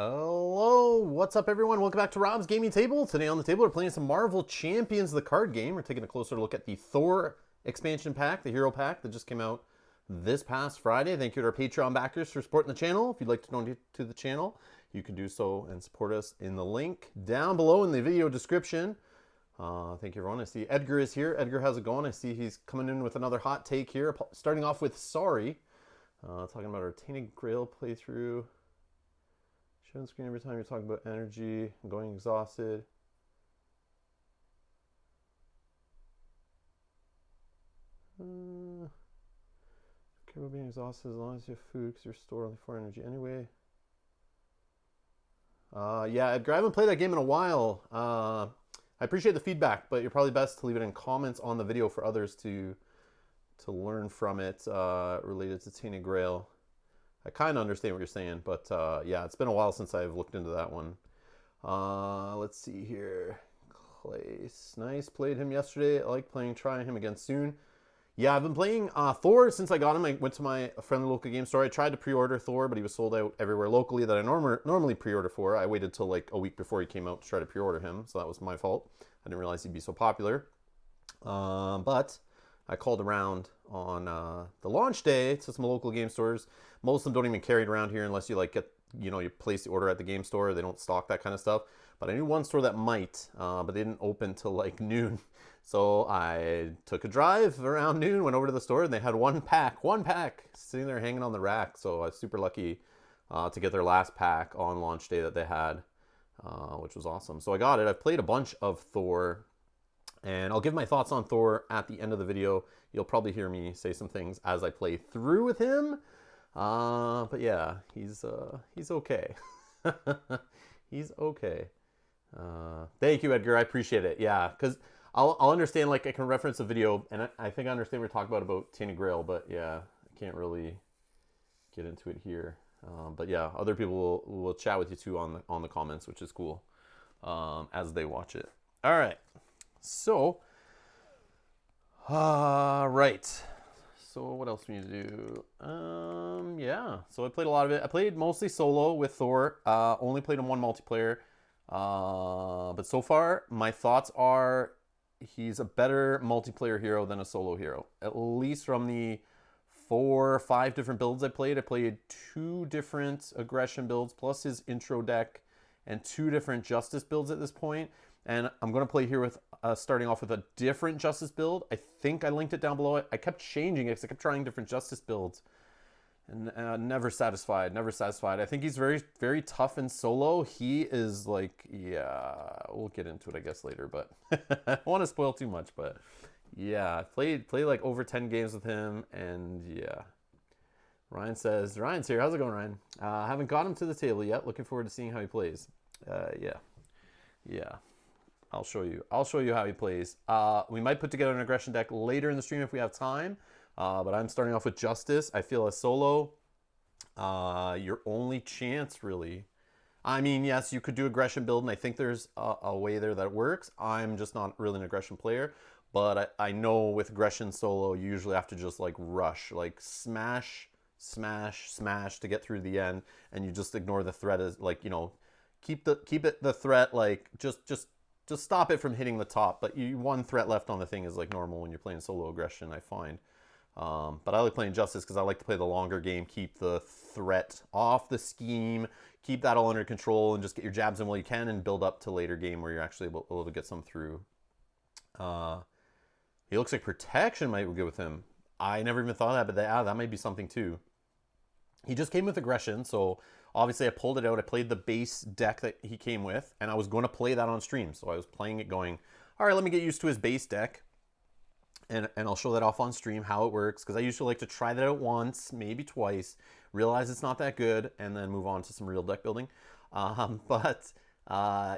Hello, what's up everyone? Welcome back to Rob's Gaming Table. Today on the table we're playing some Marvel Champions, the card game. We're taking a closer look at the Thor expansion pack, the hero pack that just came out this past Friday. Thank you to our Patreon backers for supporting the channel. If you'd like to donate to the channel, you can do so and support us in the link down below in the video description. Thank you everyone. I see Edgar is here. Edgar, how's it going? I see he's coming in with another hot take here. Starting off with Sorry, talking about our Tainted Grail playthrough. Showing screen every time you're talking about energy and going exhausted. Care about being exhausted as long as you have food because you're stored only for energy anyway. Yeah, Edgar, I haven't played that game in a while. I appreciate the feedback, but you're probably best to leave it in comments on the video for others to learn from it related to Tainted Grail. I kind of understand what you're saying, but yeah, it's been a while since I've looked into that one. Let's see here. Clace, nice. Played him yesterday. I like trying him again soon. Yeah, I've been playing Thor since I got him. I went to my friendly local game store. I tried to pre-order Thor, but he was sold out everywhere locally that I normally pre-order for. I waited till like a week before he came out to try to pre-order him, so that was my fault. I didn't realize he'd be so popular. But I called around on the launch day to some local game stores. Most of them don't even carry it around here unless you like you place the order at the game store. They don't stock that kind of stuff. But I knew one store that might, but they didn't open till like noon. So I took a drive around noon, went over to the store, and they had one pack sitting there hanging on the rack. So I was super lucky to get their last pack on launch day that they had, which was awesome. So I got it. I've played a bunch of Thor. And I'll give my thoughts on Thor at the end of the video. You'll probably hear me say some things as I play through with him. But yeah, he's okay. He's okay. Thank you, Edgar. I appreciate it. Yeah, because I'll understand, like I can reference a video, and I think I understand what we're talking about Tainted Grail, but yeah, I can't really get into it here. But yeah, other people will chat with you too on the comments, which is cool, as they watch it. All right. So, right. So what else do we need to do? Yeah. So I played a lot of it. I played mostly solo with Thor. Only played in one multiplayer. But so far, my thoughts are he's a better multiplayer hero than a solo hero. At least from the 4 or 5 different builds I played. I played 2 different aggression builds plus his intro deck and 2 different justice builds at this point. And I'm going to play here with starting off with a different Justice build. I think I linked it down below. I kept changing it because I kept trying different Justice builds. And never satisfied, never satisfied. I think he's very, very tough in solo. He is like, yeah, we'll get into it, I guess, later. But I don't want to spoil too much. But yeah, I played like over 10 games with him. And yeah. Ryan says, Ryan's here. How's it going, Ryan? Haven't got him to the table yet. Looking forward to seeing how he plays. Yeah. I'll show you how he plays. We might put together an aggression deck later in the stream if we have time. But I'm starting off with Justice. I feel as solo, your only chance really. I mean, yes, you could do aggression build, and I think there's a way there that works. I'm just not really an aggression player. But I know with aggression solo, you usually have to just like rush, like smash to get through the end, and you just ignore the threat as like, keep the threat like just stop it from hitting the top. But one threat left on the thing is like normal when you're playing solo aggression, I find. But I like playing Justice because I like to play the longer game, keep the threat off the scheme, keep that all under control, and just get your jabs in while you can and build up to later game where you're actually able to get some through. He looks like protection might be good with him. I never even thought of that, but that might be something too. He just came with aggression, so obviously I pulled it out. I played the base deck that he came with, and I was going to play that on stream. So I was playing it going, all right, let me get used to his base deck, and I'll show that off on stream, how it works, because I usually like to try that out once, maybe twice, realize it's not that good, and then move on to some real deck building. But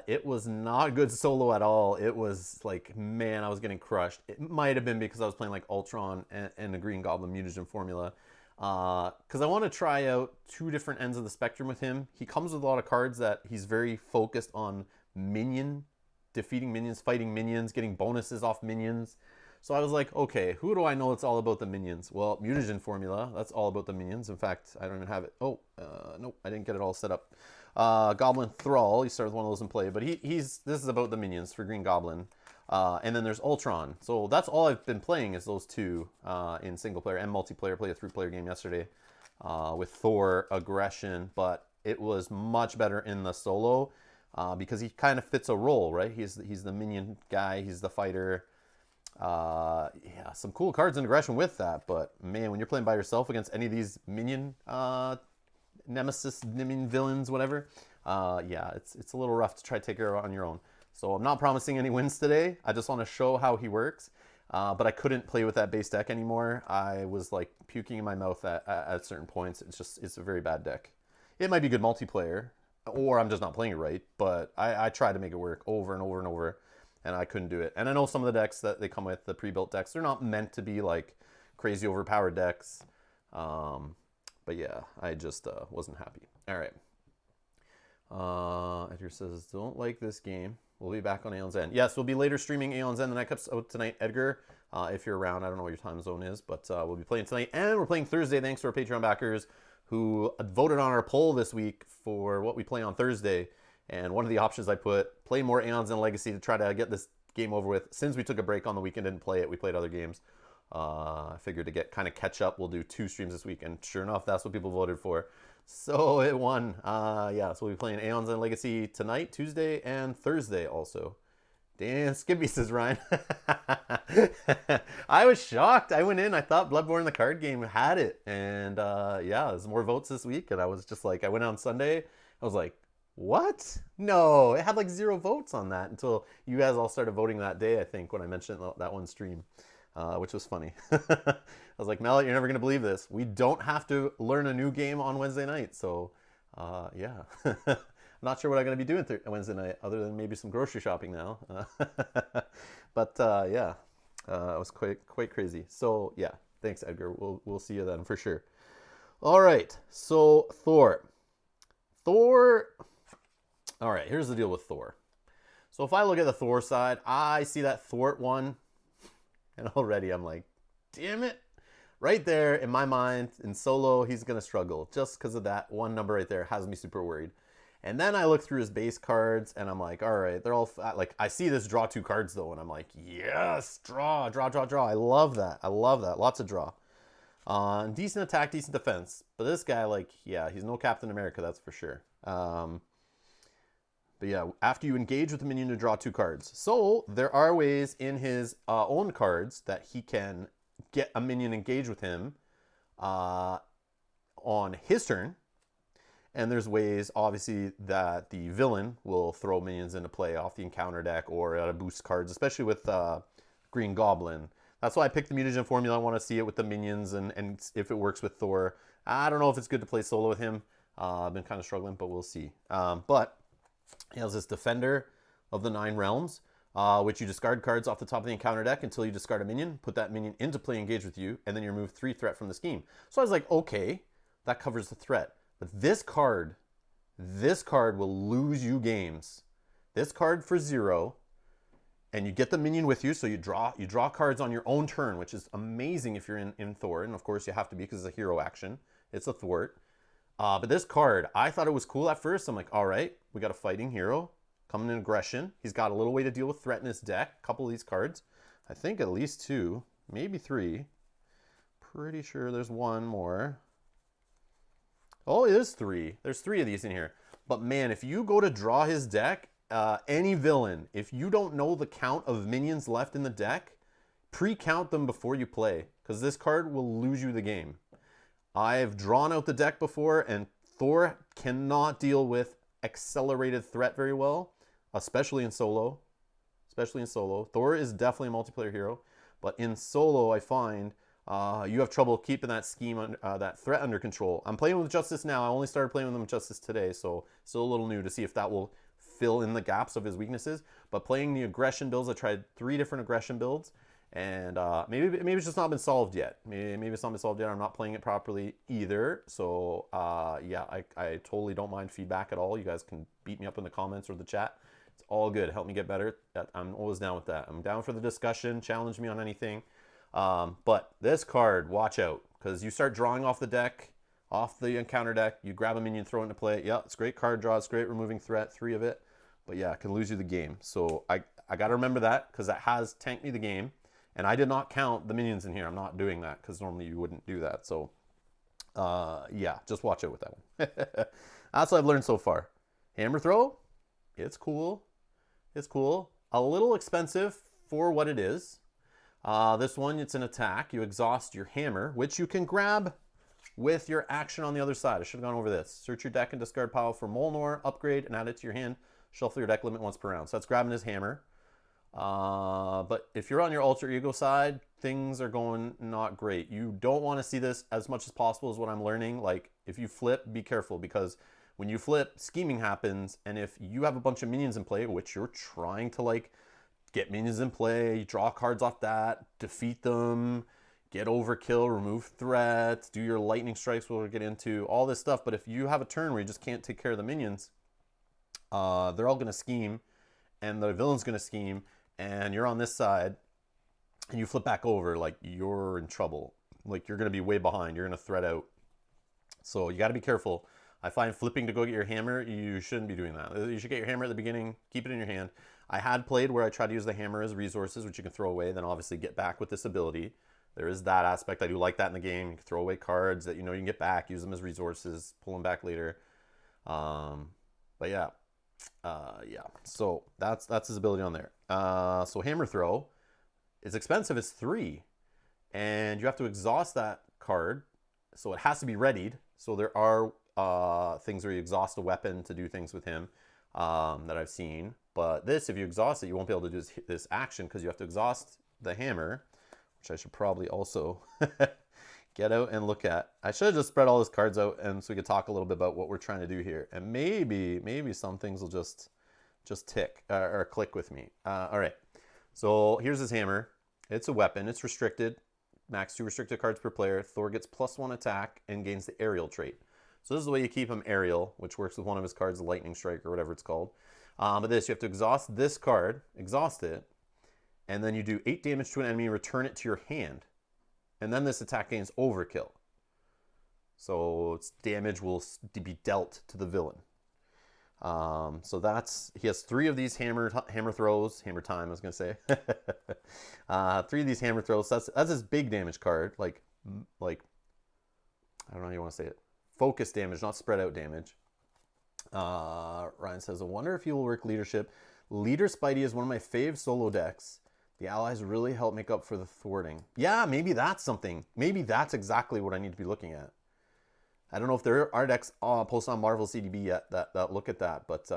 it was not good solo at all. It was like, man, I was getting crushed. It might have been because I was playing like Ultron and the Green Goblin Mutagen formula. Because I want to try out 2 different ends of the spectrum with him. He comes with a lot of cards that he's very focused on defeating minions, fighting minions, getting bonuses off minions. So I was like, okay, who do I know that's all about the minions? Well, Mutagen formula, that's all about the minions. In fact, I don't even have it. Oh, nope, I didn't get it all set up. Goblin Thrall. You start with one of those in play, but this is about the minions for Green Goblin. And then there's Ultron. So that's all I've been playing is those two in single player and multiplayer. Played a 3-player game yesterday with Thor Aggression, but it was much better in the solo because he kind of fits a role, right? He's the minion guy. He's the fighter. Yeah, some cool cards in Aggression with that, but man, when you're playing by yourself against any of these minion nemesis, minion villains, whatever, yeah, it's a little rough to try to take care of on your own. So I'm not promising any wins today. I just want to show how he works. But I couldn't play with that base deck anymore. I was like puking in my mouth at certain points. It's a very bad deck. It might be good multiplayer, or I'm just not playing it right. But I tried to make it work over and over and over, and I couldn't do it. And I know some of the decks that they come with, the pre-built decks, they're not meant to be like crazy overpowered decks. But yeah, I just wasn't happy. All right. Edgar says, don't like this game. We'll be back on Aeon's End. Yes, we'll be later streaming Aeon's End. The next episode tonight, Edgar, if you're around. I don't know what your time zone is, but we'll be playing tonight. And we're playing Thursday, thanks to our Patreon backers who voted on our poll this week for what we play on Thursday. And one of the options I put, play more Aeon's End Legacy to try to get this game over with. Since we took a break on the weekend and didn't play it, we played other games. I figured to get kind of catch up, we'll do 2 streams this week. And sure enough, that's what people voted for. So it won. Yeah, so we'll be playing Aeon's End Legacy tonight, Tuesday, and Thursday also. Dan Skibby says, Ryan. I was shocked. I went in, I thought Bloodborne the card game had it. And yeah, there's more votes this week. And I was just like, I went on Sunday. I was like, what? No, it had like 0 votes on that until you guys all started voting that day, I think, when I mentioned that one stream. Which was funny. I was like, Mel, you're never going to believe this. We don't have to learn a new game on Wednesday night. So, yeah. I'm not sure what I'm going to be doing Wednesday night, other than maybe some grocery shopping now. But, yeah, it was quite crazy. So, yeah, thanks, Edgar. We'll see you then for sure. All right, so Thor. All right, here's the deal with Thor. So if I look at the Thor side, I see that Thwart one. And already I'm like, damn it. Right there in my mind, in solo, he's going to struggle. Just because of that one number right there has me super worried. And then I look through his base cards and I'm like, all right, they're all fat. Like, I see this draw 2 cards though. And I'm like, yes, draw. I love that. Lots of draw. Decent attack, decent defense. But this guy, like, yeah, he's no Captain America, that's for sure. But yeah, after you engage with the minion to draw 2 cards. So there are ways in his own cards that he can get a minion engaged with him on his turn. And there's ways, obviously, that the villain will throw minions into play off the encounter deck or out of boost cards, especially with Green Goblin. That's why I picked the mutagen formula. I want to see it with the minions and if it works with Thor. I don't know if it's good to play solo with him. I've been kind of struggling, but we'll see. But he has this Defender of the 9 Realms, which you discard cards off the top of the encounter deck until you discard a minion, put that minion into play, engage with you, and then you remove 3 threat from the scheme. So I was like, okay, that covers the threat. But this card will lose you games. This card for 0, and you get the minion with you, so you draw cards on your own turn, which is amazing if you're in Thor, and of course you have to be because it's a hero action. It's a thwart. But this card, I thought it was cool at first. I'm like, all right, we got a fighting hero coming in aggression. He's got a little way to deal with threat in his deck. A couple of these cards. I think at least 2, maybe 3. Pretty sure there's 1 more. Oh, it is 3. There's 3 of these in here. But man, if you go to draw his deck, any villain, if you don't know the count of minions left in the deck, pre-count them before you play. Because this card will lose you the game. I've drawn out the deck before, and Thor cannot deal with accelerated threat very well, especially in solo. Thor is definitely a multiplayer hero, but in solo, I find you have trouble keeping that scheme, that threat under control. I'm playing with Justice now. I only started playing with him with Justice today, so still a little new to see if that will fill in the gaps of his weaknesses. But playing the aggression builds, I tried 3 different aggression builds. And maybe it's just not been solved yet. Maybe it's not been solved yet. I'm not playing it properly either. So yeah, I totally don't mind feedback at all. You guys can beat me up in the comments or the chat. It's all good. Help me get better. I'm always down with that. I'm down for the discussion. Challenge me on anything. But this card, watch out. Because you start drawing off the deck off the encounter deck. You grab a minion, throw it into play. Yeah, it's great card draw. It's great removing threat, 3 of it. But yeah, it can lose you the game. So I got to remember that because that has tanked me the game. And I did not count the minions in here. I'm not doing that because normally you wouldn't do that. So yeah, just watch out with that one. That's what I've learned so far. Hammer throw, it's cool. It's cool. A little expensive for what it is. This one, it's an attack. You exhaust your hammer, which you can grab with your action on the other side. I should have gone over this. Search your deck and discard pile for Molnor, upgrade, and add it to your hand. Shuffle your deck limit once per round. So that's grabbing his hammer. But if you're on your alter ego side, things are going not great. You don't want to see this as much as possible is what I'm learning. Like, if you flip, be careful, because when you flip, scheming happens, and if you have a bunch of minions in play, which you're trying to like get minions in play, draw cards off that, defeat them, get overkill, remove threats, do your lightning strikes, we'll get into all this stuff. But if you have a turn where you just can't take care of the minions, they're all going to scheme, and the villain's going to scheme, and you're on this side, and you flip back over, like, you're in trouble. Like, you're going to be way behind. You're going to threat out. So you got to be careful. I find flipping to go get your hammer, you shouldn't be doing that. You should get your hammer at the beginning, keep it in your hand. I had played where I tried to use the hammer as resources, which you can throw away, then obviously get back with this ability. There is that aspect. I do like that in the game. You can throw away cards that you know you can get back, use them as resources, pull them back later. But yeah. Yeah, so that's his ability on there. So hammer throw is expensive. It's 3, and you have to exhaust that card, so it has to be readied. So there are things where you exhaust a weapon to do things with him that I've seen. But this, if you exhaust it, you won't be able to do this action because you have to exhaust the hammer, which I should probably also get out and look at. I should have just spread all his cards out and so we could talk a little bit about what we're trying to do here. And maybe some things will just tick or click with me. All right, so here's his hammer. It's a weapon. It's restricted. Max 2 restricted cards per player. Thor gets +1 attack and gains the aerial trait. So this is the way you keep him aerial, which works with one of his cards, the lightning strike or whatever it's called. But this, you have to exhaust this card, exhaust it, and then you do 8 damage to an enemy, return it to your hand. And then this attack gains overkill. So its damage will be dealt to the villain. So that's, he has 3 of these hammer throws, hammer time I was going to say. 3 of these hammer throws. That's his big damage card. Like, I don't know how you want to say it. Focus damage, not spread out damage. Ryan says, I wonder if he will work leadership. Leader Spidey is one of my fave solo decks. The allies really help make up for the thwarting. Yeah, maybe that's something. Maybe that's exactly what I need to be looking at. I don't know if there are decks posted on Marvel CDB yet that look at that, but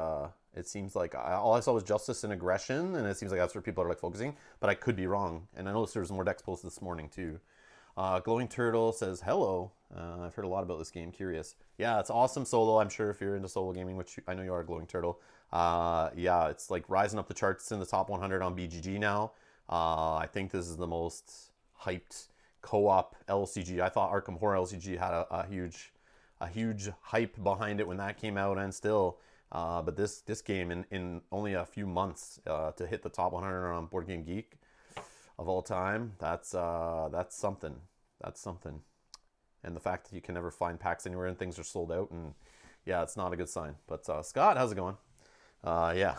it seems like all I saw was Justice and Aggression, and it seems like that's where people are like focusing, but I could be wrong. And I noticed there's more decks posted this morning too. Glowing Turtle says, hello. I've heard a lot about this game, curious. Yeah, it's awesome solo. I'm sure if you're into solo gaming, which I know you are, Glowing Turtle. Yeah, it's like rising up the charts in the top 100 on BGG now. I think this is the most hyped co-op LCG. I thought Arkham Horror LCG had a huge hype behind it when that came out, and still, but this game in only a few months to hit the top 100 on Board Game Geek of all time, that's something. That's something. And the fact that you can never find packs anywhere and things are sold out, and yeah, it's not a good sign. But Scott, how's it going? Yeah,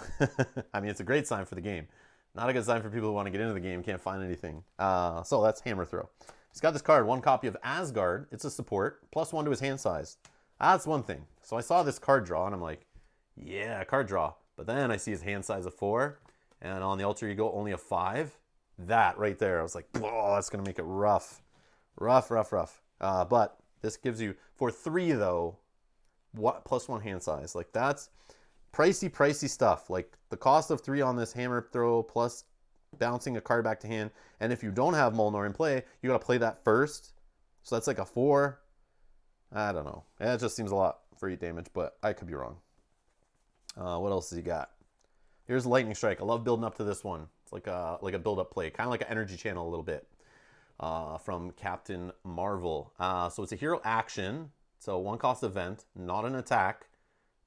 I mean, it's a great sign for the game. Not a good sign for people who want to get into the game, can't find anything. So that's hammer throw. He's got this card, 1 copy of Asgard. It's a support, +1 to his hand size. That's one thing. So I saw this card draw, and I'm like, yeah, card draw. But then I see his hand size of 4, and on the alter ego, only a 5. That right there, I was like, whoa, that's going to make it rough. Rough. But this gives you, for 3 though, +1 hand size. Like, that's pricey stuff. Like, the cost of 3 on this hammer throw plus bouncing a card back to hand, and if you don't have Molnor in play, you got to play that first. So that's like a 4. I don't know. It just seems a lot for 8 damage, but I could be wrong. What else has he got? Here's Lightning Strike. I love building up to this one. It's like a build-up play, kind of like an energy channel a little bit from Captain Marvel. So it's a hero action. So 1 cost event, not an attack,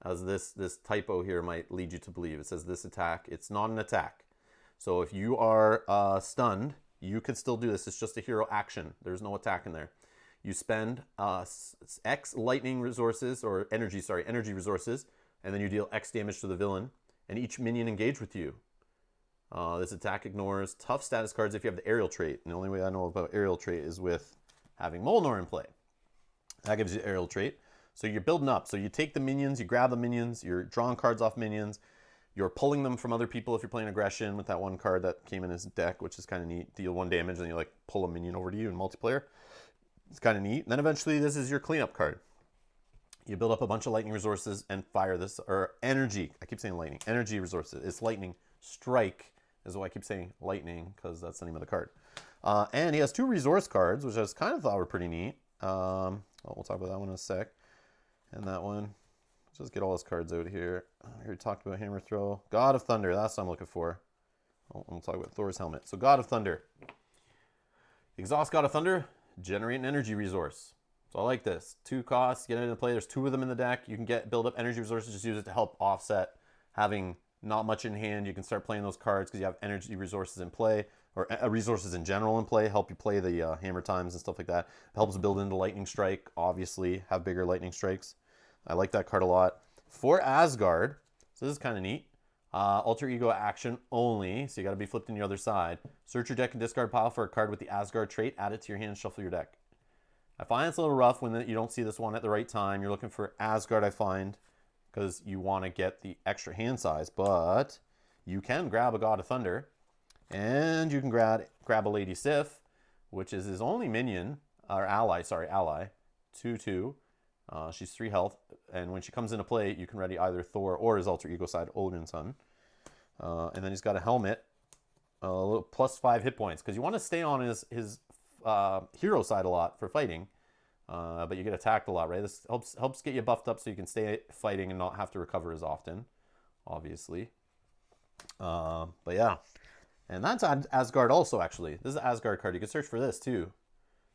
as this typo here might lead you to believe. It says this attack. It's not an attack. So if you are stunned, you could still do this. It's just a hero action. There's no attack in there. You spend X lightning resources, or energy, sorry, energy resources, and then you deal X damage to the villain, and each minion engaged with you. This attack ignores tough status cards if you have the aerial trait. And the only way I know about aerial trait is with having Molnor in play. That gives you aerial trait. So you're building up. So you take the minions, you grab the minions, you're drawing cards off minions, you're pulling them from other people if you're playing aggression with that one card that came in his deck, which is kind of neat. Deal 1 damage, and you like pull a minion over to you in multiplayer. It's kind of neat. And then eventually this is your cleanup card. You build up a bunch of lightning resources and fire this, or energy. I keep saying lightning. Energy resources. It's lightning strike is why I keep saying lightning, because that's the name of the card. And he has 2 resource cards, which I just kind of thought were pretty neat. We'll talk about that one in a sec. And that one. Let's just get all his cards out here. We talked about Hammer Throw. God of Thunder, that's what I'm looking for. Oh, we'll talk about Thor's helmet. So God of Thunder. Exhaust God of Thunder, generate an energy resource. So I like this. 2 costs, get it into play. There's 2 of them in the deck. You can build up energy resources, just use it to help offset having not much in hand. You can start playing those cards because you have energy resources in play, or resources in general in play, help you play the hammer times and stuff like that. It helps build into lightning strike, obviously, have bigger lightning strikes. I like that card a lot. For Asgard, so this is kind of neat. Alter ego action only, so you got to be flipped in the other side. Search your deck and discard pile for a card with the Asgard trait, add it to your hand, shuffle your deck. I find it's a little rough when you don't see this one at the right time. You're looking for Asgard, I find, because you want to get the extra hand size, but you can grab a God of Thunder, and you can grab a Lady Sif, which is his only minion, or ally, 2/2. She's 3 health, and when she comes into play, you can ready either Thor or his alter ego side, Odin's son. And then he's got a helmet, +5 hit points, because you want to stay on his hero side a lot for fighting. But you get attacked a lot, right? This helps get you buffed up so you can stay fighting and not have to recover as often, obviously. But yeah. And that's Asgard also, actually. This is an Asgard card. You can search for this, too.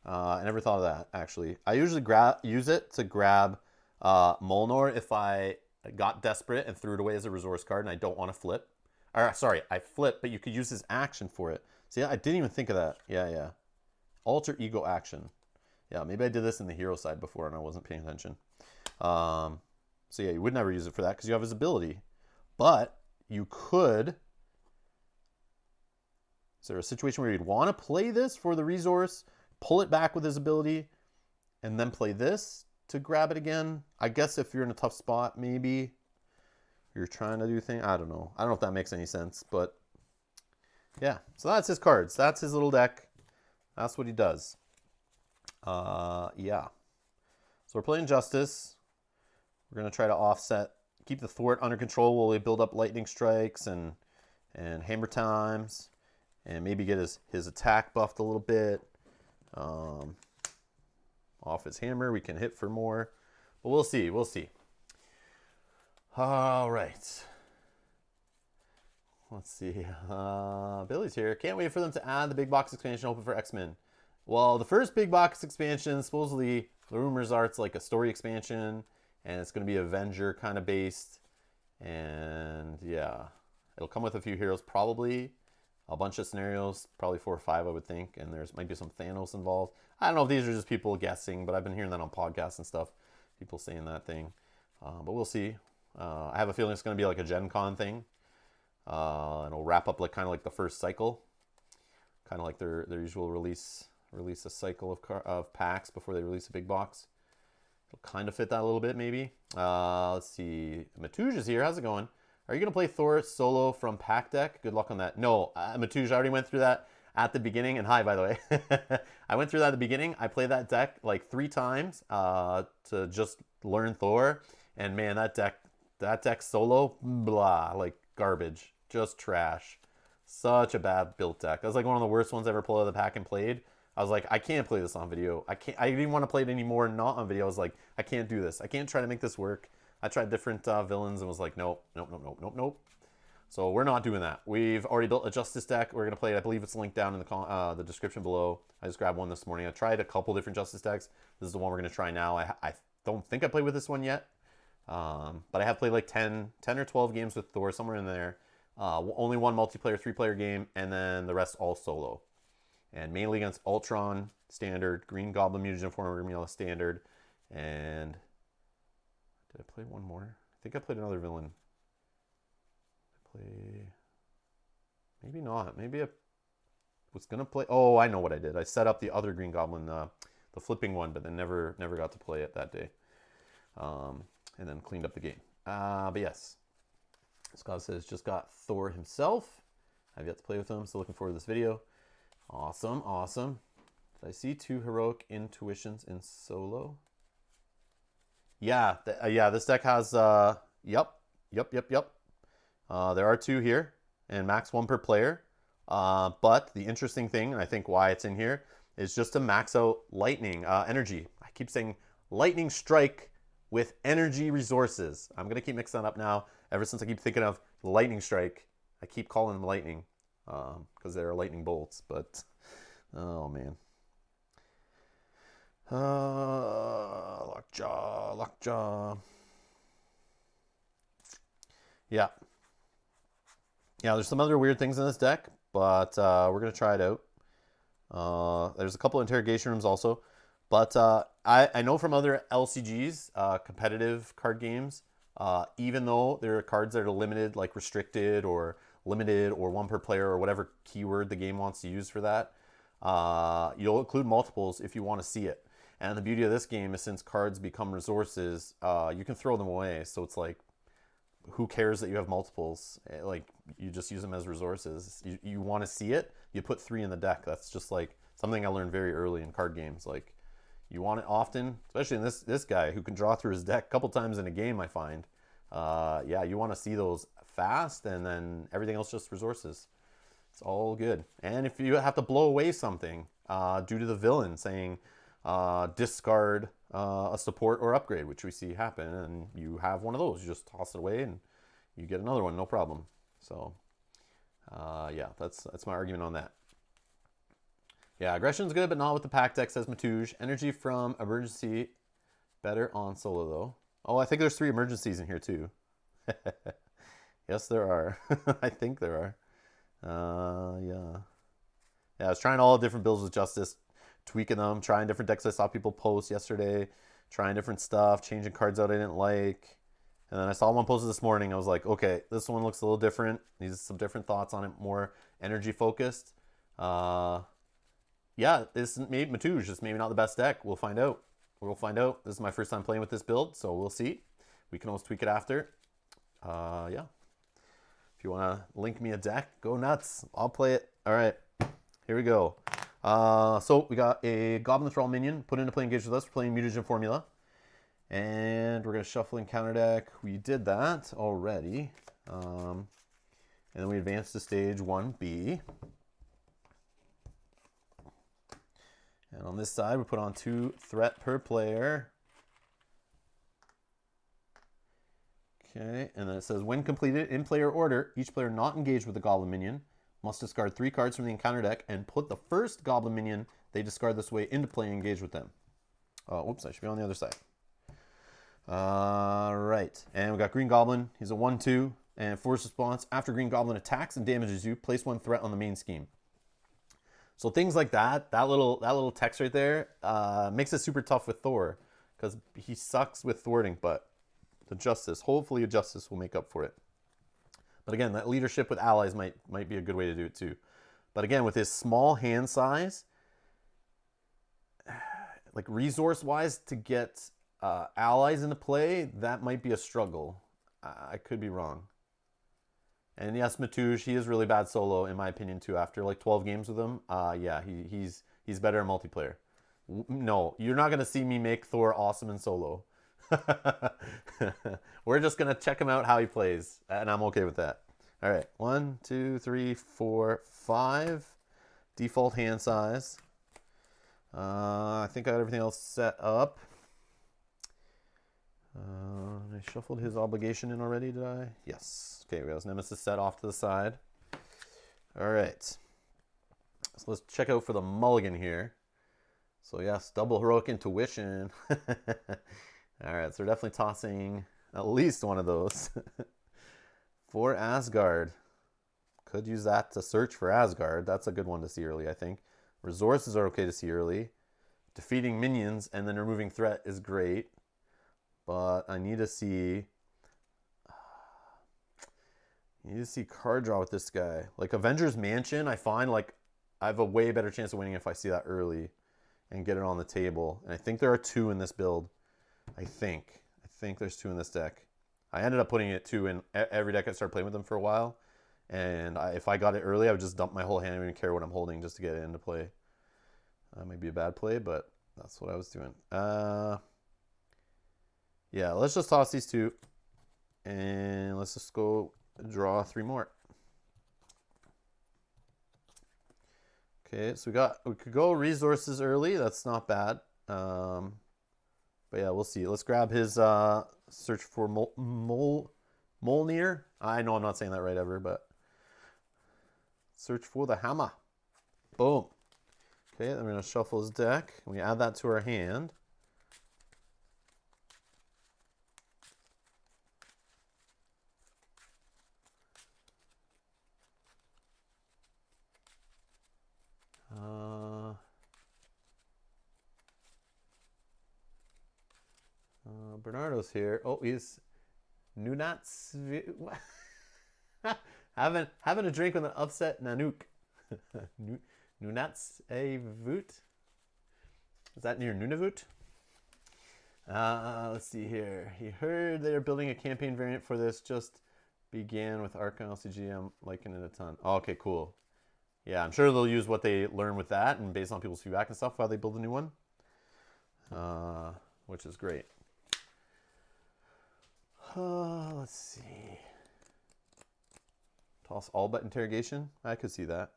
I never thought of that, actually. I usually use it to grab Molnor if I got desperate and threw it away as a resource card and I don't want to flip. Or, sorry, I flip, but you could use his action for it. See, I didn't even think of that. Yeah. Alter ego action. Yeah, maybe I did this in the hero side before and I wasn't paying attention. So yeah, you would never use it for that because you have his ability. But you could... Is there a situation where you'd want to play this for the resource, pull it back with his ability, and then play this to grab it again? I guess if you're in a tough spot, maybe you're trying to do things. I don't know. I don't know if that makes any sense, but yeah. So that's his cards. That's his little deck. That's what he does. Yeah. So we're playing Justice. We're going to try to offset, keep the thwart under control while we build up lightning strikes and hammer times, and maybe get his attack buffed a little bit. Off his hammer, we can hit for more. But we'll see. We'll see. All right. Let's see. Billy's here. Can't wait for them to add the big box expansion open for X-Men. Well, the first big box expansion, supposedly, the rumors are it's like a story expansion, and it's going to be Avenger kind of based. And yeah, it'll come with a few heroes, probably a bunch of scenarios, probably 4 or 5, I would think. And there's might be some Thanos involved. I don't know if these are just people guessing, but I've been hearing that on podcasts and stuff. People saying that thing. But we'll see. I have a feeling it's going to be like a Gen Con thing. And it'll wrap up like kind of like the first cycle. Kind of like their usual release a cycle of packs before they release a big box. It'll kind of fit that a little bit, maybe. Let's see. Matuj is here. How's it going? Are you going to play Thor solo from pack deck? Good luck on that. No, Matuj, I already went through that at the beginning. And hi, by the way. I went through that at the beginning. I played that deck like 3 times to just learn Thor. And man, that deck solo, blah, like garbage. Just trash. Such a bad built deck. That was like one of the worst ones I ever pulled out of the pack and played. I was like, I can't play this on video. I didn't want to play it anymore, not on video. I was like, I can't do this. I can't try to make this work. I tried different villains and was like, nope. So we're not doing that. We've already built a Justice deck. We're going to play it. I believe it's linked down in the description below. I just grabbed one this morning. I tried a couple different Justice decks. This is the one we're going to try now. I don't think I played with this one yet. But I have played like 10 or 12 games with Thor, somewhere in there. Only one multiplayer, 3-player game, and then the rest all solo. and mainly against Ultron standard, Green Goblin Mutagen Formula standard, and did I play one more? I think I played another villain. Maybe not. Maybe I was gonna play. Oh, I know what I did. I set up the other Green Goblin, the flipping one, but then never got to play it that day, and then cleaned up the game. But yes, Scott says just got Thor himself. I've yet to play with him, so looking forward to this video. Awesome, awesome. Did I see 2 heroic intuitions in solo? Yeah, yeah. This deck has yep. There are 2 here, and max 1 per player. But the interesting thing, and I think why it's in here, is just to max out lightning energy. I keep saying lightning strike with energy resources. I'm gonna keep mixing that up now. Ever since I keep thinking of lightning strike, I keep calling them lightning because they're lightning bolts. But oh man, lockjaw. Yeah. There's some other weird things in this deck, but we're gonna try it out. There's a couple interrogation rooms also, but I know from other LCGs, competitive card games, even though there are cards that are limited, like restricted or limited or 1 per player or whatever keyword the game wants to use for that, you'll include multiples if you want to see it. And the beauty of this game is since cards become resources, you can throw them away. So it's like, who cares that you have multiples? Like, you just use them as resources. You want to see it, you put 3 in the deck. That's just like something I learned very early in card games. Like, you want it often, especially in this guy who can draw through his deck a couple times in a game, I find. Yeah, you want to see those fast, and then everything else just resources. It's all good. And if you have to blow away something due to the villain saying discard a support or upgrade, which we see happen, and you have one of those, you just toss it away and you get another one, no problem. So yeah, that's my argument on that. Yeah, aggression's good, but not with the pack deck, says Matouge. Energy from emergency, better on solo though. Oh, I think there's 3 emergencies in here too. Yes, there are. I think there are. Yeah, I was trying all different builds with Justice, tweaking them, trying different decks I saw people post yesterday, trying different stuff, changing cards out I didn't like. And then I saw one posted this morning. I was like, okay, this one looks a little different. Needs some different thoughts on it, more energy focused. Yeah, this maybe Matouge is maybe not the best deck. We'll find out. This is my first time playing with this build, so we'll see. We can always tweak it after. Yeah. If you want to link me a deck, go nuts. I'll play it. All right, here we go. So we got a Goblin Thrall minion put into play engaged with us. We're playing Mutagen Formula. And we're going to shuffle in counter deck. We did that already. And then we advanced to stage 1B. And on this side, we put on 2 threat per player. Okay, and then it says, when completed in player order, each player not engaged with the Goblin minion must discard 3 cards from the encounter deck and put the first Goblin minion they discard this way into play and engage with them. Oops, I should be on the other side. Right, and we got Green Goblin. He's a 1/2, and force response. After Green Goblin attacks and damages you, place 1 threat on the main scheme. So things like that, that little text right there, makes it super tough with Thor, because he sucks with thwarting, but the Justice, hopefully a Justice will make up for it. But again, that leadership with allies might be a good way to do it too. But again, with his small hand size, like resource-wise, to get allies into play, that might be a struggle. I could be wrong. And yes, Matouge, he is really bad solo, in my opinion, too. After like 12 games with him, yeah, he's better in multiplayer. No, you're not going to see me make Thor awesome in solo. We're just going to check him out how he plays, and I'm okay with that. All right, 1, 2, 3, 4, 5. Default hand size. I think I got everything else set up. I shuffled his obligation in already, did I? Yes. Okay, we got his Nemesis set off to the side. All right. So let's check out for the mulligan here. So yes, double heroic intuition. All right, so we're definitely tossing at least one of those. For Asgard. Could use that to search for Asgard. That's a good one to see early, I think. Resources are okay to see early. Defeating minions and then removing threat is great. But I need to see... You need to see card draw with this guy. Like Avengers Mansion, I find like I have a way better chance of winning if I see that early and get it on the table. And I think there are 2 in this build. I think there's 2 in this deck. I ended up putting it 2 in every deck. I started playing with them for a while. And if I got it early, I would just dump my whole hand. I didn't even care what I'm holding just to get it into play. That might be a bad play, but that's what I was doing. Yeah, let's just toss these 2. And let's just go draw 3 more. Okay, so we could go resources early. That's not bad. But yeah, we'll see. Let's grab his search for Mjolnir. I know I'm not saying that right ever, but search for the hammer. Boom. Okay, then we're gonna shuffle his deck. We add that to our hand. Bernardo's here. Oh, he's Nunats. having a drink with an upset Nanook. Nunats a voot. Is that near Nunavut? Let's see here. He heard they're building a campaign variant for this. Just began with Archon LCG. I'm liking it a ton. Oh, okay, cool. Yeah, I'm sure they'll use what they learn with that and based on people's feedback and stuff while they build a new one. Which is great. Let's see. Toss all but interrogation. I could see that.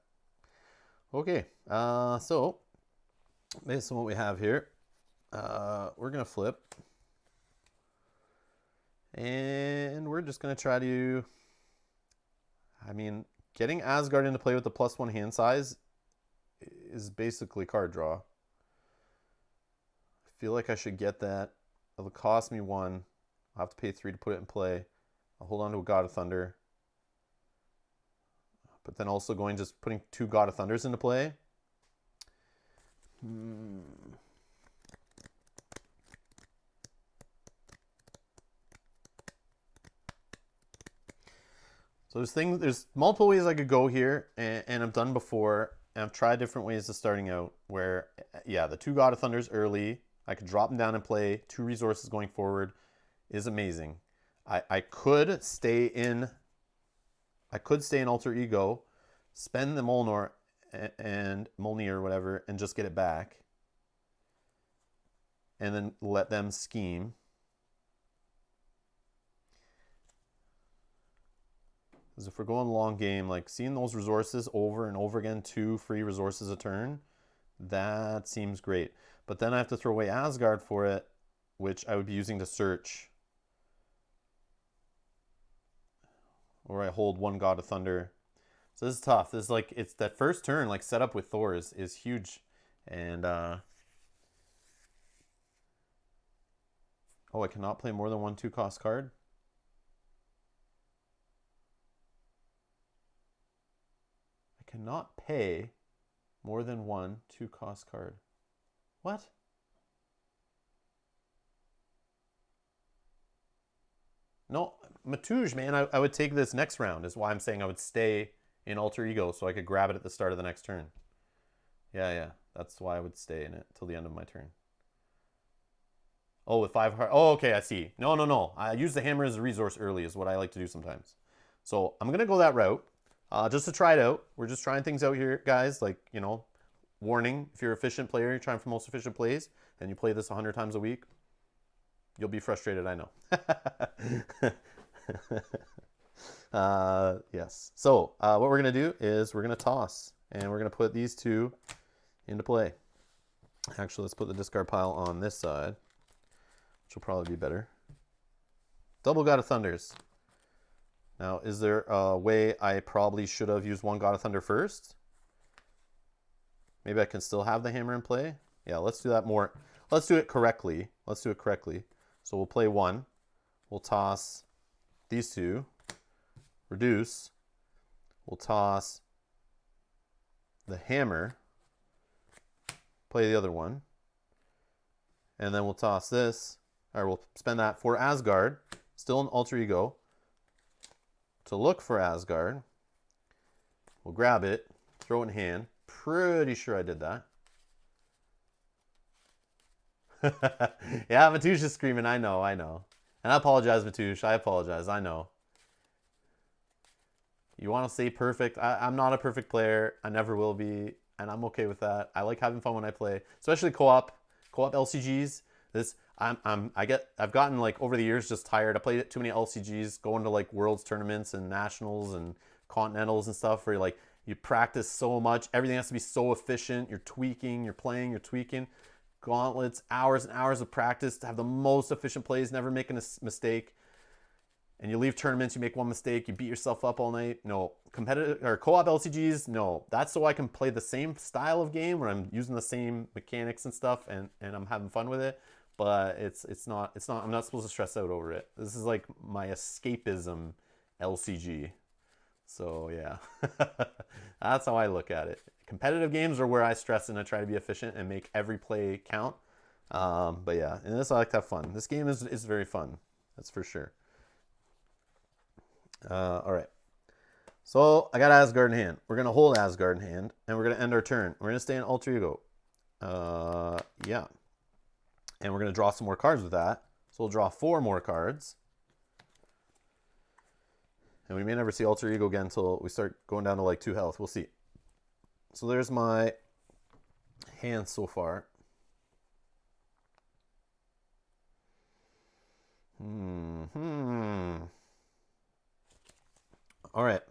Okay, so based on what we have here, we're gonna flip, and we're just gonna try to. I mean, getting Asgard into play with the +1 hand size is basically card draw. I feel like I should get that. It'll cost me 1. I'll have to pay 3 to put it in play. I'll hold on to a God of Thunder. But then also just putting 2 God of Thunders into play. So there's multiple ways I could go here, and I've done before, and I've tried different ways of starting out where, yeah, the 2 God of Thunders early, I could drop them down and play 2 resources going forward is amazing. I could stay in Alter Ego, spend the Mjolnir and Mjolnir or whatever, and just get it back, and then let them scheme. Because if we're going long game, like seeing those resources over and over again, 2 free resources a turn, that seems great. But then I have to throw away Asgard for it, which I would be using to search. Or I hold 1 God of Thunder. So this is tough. This is like, it's that first turn, like set up with Thor is huge. And, oh, I cannot play more than 1 2-cost card. I cannot pay more than 1 2-cost card. What? No, Matouge, man, I would take this next round is why I'm saying I would stay in Alter Ego so I could grab it at the start of the next turn. Yeah, that's why I would stay in it till the end of my turn. Oh, with 5 heart. Oh, okay, I see. No. I use the hammer as a resource early is what I like to do sometimes. So I'm going to go that route just to try it out. We're just trying things out here, guys. Like, you know, warning, if you're an efficient player, you're trying for most efficient plays, and you play this 100 times a week, you'll be frustrated, I know. Yes. So what we're going to do is we're going to toss, and we're going to put these 2 into play. Actually, let's put the discard pile on this side, which will probably be better. Double God of Thunders. Now, is there a way I probably should have used 1 God of Thunder first? Maybe I can still have the hammer in play. Yeah, let's do that more. Let's do it correctly. So we'll play 1. We'll toss these 2. Reduce. We'll toss the hammer. play the other one. And then we'll toss this, or we'll spend that for Asgard, still an alter ego, to look for Asgard. We'll grab it, throw it in hand. Pretty sure I did that. Yeah, Matouche is screaming. I know. And I apologize, Matouche. I apologize. I know. You want to say perfect. I'm not a perfect player. I never will be. And I'm okay with that. I like having fun when I play, especially co-op LCGs. I've gotten like over the years just tired. I played too many LCGs, going to like worlds tournaments and nationals and continentals and stuff where you practice so much. Everything has to be so efficient. You're tweaking, you're playing, you're tweaking. Gauntlets, hours and hours of practice to have the most efficient plays, never making a mistake. And you leave tournaments, you make one mistake, you beat yourself up all night. No. Competitive or co-op LCGs, no. That's so I can play the same style of game where I'm using the same mechanics and stuff and I'm having fun with it. But it's not I'm not supposed to stress out over it. This is like my escapism LCG. So yeah. That's how I look at it. Competitive games are where I stress and I try to be efficient and make every play count. But yeah, in this I like to have fun. This game is very fun. That's for sure. All right. So I got Asgard in hand. We're going to hold Asgard in hand, and we're going to end our turn. We're going to stay in alter ego. Yeah. And we're going to draw some more cards with that. So we'll draw 4 more cards. And we may never see alter ego again until we start going down to like 2 health. We'll see. So there's my hand so far. All right.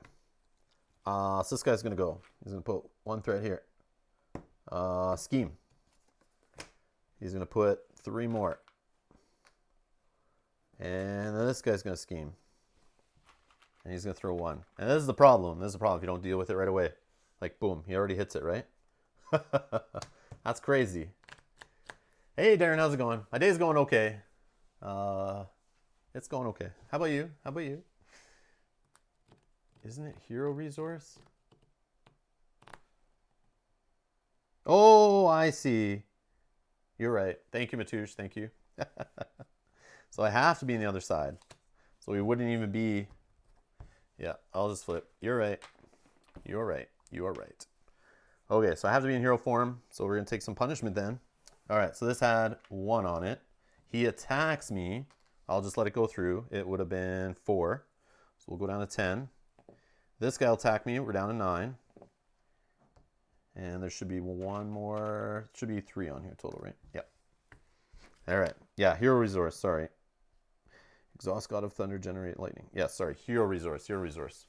So this guy's going to go. He's going to put 1 threat here. Scheme. He's going to put 3 more. And then this guy's going to scheme. And he's going to throw 1. And this is the problem. This is the problem if you don't deal with it right away. Like, boom. He already hits it, right? That's crazy. Hey, Darren. How's it going? My day's going okay. It's going okay. How about you? How about you? Isn't it hero resource? Oh, I see. You're right. Thank you, Matouche. Thank you. So I have to be on the other side. So we wouldn't even be... Yeah, I'll just flip. You're right. You're right. You are right. Okay, so I have to be in hero form. So we're going to take some punishment then. All right, so this had 1 on it. He attacks me. I'll just let it go through. It would have been 4. So we'll go down to 10. This guy will attack me. We're down to 9. And there should be 1 more. Should be 3 on here total, right? Yep. All right. Yeah, hero resource. Sorry. Exhaust God of Thunder, generate lightning. Yeah, sorry. Hero resource. Hero resource.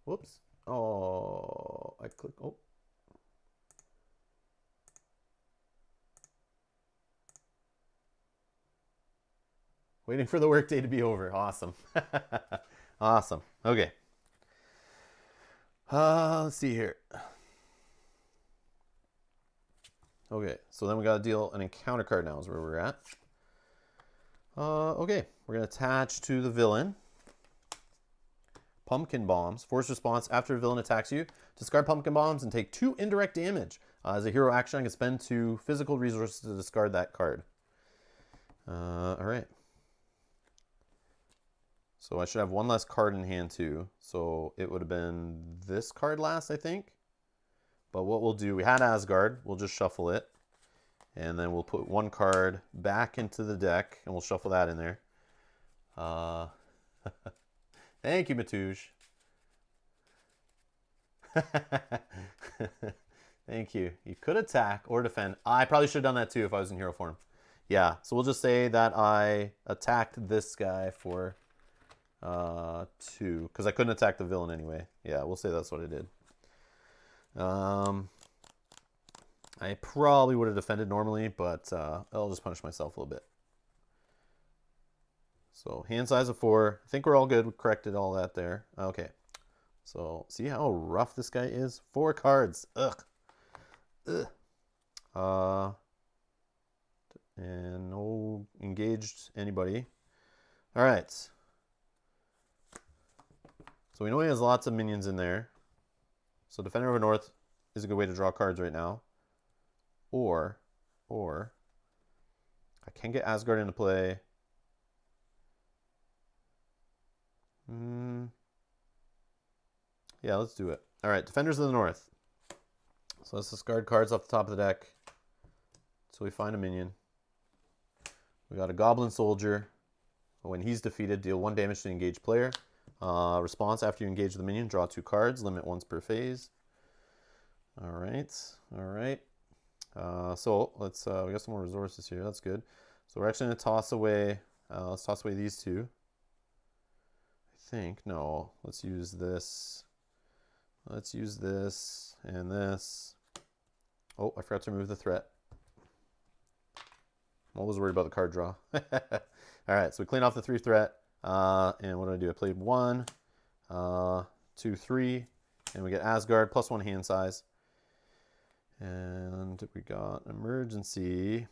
Whoops. Oh, I click. Oh. Waiting for the workday to be over. Awesome. Awesome. Okay. Let's see here. Okay, so then we got to deal an encounter card now is where we're at. Okay, we're going to attach to the villain. Pumpkin Bombs. Force response after a villain attacks you. Discard Pumpkin Bombs and take 2 indirect damage. As a hero action, I can spend 2 physical resources to discard that card. All right. So I should have 1 less card in hand too. So it would have been this card last, I think. But what we'll do, we had Asgard. We'll just shuffle it. And then we'll put 1 card back into the deck. And we'll shuffle that in there. Thank you, Matouche. Thank you. You could attack or defend. I probably should have done that too if I was in hero form. Yeah, so we'll just say that I attacked this guy for 2. Because I couldn't attack the villain anyway. Yeah, we'll say that's what I did. I probably would have defended normally, but I'll just punish myself a little bit. So hand size of 4. I think we're all good. We corrected all that there. Okay. So see how rough this guy is? 4 cards. Ugh. Ugh. And no engaged anybody. All right. So we know he has lots of minions in there. So Defender of the North is a good way to draw cards right now. Or I can get Asgard into play. Yeah, let's do it. All right, Defenders of the North. So let's discard cards off the top of the deck until we find a minion. We got a Goblin Soldier. When he's defeated, deal 1 damage to the engaged player. Response: after you engage the minion, draw 2 cards. Limit once per phase. All right. So let's we got some more resources here. That's good. So we're actually gonna toss away. Let's toss away these 2. I think no. Let's use this. Let's use this and this. Oh, I forgot to remove the threat. I'm always worried about the card draw. All right, so we clean off the 3 threat. And what do I do? I played 1, 2, 3, and we get Asgard plus 1 hand size. And we got emergency.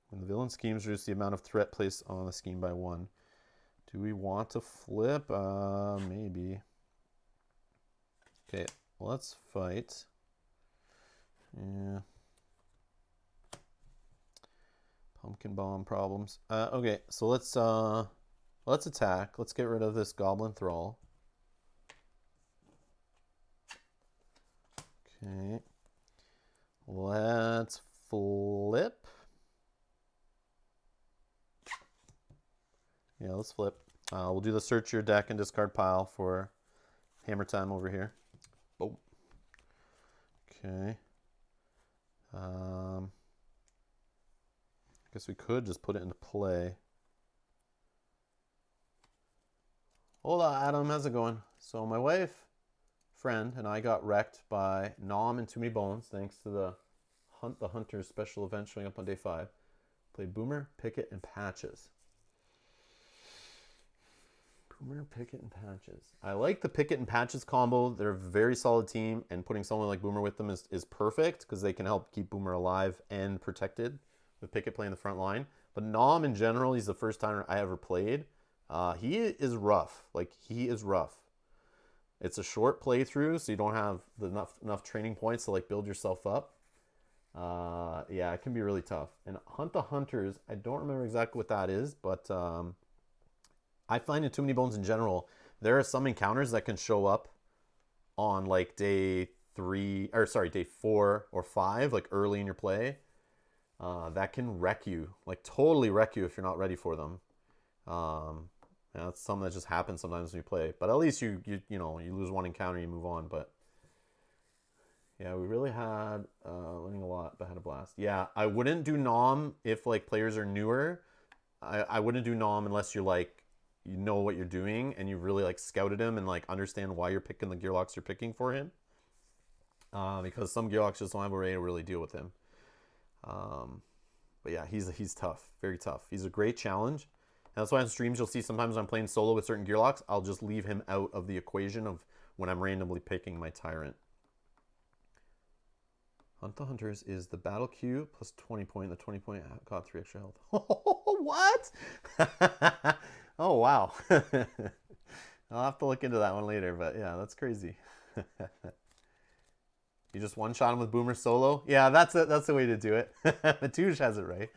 When the villain schemes, reduce the amount of threat placed on the scheme by 1. Do we want to flip? Maybe. Okay, let's fight. Yeah. Pumpkin bomb problems. Okay, so let's attack. Let's get rid of this Goblin Thrall. Okay. Let's flip. Yeah, let's flip. We'll do the search your deck and discard pile for hammer time over here. Boom. Okay. I guess we could just put it into play. Hola, Adam. How's it going? So my wife, friend, and I got wrecked by Nom and Too Many Bones thanks to the Hunt the Hunters special event showing up on day 5. Played Boomer, Picket, and Patches. Boomer, Picket, and Patches. I like the Picket and Patches combo. They're a very solid team, and putting someone like Boomer with them is perfect because they can help keep Boomer alive and protected with Picket playing the front line. But Nom in general, he's the first time I ever played. He is rough. Like, he is rough. It's a short playthrough, so you don't have enough training points to like build yourself up. Yeah, it can be really tough. And Hunt the Hunters, I don't remember exactly what that is, but I find in Too Many Bones in general, there are some encounters that can show up on like day 4 or 5, like early in your play. That can wreck you, like totally wreck you if you're not ready for them. That's something that just happens sometimes when you play. But at least you lose one encounter, you move on. But yeah, we really had learning a lot, but had a blast. Yeah, I wouldn't do Nom if like players are newer. I wouldn't do Nom unless you're like you know what you're doing and you really like scouted him and like understand why you're picking the gearlocks you're picking for him. Because some gearlocks just don't have a way to really deal with him. But yeah, he's tough, very tough. He's a great challenge. And that's why on streams you'll see sometimes when I'm playing solo with certain gearlocks, I'll just leave him out of the equation of when I'm randomly picking my tyrant. Hunt the Hunters is the battle queue plus 20 point. The 20 point got 3 extra health. What? Oh, wow. I'll have to look into that one later, but yeah, that's crazy. You just one-shot him with Boomer solo? Yeah, that's the way to do it. Matouche has it right.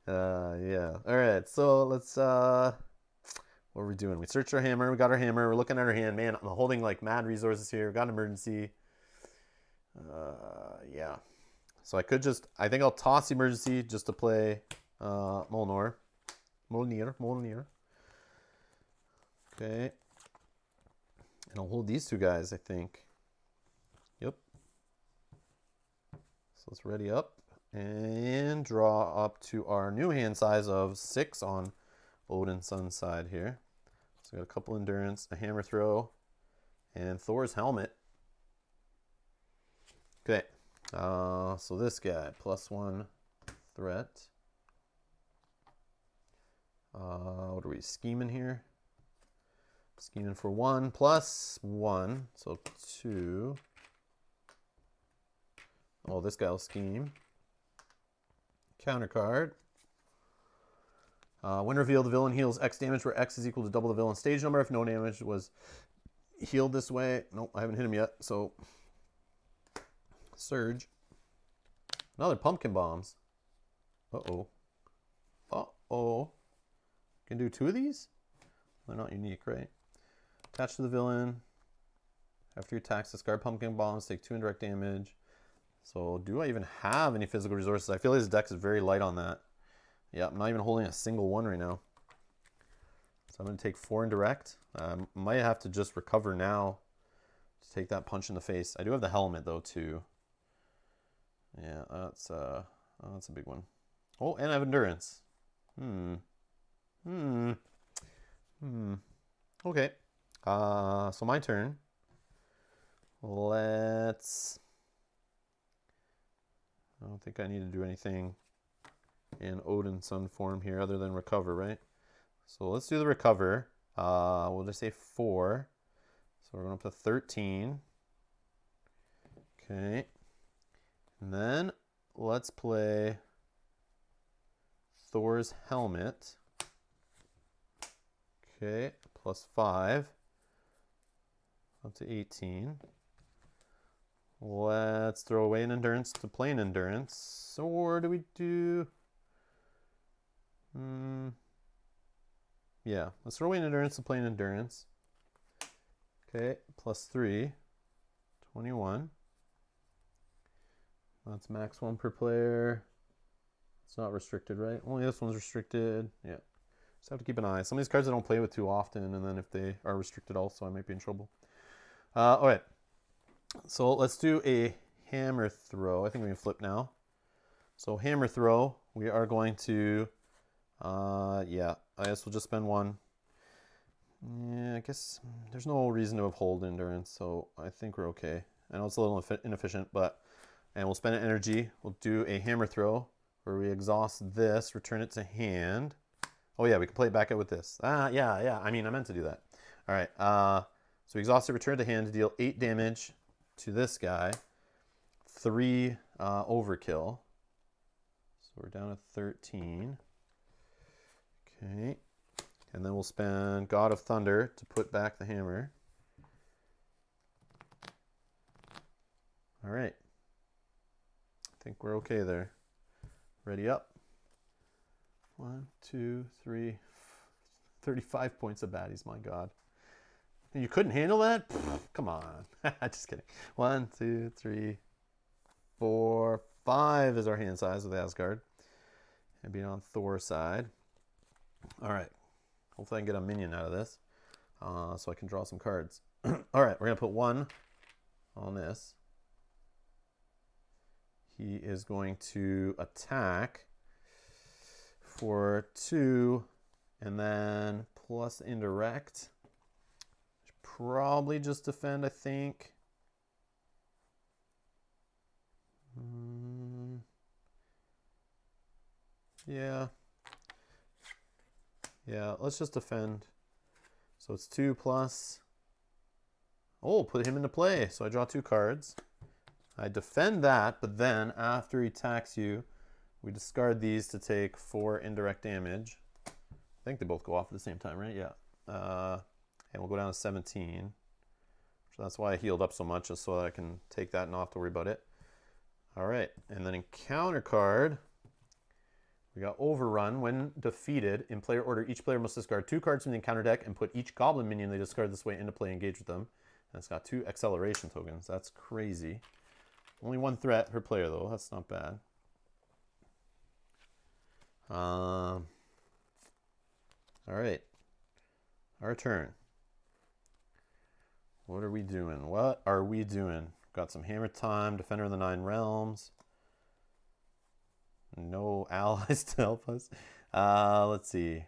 Yeah. All right, so let's what are we doing? We searched our hammer. We got our hammer. We're looking at our hand. Man, I'm holding like mad resources here. Got an emergency. Yeah. So I think I'll toss emergency just to play Molnir. Okay. And I'll hold these 2 guys, I think. Yep. So let's ready up and draw up to our new hand size of 6 on Odin's Sun's side here. So we got a couple endurance, a hammer throw, and Thor's helmet. Okay. So this guy, +1 threat. What are we scheming here? Scheming for 1 +1, so 2. Oh, this guy will scheme. Counter card. When revealed, the villain heals X damage, where X is equal to double the villain's stage number. If no damage was healed this way. Nope, I haven't hit him yet. So, Surge. Another pumpkin bombs. Uh-oh. Uh-oh. Can do 2 of these? They're not unique, right? Attach to the villain. After your attacks, discard pumpkin bombs, take 2 indirect damage. So, do I even have any physical resources? I feel like this deck is very light on that. Yeah, I'm not even holding a single one right now. So I'm going to take 4 indirect. Might have to just recover now to take that punch in the face. I do have the helmet, though, too. Yeah, that's a big one. Oh, and I have endurance. Okay. So my turn. Let's... I don't think I need to do anything in Odin Sun form here other than recover, right? So let's do the recover. We'll just say 4. So we're going up to 13. Okay. And then let's play Thor's helmet. Okay, plus 5. Up to 18. Let's throw away an endurance to plain endurance. Or do we do... Yeah, let's throw away an endurance to plain endurance. Okay, plus 3. 21. That's max 1 per player. It's not restricted, right? Only this one's restricted. Yeah. Just have to keep an eye. Some of these cards I don't play with too often, and then if they are restricted also, I might be in trouble. All right. So let's do a hammer throw. I think we can flip now. So hammer throw, we are going to, yeah, I guess we'll just spend 1. Yeah, I guess there's no reason to withhold endurance, so I think we're okay. I know it's a little inefficient, but, and we'll spend an energy. We'll do a hammer throw where we exhaust this, return it to hand. Oh yeah, we can play it back out with this. Yeah, I mean, I meant to do that. All right, so we exhaust it, return to hand to deal 8 damage to this guy. 3 overkill. So we're down to 13. Okay. And then we'll spend God of Thunder to put back the hammer. All right. I think we're okay there. Ready up. 1, 2, 3, 35 points of baddies, my God. You couldn't handle that? Come on. Just kidding. 1, 2, 3, 4, 5 is our hand size with Asgard. And being on Thor's side. All right. Hopefully I can get a minion out of this. So I can draw some cards. All right. We're going to put 1 on this. He is going to attack for 2 and then plus indirect. Probably just defend, I think. Yeah. Yeah, let's just defend. So it's 2 plus. Oh, put him into play. So I draw 2 cards. I defend that, but then after he attacks you, we discard these to take 4 indirect damage. I think they both go off at the same time, right? Yeah. And we'll go down to 17. So that's why I healed up so much, just so that I can take that and not have to worry about it. All right. And then in counter card, we got Overrun. When defeated, in player order, each player must discard 2 cards from the encounter deck and put each goblin minion they discard this way into play and engage with them. And it's got 2 acceleration tokens. That's crazy. Only 1 threat per player, though. That's not bad. All right. Our turn. What are we doing? What are we doing? Got some hammer time, Defender of the 9 Realms. No allies to help us. Let's see.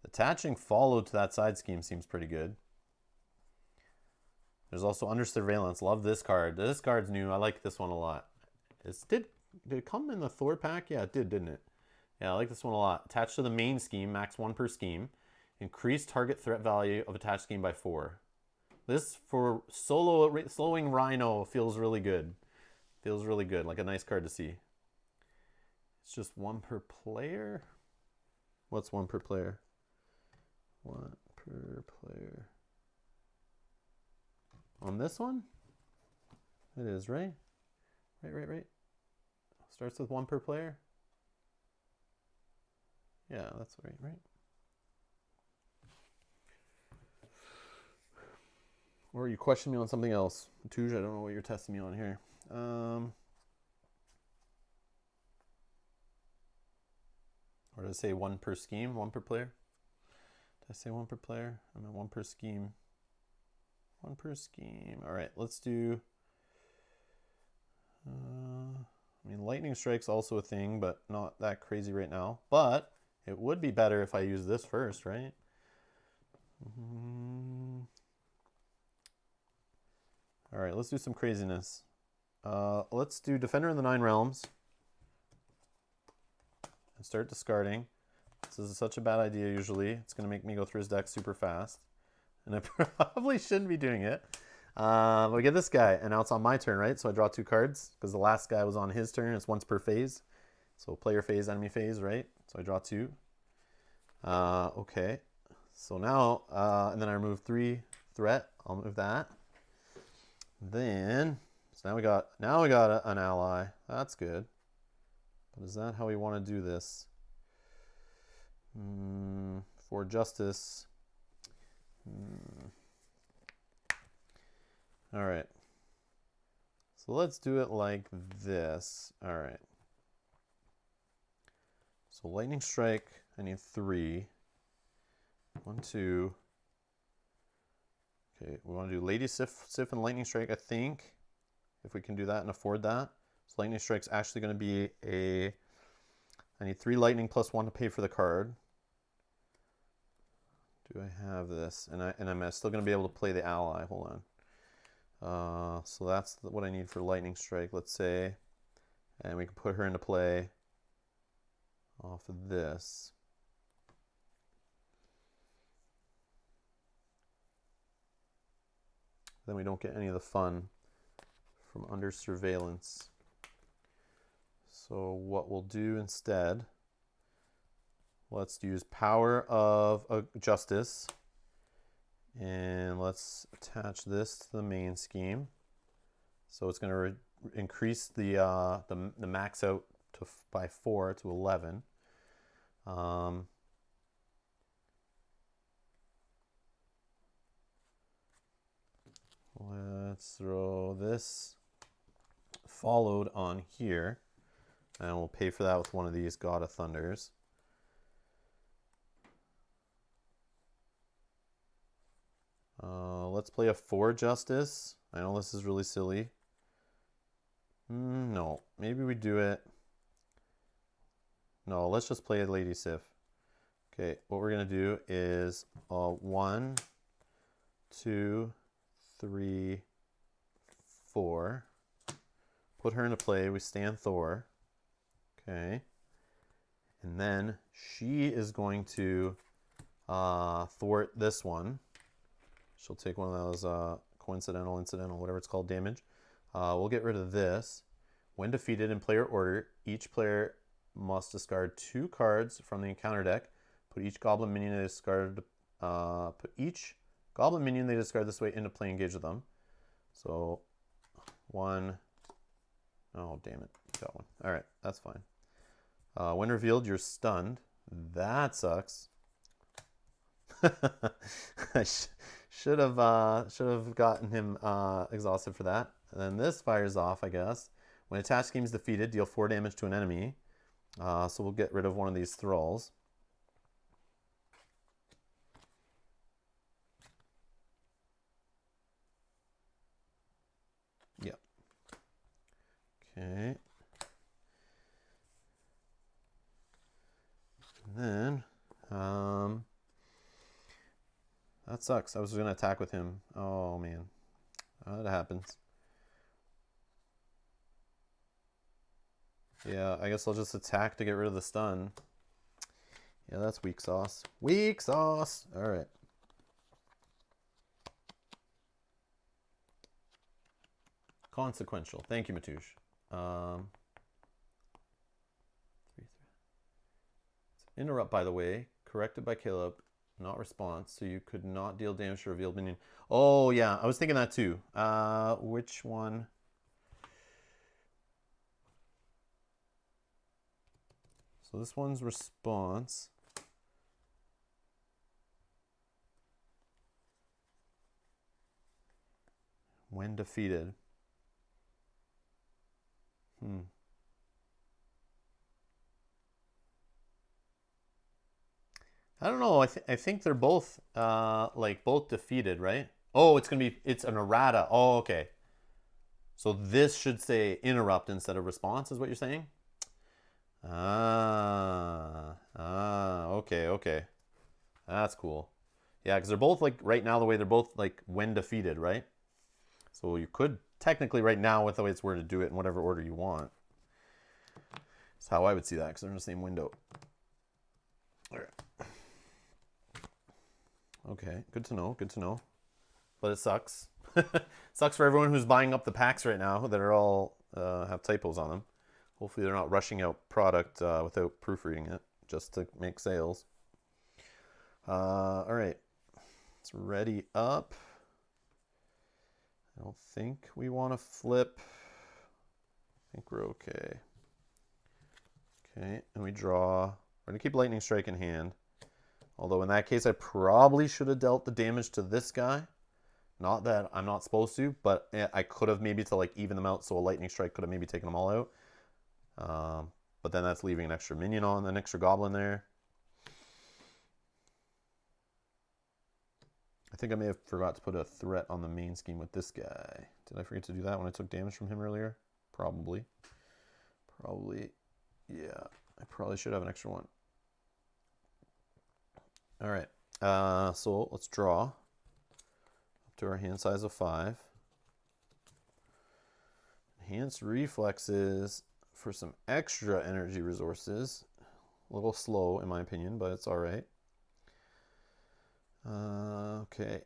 Attaching follow to that side scheme seems pretty good. There's also Under Surveillance. Love this card. This card's new. I like this one a lot. Did it come in the Thor pack? Yeah, it did, didn't it? Yeah, I like this one a lot. Attached to the main scheme, max 1 per scheme. Increase target threat value of attached scheme by 4. This for slowing Rhino feels really good. Feels really good, like a nice card to see. It's just one per player. What's one per player? One per player. On this one? It is, right? Right. Starts with one per player? Yeah, that's right. Or you question me on something else. Tuj, I don't know what you're testing me on here. Or did I say one per scheme, one per player? Did I say one per player? I meant one per scheme. One per scheme. All right, let's do... I mean, lightning strike's also a thing, but not that crazy right now. But it would be better if I use this first, right? All right, let's do some craziness. Let's do Defender in the Nine Realms. And start discarding. This is such a bad idea usually. It's going to make me go through his deck super fast. And I probably shouldn't be doing it. But we get this guy, and now it's on my turn, right? So I draw 2 cards, because the last guy was on his turn. It's once per phase. So player phase, enemy phase, right? So I draw 2. Okay. So now, and then I remove 3 threat. I'll move that. Then, so now we got an ally. That's good. But is that how we want to do this? For justice. All right. So let's do it like this. All right. So lightning strike, I need 3. 1, 2. Okay, we want to do Lady Sif and lightning strike, I think. If we can do that and afford that. So lightning strike's actually going to be I need 3 lightning plus 1 to pay for the card. Do I have this? And I'm still going to be able to play the ally. Hold on. So that's what I need for lightning strike, let's say. And we can put her into play off of this. Then we don't get any of the fun from under surveillance. So what we'll do instead, let's use Power of Justice, and let's attach this to the main scheme. So it's going to increase the max out by 4 to 11. Let's throw this followed on here, and we'll pay for that with one of these God of Thunders. Let's play a 4 Justice. I know this is really silly. No, maybe we do it. No, let's just play a Lady Sif. Okay, what we're going to do is 1, 2, 3, 4. Put her into play. We stand Thor. Okay. And then she is going to thwart this one. She'll take one of those coincidental, incidental, whatever it's called, damage. We'll get rid of this. When defeated in player order, each player must discard 2 cards from the encounter deck. Put each goblin minion they discard. Put each goblin minion they discard this way into play. Engage with them. So 1. Oh damn it! Got one. All right, that's fine. When revealed, you're stunned. That sucks. I should have gotten him exhausted for that. And then this fires off, I guess. When attached scheme is defeated, deal 4 damage to an enemy. So we'll get rid of one of these thralls. Yep. Okay. And then that sucks. I was going to attack with him. Oh man, that happens. Yeah, I guess I'll just attack to get rid of the stun. Yeah, that's weak sauce. Weak sauce. All right. Consequential. Thank you, Matouche. 3, Interrupt, by the way, corrected by Caleb, not response, so you could not deal damage to revealed minion. Oh, yeah, I was thinking that too. Which one? So this one's response. When defeated. I don't know. I think they're both like both defeated, right? Oh, it's an errata. Oh, okay. So this should say interrupt instead of response, is what you're saying? Okay, okay. That's cool. Yeah, because they're both like right now the way they're both like when defeated, right? So you could technically right now with the way it's worded do it in whatever order you want. That's how I would see that because they're in the same window. All right. Okay, good to know, good to know. But it sucks. Sucks for everyone who's buying up the packs right now that are all have typos on them. Hopefully they're not rushing out product without proofreading it just to make sales. All right, it's ready up. I don't think we want to flip. I think we're okay. Okay, and we draw. We're gonna keep Lightning Strike in hand. Although in that case, I probably should have dealt the damage to this guy. Not that I'm not supposed to, but I could have maybe to like even them out, so a Lightning Strike could have maybe taken them all out. But then that's leaving an extra minion on, an extra goblin there. I think I may have forgot to put a threat on the main scheme with this guy. Did I forget to do that when I took damage from him earlier? Probably. Probably. Yeah, I probably should have an extra one. All right, so let's draw up to our hand size of 5. Enhanced reflexes for some extra energy resources. A little slow in my opinion, but it's all right. Okay.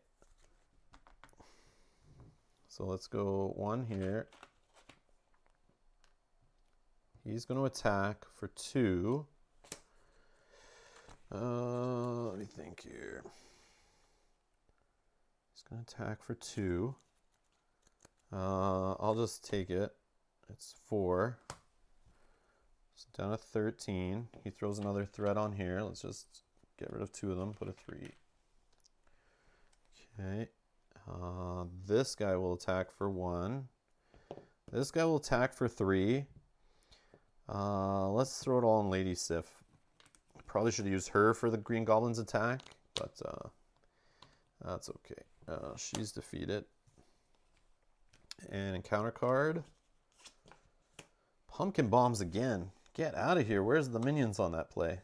So let's go 1 here. He's going to attack for 2. Let me think here. He's going to attack for 2. I'll just take it. It's 4. It's down to 13. He throws another threat on here. Let's just get rid of 2 of them. Put a 3. Okay. This guy will attack for 1. This guy will attack for 3. Let's throw it all in Lady Sif. Probably should have used her for the Green Goblin's attack, but that's okay. She's defeated. And encounter card. Pumpkin Bombs again. Get out of here. Where's the minions on that play?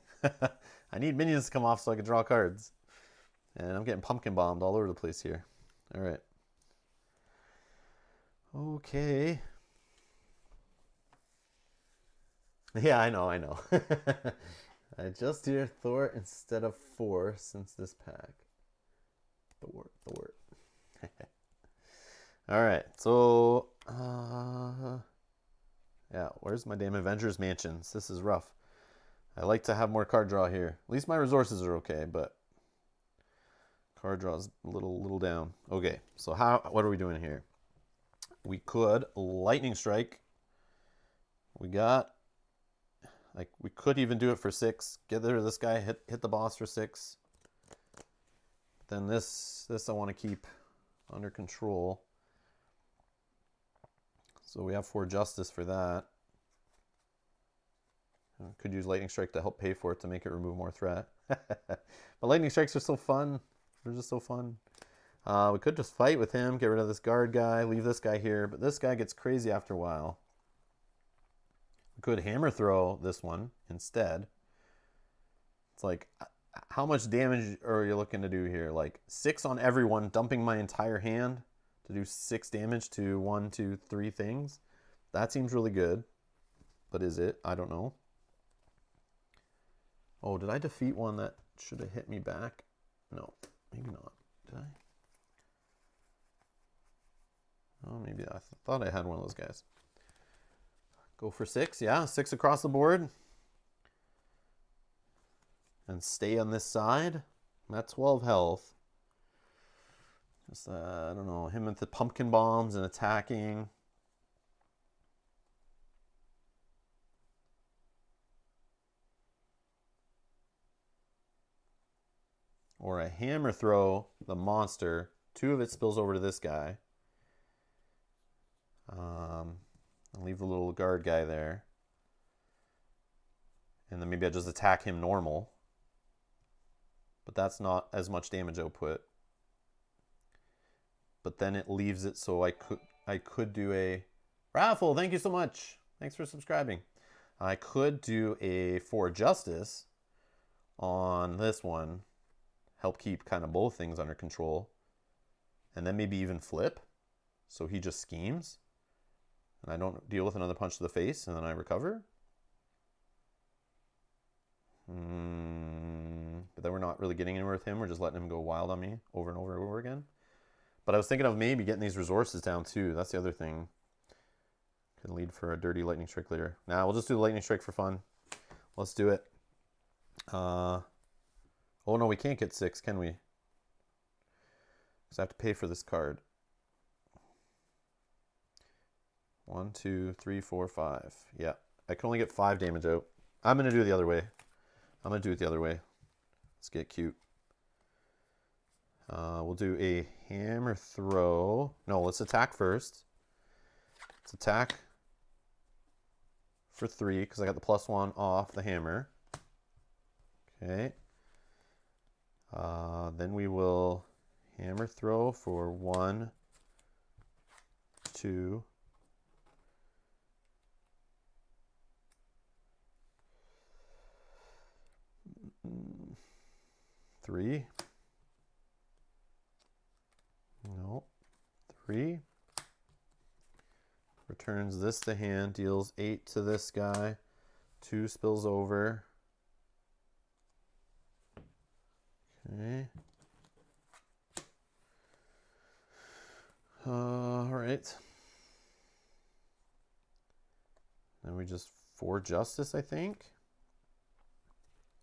I need minions to come off so I can draw cards. And I'm getting pumpkin bombed all over the place here. All right. Okay. Yeah, I know. I just hear Thor instead of 4 since this pack. Thor. All right, so yeah, where's my damn Avengers Mansions? This is rough. I like to have more card draw here. At least my resources are okay, but card draw is a little down. Okay, so what are we doing here? We could Lightning Strike. We could even do it for 6. Get rid of this guy, hit the boss for 6. Then this I want to keep under control. So we have 4 justice for that. Could use Lightning Strike to help pay for it to make it remove more threat. But Lightning Strikes are so fun. They're just so fun. We could just fight with him, get rid of this guard guy, leave this guy here. But this guy gets crazy after a while. We could hammer throw this one instead. It's like, how much damage are you looking to do here? Like 6 on everyone, dumping my entire hand to do 6 damage to 1, 2, 3 things. That seems really good. But is it? I don't know. Oh, did I defeat one that should have hit me back? No, maybe not. Did I? Oh, maybe I thought I had one of those guys. Go for 6. Yeah, 6 across the board. and stay on this side. I'm at 12 health. Just, I don't know, him with the pumpkin bombs and attacking. Or a hammer throw the monster. 2 of it spills over to this guy. I'll leave the little guard guy there. And then maybe I just attack him normal. But that's not as much damage output. But then it leaves it so I could do a raffle. Thank you so much. Thanks for subscribing. I could do a for justice on this one. Help keep kind of both things under control. And then maybe even flip. So he just schemes. And I don't deal with another punch to the face, and then I recover. But then we're not really getting anywhere with him. We're just letting him go wild on me over and over and over again. But I was thinking of maybe getting these resources down too. That's the other thing. Can lead for a dirty lightning strike later. Nah, we'll just do the lightning strike for fun. Let's do it. Oh no, we can't get 6, can we? Because I have to pay for this card. 1, 2, 3, 4, 5. Yeah, I can only get 5 damage out. I'm going to do it the other way. Let's get cute. We'll do a hammer throw. No, let's attack first. Let's attack for 3 because I got the +1 off the hammer. Okay. Then we will hammer throw for 1, 2, 3. No. 3. Returns this to hand, deals 8 to this guy. 2 spills over. Okay. All right. Then we just for justice, I think.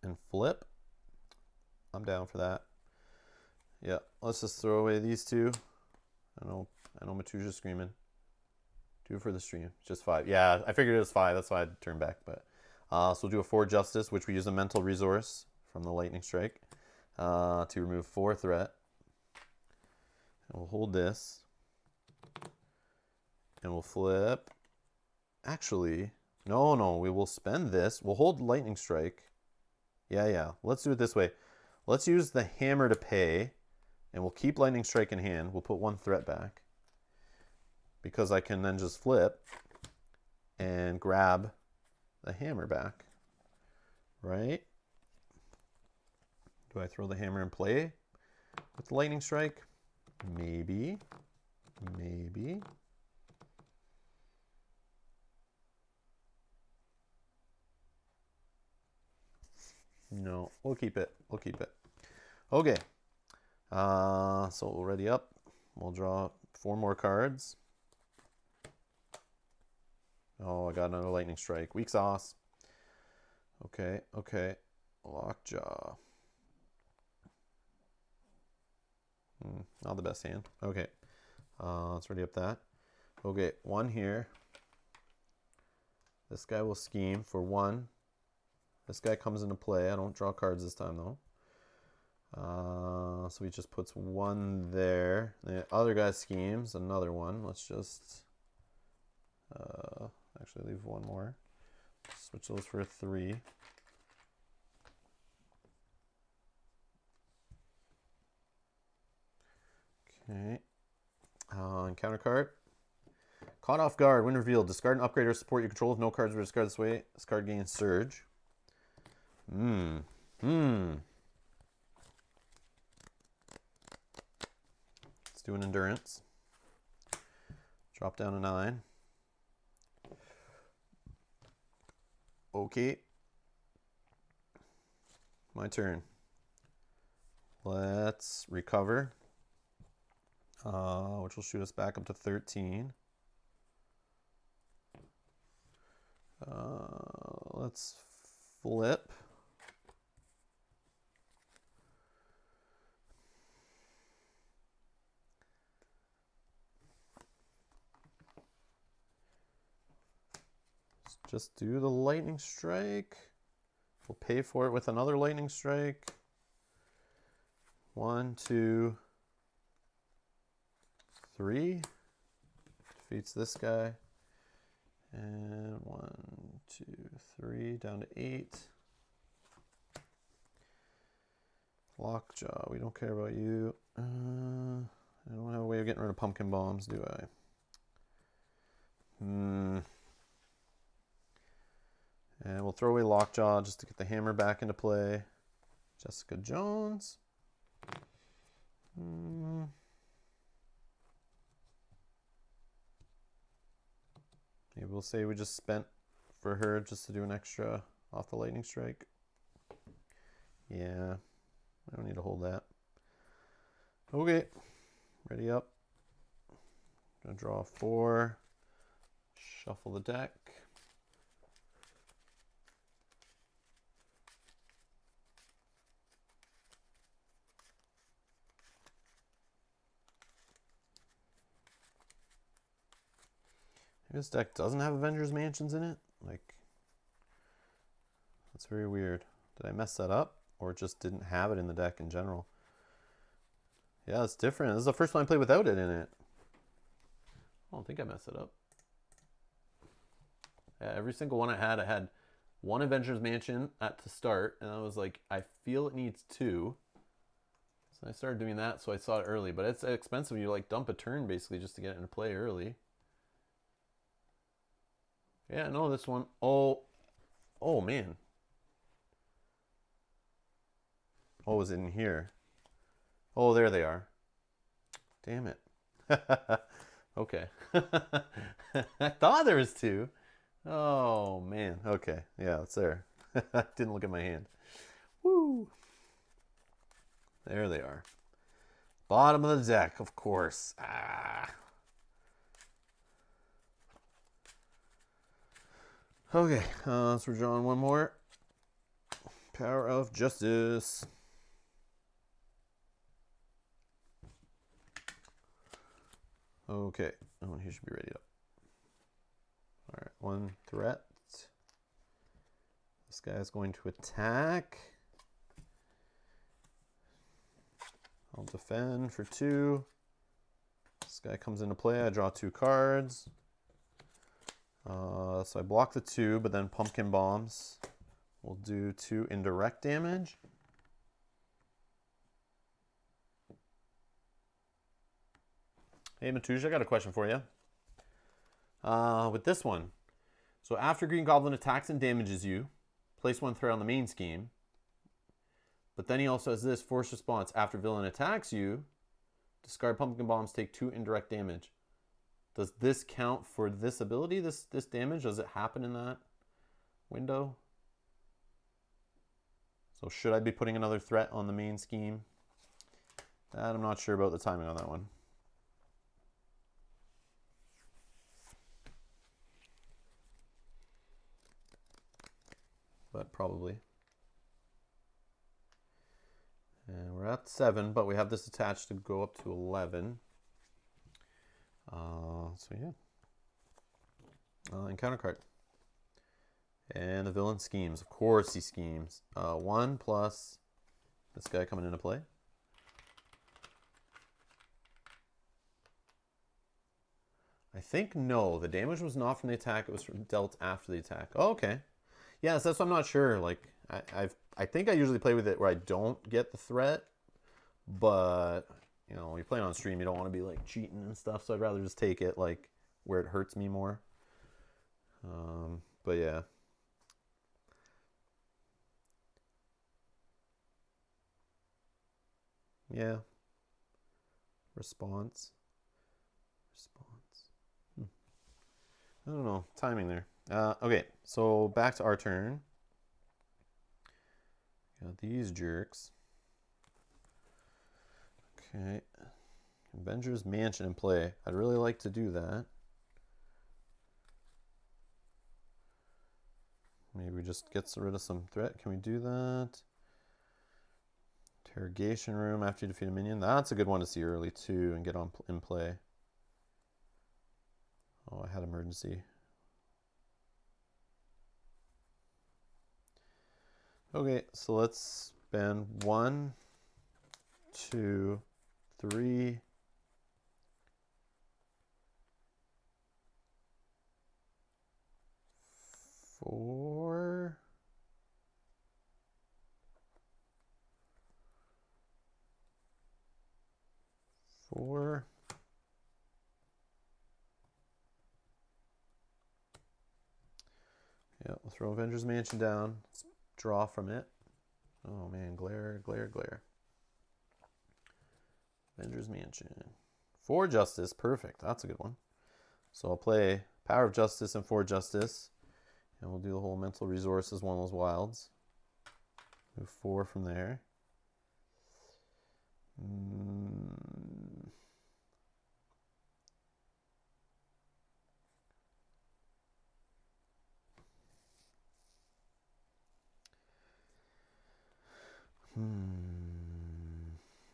And flip. I'm down for that. Yeah, let's just throw away these 2. I know Matuja's screaming. Do it for the stream. Just 5. Yeah, I figured it was 5. That's why I turned back. But so we'll do a for justice, which we use a mental resource from the lightning strike to remove 4 threat. And we'll hold this. And we'll flip. Actually, no, we will spend this. We'll hold lightning strike. Yeah. Let's do it this way. Let's use the hammer to pay, and we'll keep lightning strike in hand. We'll put 1 threat back because I can then just flip and grab the hammer back, right? Do I throw the hammer in play with the lightning strike? Maybe. No, we'll keep it. Okay. So we'll ready up. We'll draw 4 more cards. Oh, I got another lightning strike. Weak sauce. Okay. Lockjaw. Not the best hand. Okay. Let's ready up that. Okay, 1 here. This guy will scheme for 1. This guy comes into play. I don't draw cards this time, though. So he just puts 1 there. The other guy schemes another 1. Let's just actually leave 1 more. Switch those for a 3. Okay. Encounter card. Caught off guard. When revealed, discard an upgrade or support you control. If no cards were discarded this way, this card gains surge. Let's do an endurance. Drop down to 9. Okay. My turn. Let's recover. Which will shoot us back up to 13. Let's flip. just do the lightning strike. We'll pay for it with another lightning strike. 1, 2, 3. Defeats this guy. And 1, 2, 3, down to 8. Lockjaw, we don't care about you. I don't have a way of getting rid of pumpkin bombs, do I? And we'll throw away Lockjaw just to get the hammer back into play. Jessica Jones. Maybe we'll say we just spent for her just to do an extra off the lightning strike. Yeah, I don't need to hold that. Okay, ready up. Gonna draw 4. Shuffle the deck. This deck doesn't have Avengers Mansions in it. Like, that's very weird. Did I mess that up? Or it just didn't have it in the deck in general? Yeah, it's different. This is the first time I played without it in it. I don't think I messed it up. Yeah, every single one I had one Avengers Mansion at the start, and I was like, I feel it needs 2. So I started doing that, so I saw it early. But it's expensive. You like dump a turn basically just to get it into play early. Yeah, no, this one. Oh, man. Oh, is it in here? Oh, there they are. Damn it. Okay. I thought there was 2. Oh, man. Okay. Yeah, it's there. Didn't look at my hand. Woo. There they are. Bottom of the deck, of course. Okay, so we're drawing one more. Power of Justice. Okay, oh, he should be ready up. All right, 1 threat. This guy is going to attack. I'll defend for 2. This guy comes into play. I draw 2 cards. So I block the 2, but then pumpkin bombs will do 2 indirect damage. Hey Matuja, I got a question for you. With this one, so after Green Goblin attacks and damages you, place 1 threat on the main scheme. But then he also has this force response. After villain attacks you, discard pumpkin bombs, take 2 indirect damage. Does this count for this ability, this damage? Does it happen in that window? So should I be putting another threat on the main scheme? I'm not sure about the timing on that one. But probably. And we're at 7, but we have this attached to go up to 11. So yeah. Encounter card. And the villain schemes. Of course he schemes. 1 plus this guy coming into play. I think no. The damage was not from the attack. It was dealt after the attack. Oh, okay. Yes, that's what I'm not sure. Like I think I usually play with it where I don't get the threat, but you know, when you're playing on stream, you don't want to be like cheating and stuff. So I'd rather just take it like where it hurts me more. But yeah. Yeah. Response. I don't know. Timing there. Okay, so back to our turn. Got these jerks. Okay. Avengers Mansion in play. I'd really like to do that. Maybe we just get rid of some threat. Can we do that? Interrogation room after you defeat a minion. That's a good one to see early too and get on in play. Oh, I had emergency. Okay, so let's spend 1, 2, 3, 4. Yeah, we'll throw Avengers Mansion down. Let's draw from it. Oh man, glare, glare, glare. Avengers Mansion. 4 Justice, perfect. That's a good one. So I'll play Power of Justice and 4 Justice. And we'll do the whole mental resources, one of those wilds. Move 4 from there.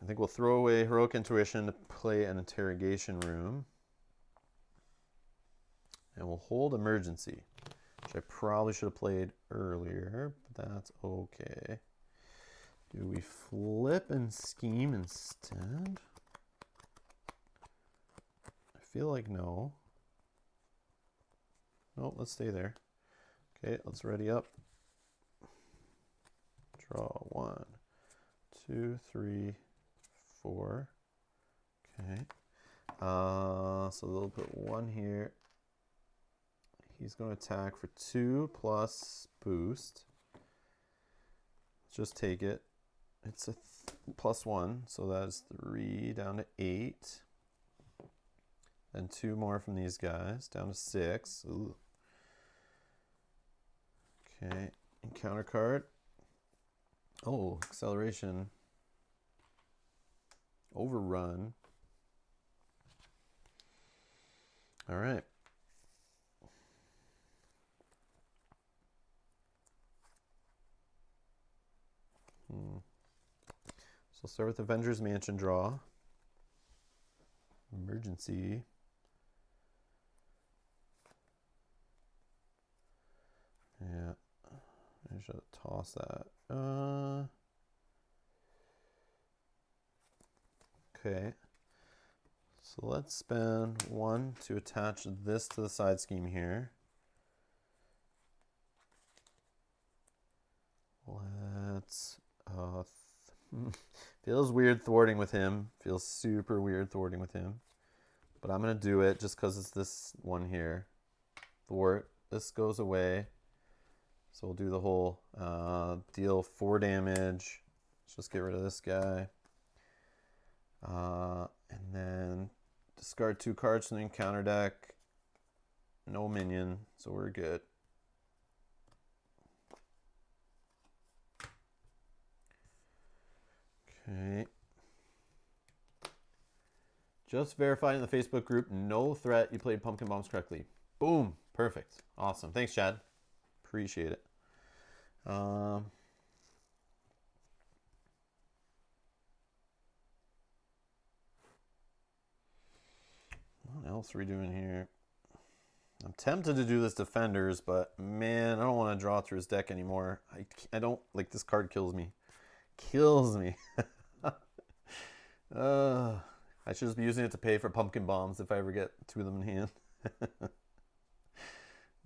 I think we'll throw away Heroic Intuition to play an Interrogation Room. And we'll hold Emergency, which I probably should have played earlier, but that's okay. Do we flip and scheme instead? I feel like no. No, let's stay there. Okay, let's ready up. Draw 1, 2, 3, 4. Okay. So they'll put 1 here. He's going to attack for 2 plus boost. Just take it. It's a +1, so that is 3 down to 8. Then 2 more from these guys, down to 6. Ooh. Okay, encounter card. Oh, acceleration. Overrun. All right. So start with Avengers Mansion draw. Emergency. Yeah. I should toss that. Okay. So let's spend 1 to attach this to the side scheme here. Let's feels weird thwarting with him. Feels super weird thwarting with him. But I'm going to do it just because it's this one here. Thwart. This goes away. So we'll do the whole deal 4 damage. Let's just get rid of this guy. And then discard 2 cards from the encounter deck. No minion, so we're good. Okay. Just verified in the Facebook group, no threat, you played Pumpkin Bombs correctly. Boom, perfect, awesome. Thanks, Chad. Appreciate it. What else are we doing here? I'm tempted to do this Defenders, but man, I don't want to draw through his deck anymore. I don't, like, this card kills me. Kills me. I should just be using it to pay for Pumpkin Bombs if I ever get 2 of them in hand.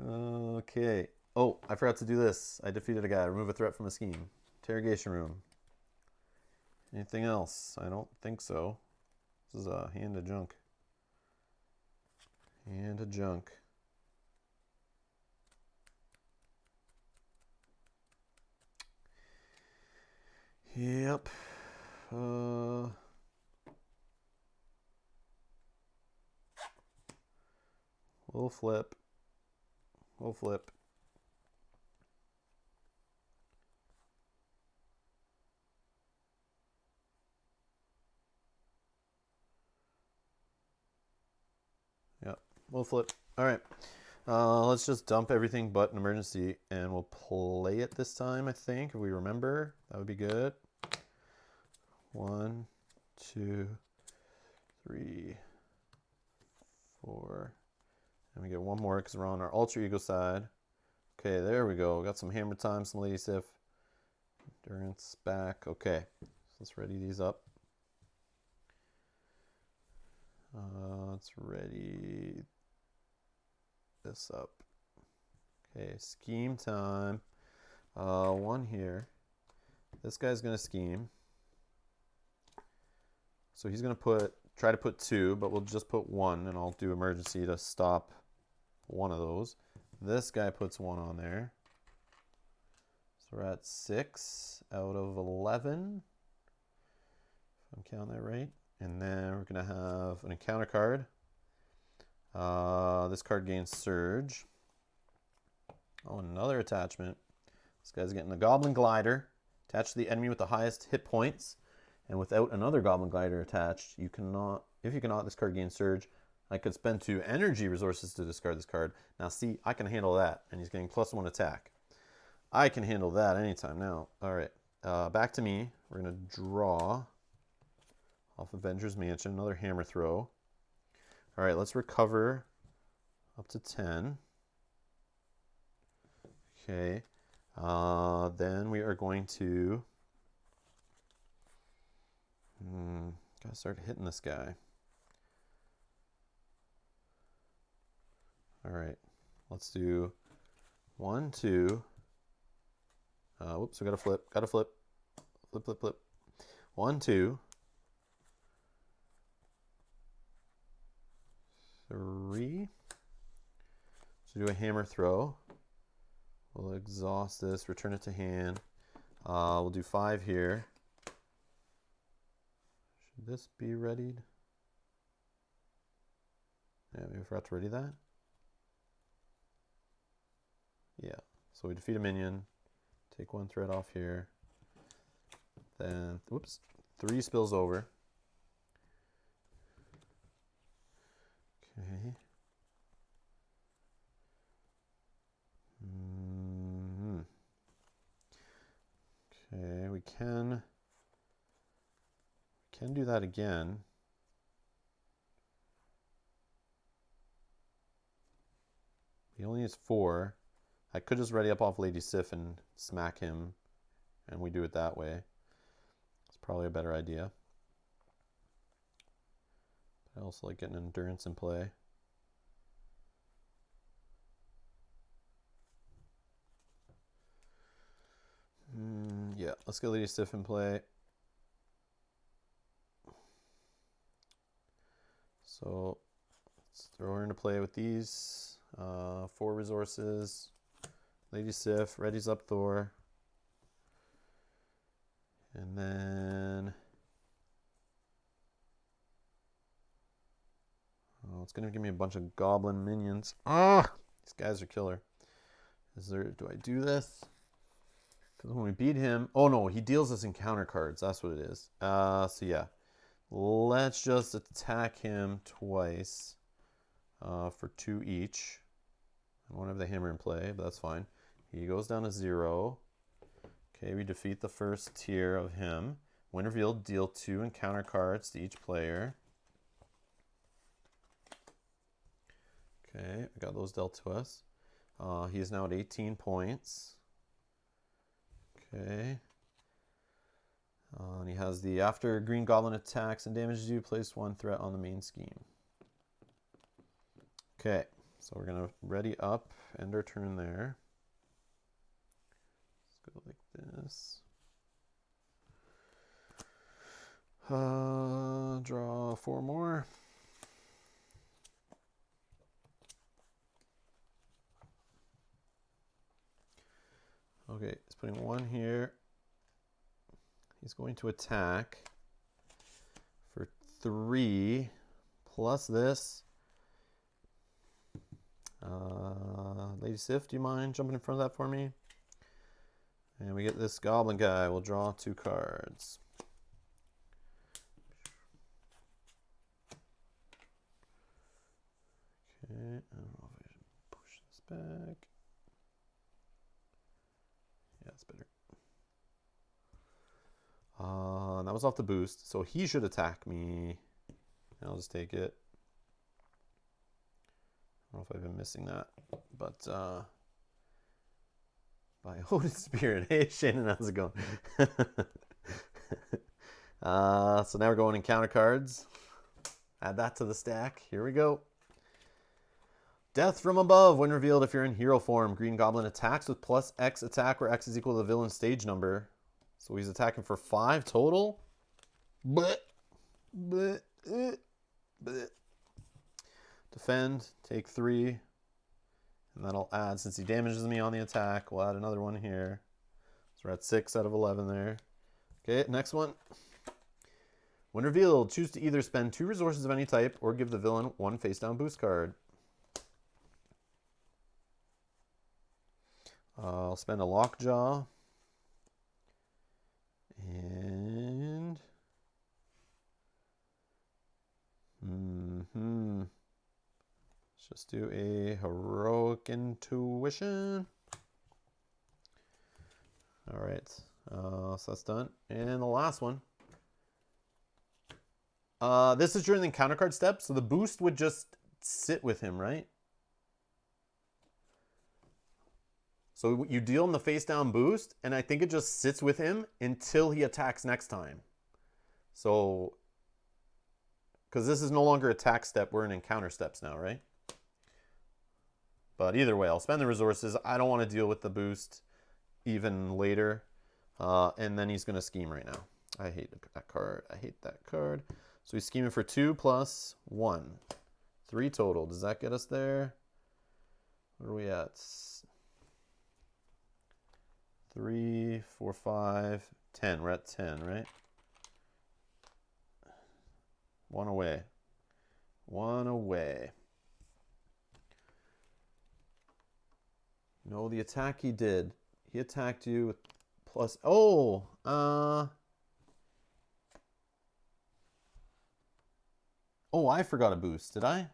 Okay. Oh, I forgot to do this. I defeated a guy. Remove a threat from a scheme. Interrogation room. Anything else? I don't think so. This is a hand of junk. Hand of junk. Yep. We'll flip. We'll flip. Yep, we'll flip. All right. Let's just dump everything but an emergency, and we'll play it this time, I think. If we remember, that would be good. 1, 2, 3, 4. And we get 1 more because we're on our Ultra Ego side. Okay, there we go. Got some hammer time, some Lady Sif. Endurance back. Okay, so let's ready these up. Let's ready this up. Okay, scheme time. One here. This guy's gonna scheme. So he's gonna try to put 2, but we'll just put 1, and I'll do emergency to stop one of those. This guy puts 1 on there. So we're at 6 out of 11. If I'm counting that right. And then we're gonna have an encounter card. This card gains Surge. Oh, another attachment. This guy's getting the Goblin Glider. Attached to the enemy with the highest hit points. And without another Goblin Glider attached, you cannot, if you cannot, this card gains Surge. I could spend 2 energy resources to discard this card. Now see, I can handle that. And he's getting +1 attack. I can handle that anytime now. All right, back to me. We're gonna draw off Avengers Mansion, another hammer throw. All right, let's recover up to 10. Okay, then we are going to gotta start hitting this guy. All right, let's do 1, 2. Whoops, we gotta flip, flip, flip, flip. 1, 2. 3. So do a hammer throw. We'll exhaust this, return it to hand. We'll do 5 here. Should this be readied? Yeah, maybe I forgot to ready that. Yeah, so we defeat a minion. Take 1 threat off here. Then, whoops, 3 spills over. Okay. Okay, we can do that again. He only needs 4. I could just ready up off Lady Sif and smack him, and we do it that way. It's probably a better idea. I also like getting endurance in play. Yeah, let's get Lady Sif in play. So let's throw her into play with these 4 resources. Lady Sif readies up Thor. And then it's gonna give me a bunch of goblin minions. These guys are killer. Do I do this? Because when we beat him, oh no, he deals us encounter cards. That's what it is. So yeah, let's just attack him twice for 2 each. I won't have the hammer in play, but that's fine. He goes down to 0. Okay, we defeat the first tier of him. When revealed, deal 2 encounter cards to each player. Okay, I got those dealt to us. He is now at 18 points. Okay. And he has the after Green Goblin attacks and damages you, place 1 threat on the main scheme. Okay, so we're going to ready up, end our turn there. Let's go like this. Draw 4 more. Okay, he's putting 1 here. He's going to attack for 3 plus this. Lady Sif, do you mind jumping in front of that for me? And we get this goblin guy. We'll draw 2 cards. Okay, I don't know if I should push this back. Yeah, it's better. That was off the boost, so he should attack me. I'll just take it. I don't know if I've been missing that, but By Odin Spirit. Hey, Shannon, how's it going? So now we're going encounter cards. Add that to the stack. Here we go. Death from above. When revealed, if you're in hero form, Green Goblin attacks with plus X attack, where X is equal to the villain's stage number. So he's attacking for 5 total. Blech. Blech. Blech. Defend. Take 3. And that'll add, since he damages me on the attack, we'll add another one here. So we're at 6 out of 11 there. Okay, next one. When revealed, choose to either spend 2 resources of any type or give the villain 1 face down boost card. I'll spend a Lockjaw. And... let's just do a Heroic Intuition. All right, so that's done. And the last one. This is during the encounter card step, so the boost would just sit with him, right? So you deal him the face down boost, and I think it just sits with him until he attacks next time. So, because this is no longer attack step, we're in encounter steps now, right? But either way, I'll spend the resources. I don't want to deal with the boost even later. And then he's going to scheme right now. I hate that card. I hate that card. So he's scheming for 2 plus 1. 3 total. Does that get us there? What are we at? 3, 4, 5, 10. We're at 10, right? 1 away. 1 away. No, the attack he did. He attacked you with plus... Oh! Oh, I forgot a boost. Did I?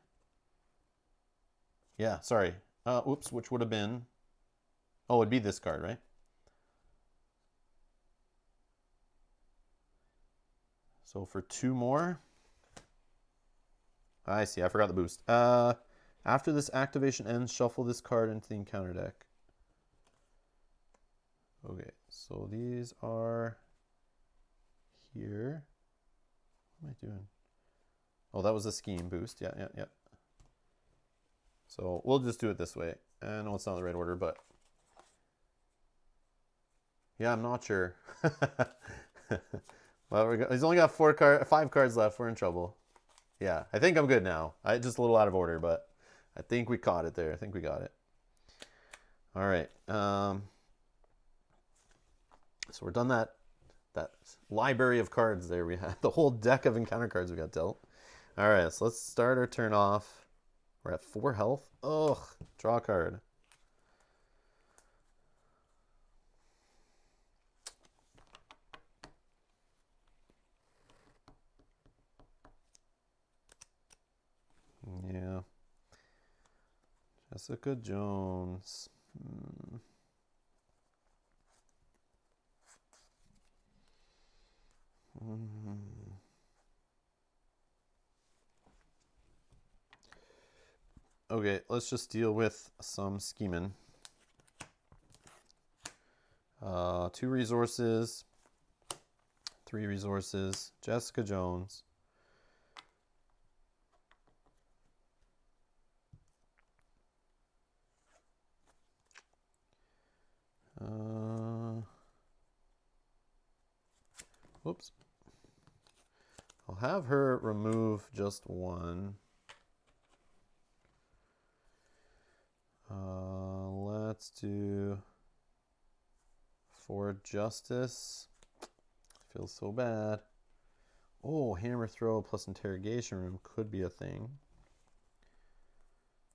Yeah, sorry. Oops, which would have been... Oh, it'd be this card, right? So for 2 more... I see, I forgot the boost. After this activation ends, shuffle this card into the encounter deck. Okay, so these are here. What am I doing? Oh, that was a scheme boost. Yeah. So we'll just do it this way. I know it's not the right order, but yeah, I'm not sure. Well, he's only got 5 cards left. We're in trouble. Yeah, I think I'm good now. Just a little out of order, but I think we caught it there. I think we got it. All right. So we're done that library of cards there. We had the whole deck of encounter cards we got dealt. All right, so let's start our turn off. We're at 4 health. Ugh, draw a card. Yeah. Jessica Jones. Okay, let's just deal with some scheming. 2 resources, 3 resources, Jessica Jones. Whoops. I'll have her remove just 1. Let's do 4 justice. Feels so bad. Oh, hammer throw plus interrogation room could be a thing.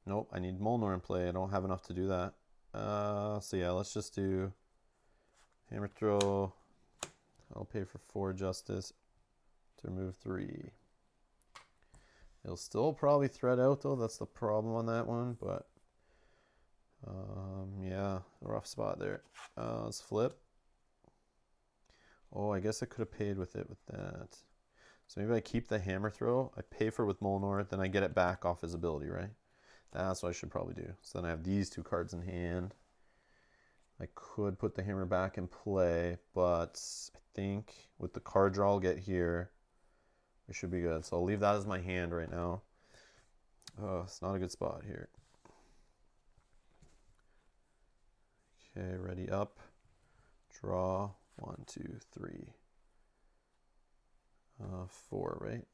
Nope, I need Molnor in play. I don't have enough to do that. So yeah, let's just do hammer throw. I'll pay for 4 justice to remove 3. It'll still probably thread out though. That's the problem on that one, but yeah, rough spot there. Let's flip. Oh, I guess I could have paid with it with that. So maybe I keep the hammer throw. I pay for it with Molnor, then I get it back off his ability, right? That's what I should probably do. So then I have these 2 cards in hand. I could put the hammer back in play, but I think with the card draw I'll get here, it should be good. So I'll leave that as my hand right now. Oh, it's not a good spot here. Okay, ready up. Draw. 1, 2, 3. 4, right?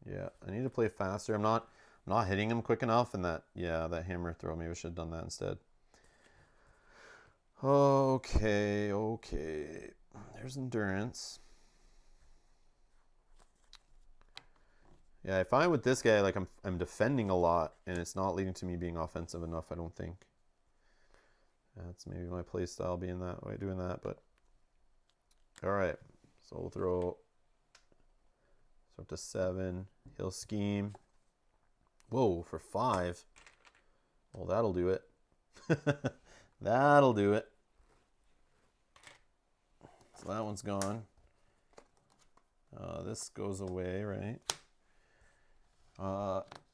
Yeah, I need to play faster. I'm not hitting him quick enough, and that hammer throw, maybe I should have done that instead. Okay. There's endurance. Yeah, I find with this guy, like I'm defending a lot, and it's not leading to me being offensive enough, I don't think. That's maybe my play style being that way, doing that, but all right. So we'll throw up to 7. He'll scheme. Whoa, for 5. Well, that'll do it. That'll do it. So that one's gone. This goes away, right?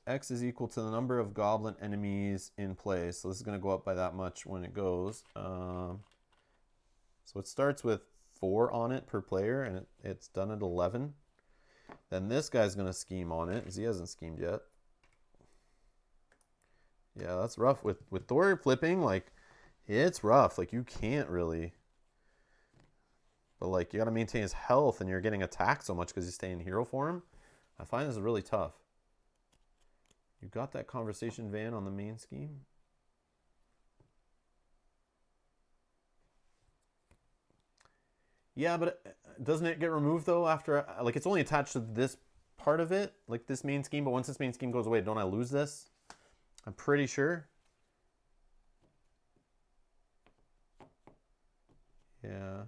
X is equal to the number of goblin enemies in play. So this is going to go up by that much when it goes. So it starts with 4 on it per player, and it's done at 11. Then this guy's going to scheme on it, because he hasn't schemed yet. Yeah, that's rough. With Thor flipping, like, it's rough. Like, you can't really. But, like, you got to maintain his health, and you're getting attacked so much because he's staying in hero form. I find this is really tough. You got that conversation van on the main scheme? Yeah, but doesn't it get removed, though, after... Like, it's only attached to this part of it, like this main scheme, but once this main scheme goes away, don't I lose this? I'm pretty sure. Yeah.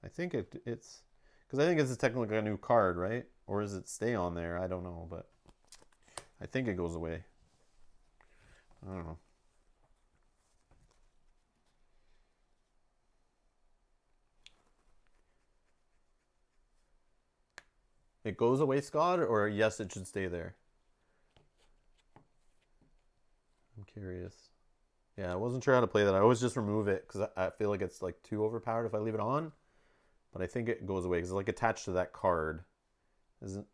I think it's... Because I think it's technically a new card, right? Or does it stay on there? I don't know, but... I think it goes away. I don't know. It goes away, Scott, or yes, it should stay there? I'm curious. Yeah, I wasn't sure how to play that. I always just remove it because I feel like it's like too overpowered if I leave it on. But I think it goes away because it's like attached to that card. Isn't...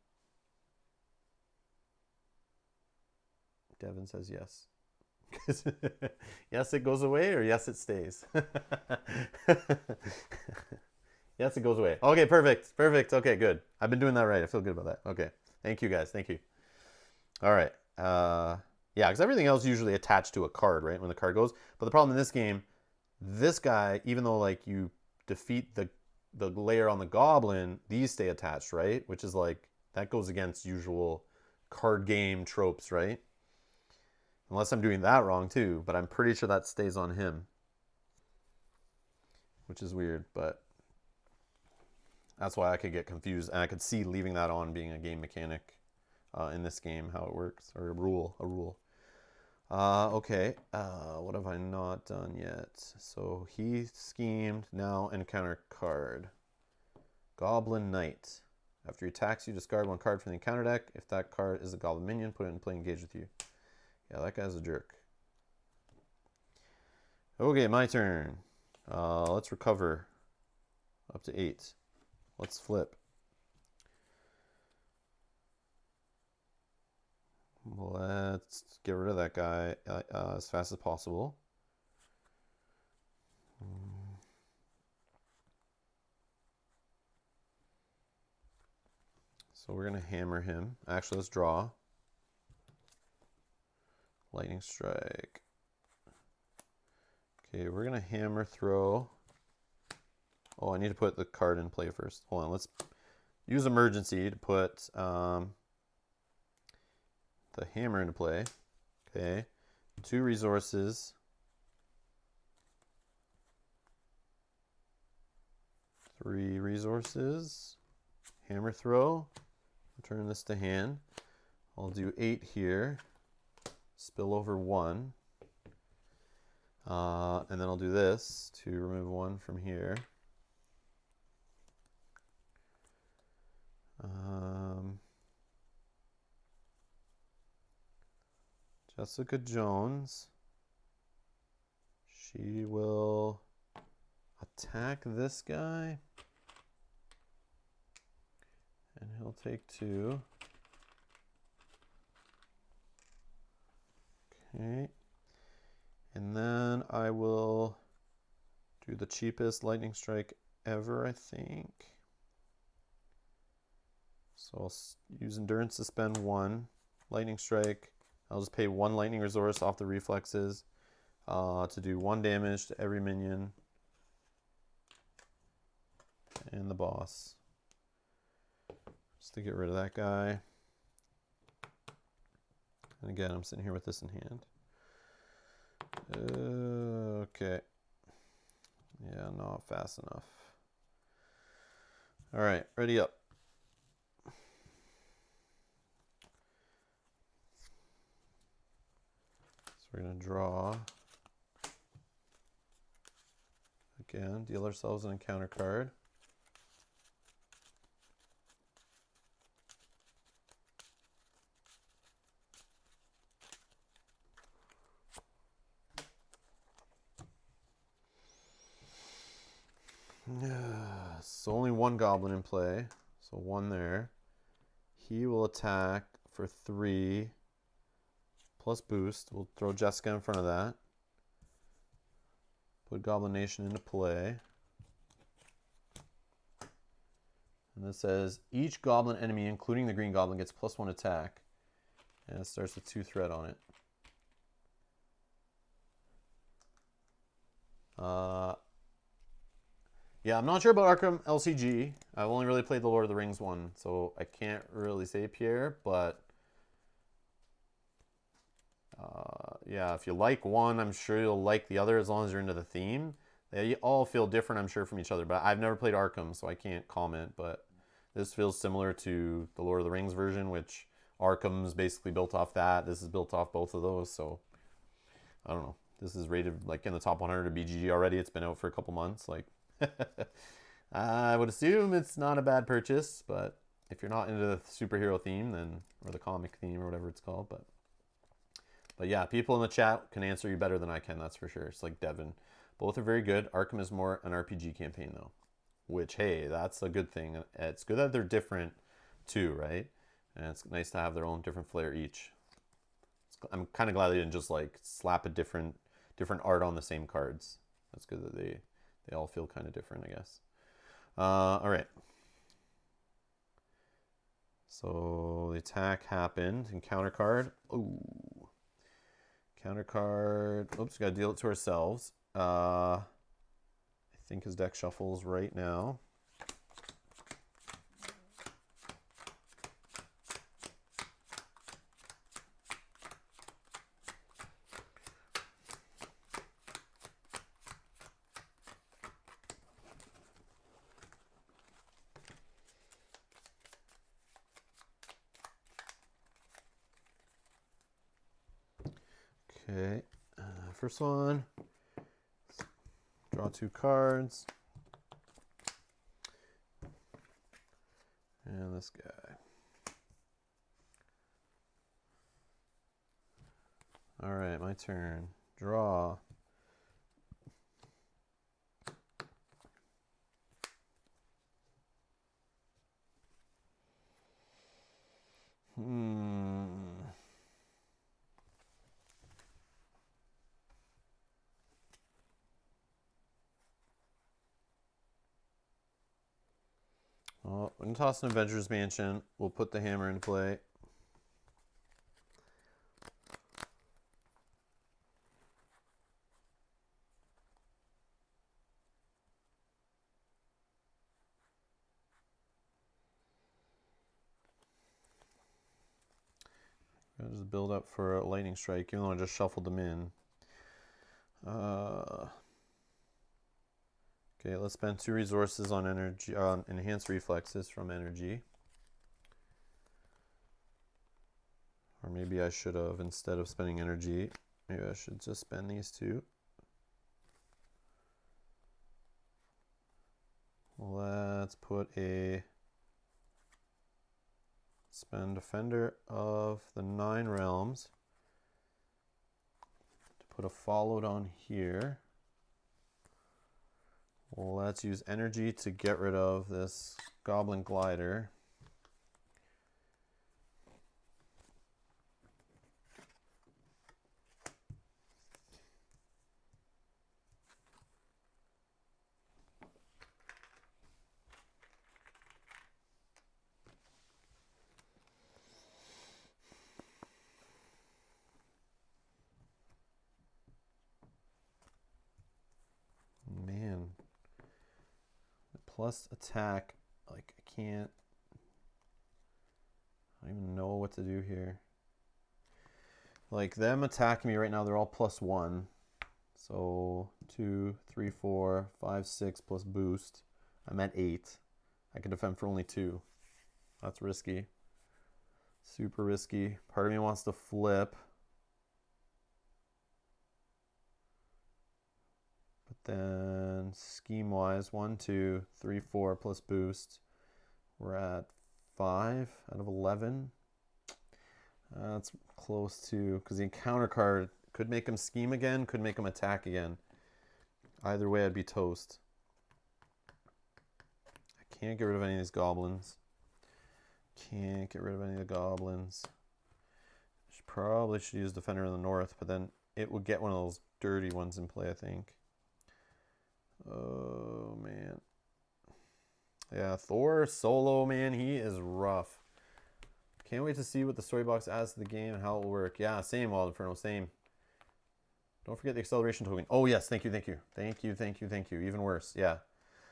Devin says yes. Yes, it goes away, or yes, it stays. Yes, it goes away. Okay, perfect. Okay, good. I've been doing that right. I feel good about that. Okay. Thank you, guys. Thank you. All right. Yeah, because everything else is usually attached to a card, right, when the card goes. But the problem in this game, this guy, even though, like, you defeat the layer on the goblin, these stay attached, right? Which is, like, that goes against usual card game tropes, right? Unless I'm doing that wrong, too. But I'm pretty sure that stays on him. Which is weird, but... That's why I could get confused, and I could see leaving that on being a game mechanic in this game, how it works, or a rule. Okay, what have I not done yet? So he schemed, now encounter card. Goblin Knight. After he attacks you, discard 1 card from the encounter deck. If that card is a goblin minion, put it in play, engage with you. Yeah, that guy's a jerk. Okay, my turn. Let's recover up to 8. Let's flip. Let's get rid of that guy as fast as possible. So we're going to hammer him. Actually, let's draw. Lightning strike. Okay, we're going to hammer throw. Oh, I need to put the card in play first. Hold on, let's use emergency to put the hammer into play. Okay, 2 resources. 3 resources. Hammer throw. Turn this to hand. I'll do 8 here. Spill over 1. And then I'll do this to remove 1 from here. Jessica Jones. She will attack this guy. And he'll take 2. Okay. And then I will do the cheapest lightning strike ever, I think. So I'll use endurance to spend 1 lightning strike. I'll just pay 1 lightning resource off the reflexes to do 1 damage to every minion and the boss. Just to get rid of that guy. And again, I'm sitting here with this in hand. Okay. Yeah, not fast enough. All right, ready up. So we're going to draw. Again, deal ourselves an encounter card. So only 1 goblin in play, so 1 there. He will attack for 3 plus boost. We'll throw Jessica in front of that. Put Goblin Nation into play. And it says each goblin enemy, including the Green Goblin, gets +1 attack. And it starts with 2 threat on it. Yeah, I'm not sure about Arkham LCG. I've only really played the Lord of the Rings one, so I can't really say Pierre, but yeah, if you like one, I'm sure you'll like the other as long as you're into the theme. They all feel different, I'm sure, from each other, but I've never played Arkham, so I can't comment, but this feels similar to the Lord of the Rings version, which Arkham's basically built off that. This is built off both of those, so I don't know. This is rated like in the top 100 of BGG already. It's been out for a couple months, like I would assume it's not a bad purchase, but if you're not into the superhero theme, then, or the comic theme or whatever it's called, but yeah, people in the chat can answer you better than I can, that's for sure. It's like Devin. Both are very good. Arkham is more an RPG campaign though, which, hey, that's a good thing. It's good that they're different too, right? And it's nice to have their own different flair each. I'm kind of glad they didn't just like slap a different art on the same cards. That's good that they all feel kind of different, I guess. All right. So the attack happened. Encounter card. Ooh. Counter card. Oops, got to deal it to ourselves. I think his deck shuffles right now. Okay, first one, draw 2 cards, and this guy. All right, my turn. Draw. Well, we're going to toss an Avengers Mansion. We'll put the hammer into play. I'll just build up for a lightning strike, even though I just shuffled them in. Okay, let's spend 2 resources on energy, on enhanced reflexes from energy. Or maybe I should have, instead of spending energy, maybe I should just spend these 2. Let's put a spend Defender of the 9 Realms to put a followed on here. Let's use energy to get rid of this goblin glider. Man. Plus attack, like I can't, I don't even know what to do here. Like them attacking me right now, they're all +1. So 2, 3, 4, 5, 6 plus boost. I'm at 8. I can defend for only 2. That's risky. Super risky. Part of me wants to flip. But then scheme-wise, 1, 2, 3, 4 plus boost. We're at 5 out of 11. That's close to, because the encounter card could make him scheme again, could make him attack again. Either way, I'd be toast. I can't get rid of any of these goblins. Can't get rid of any of the goblins. Probably should use Defender in the North, but then it would get one of those dirty ones in play, I think. Oh, man. Yeah, Thor solo, man, he is rough. Can't wait to see what the story box adds to the game and how it will work. Yeah, same, Wild Inferno, same. Don't forget the acceleration token. Oh, yes, thank you, thank you. Thank you, thank you, thank you. Even worse, yeah.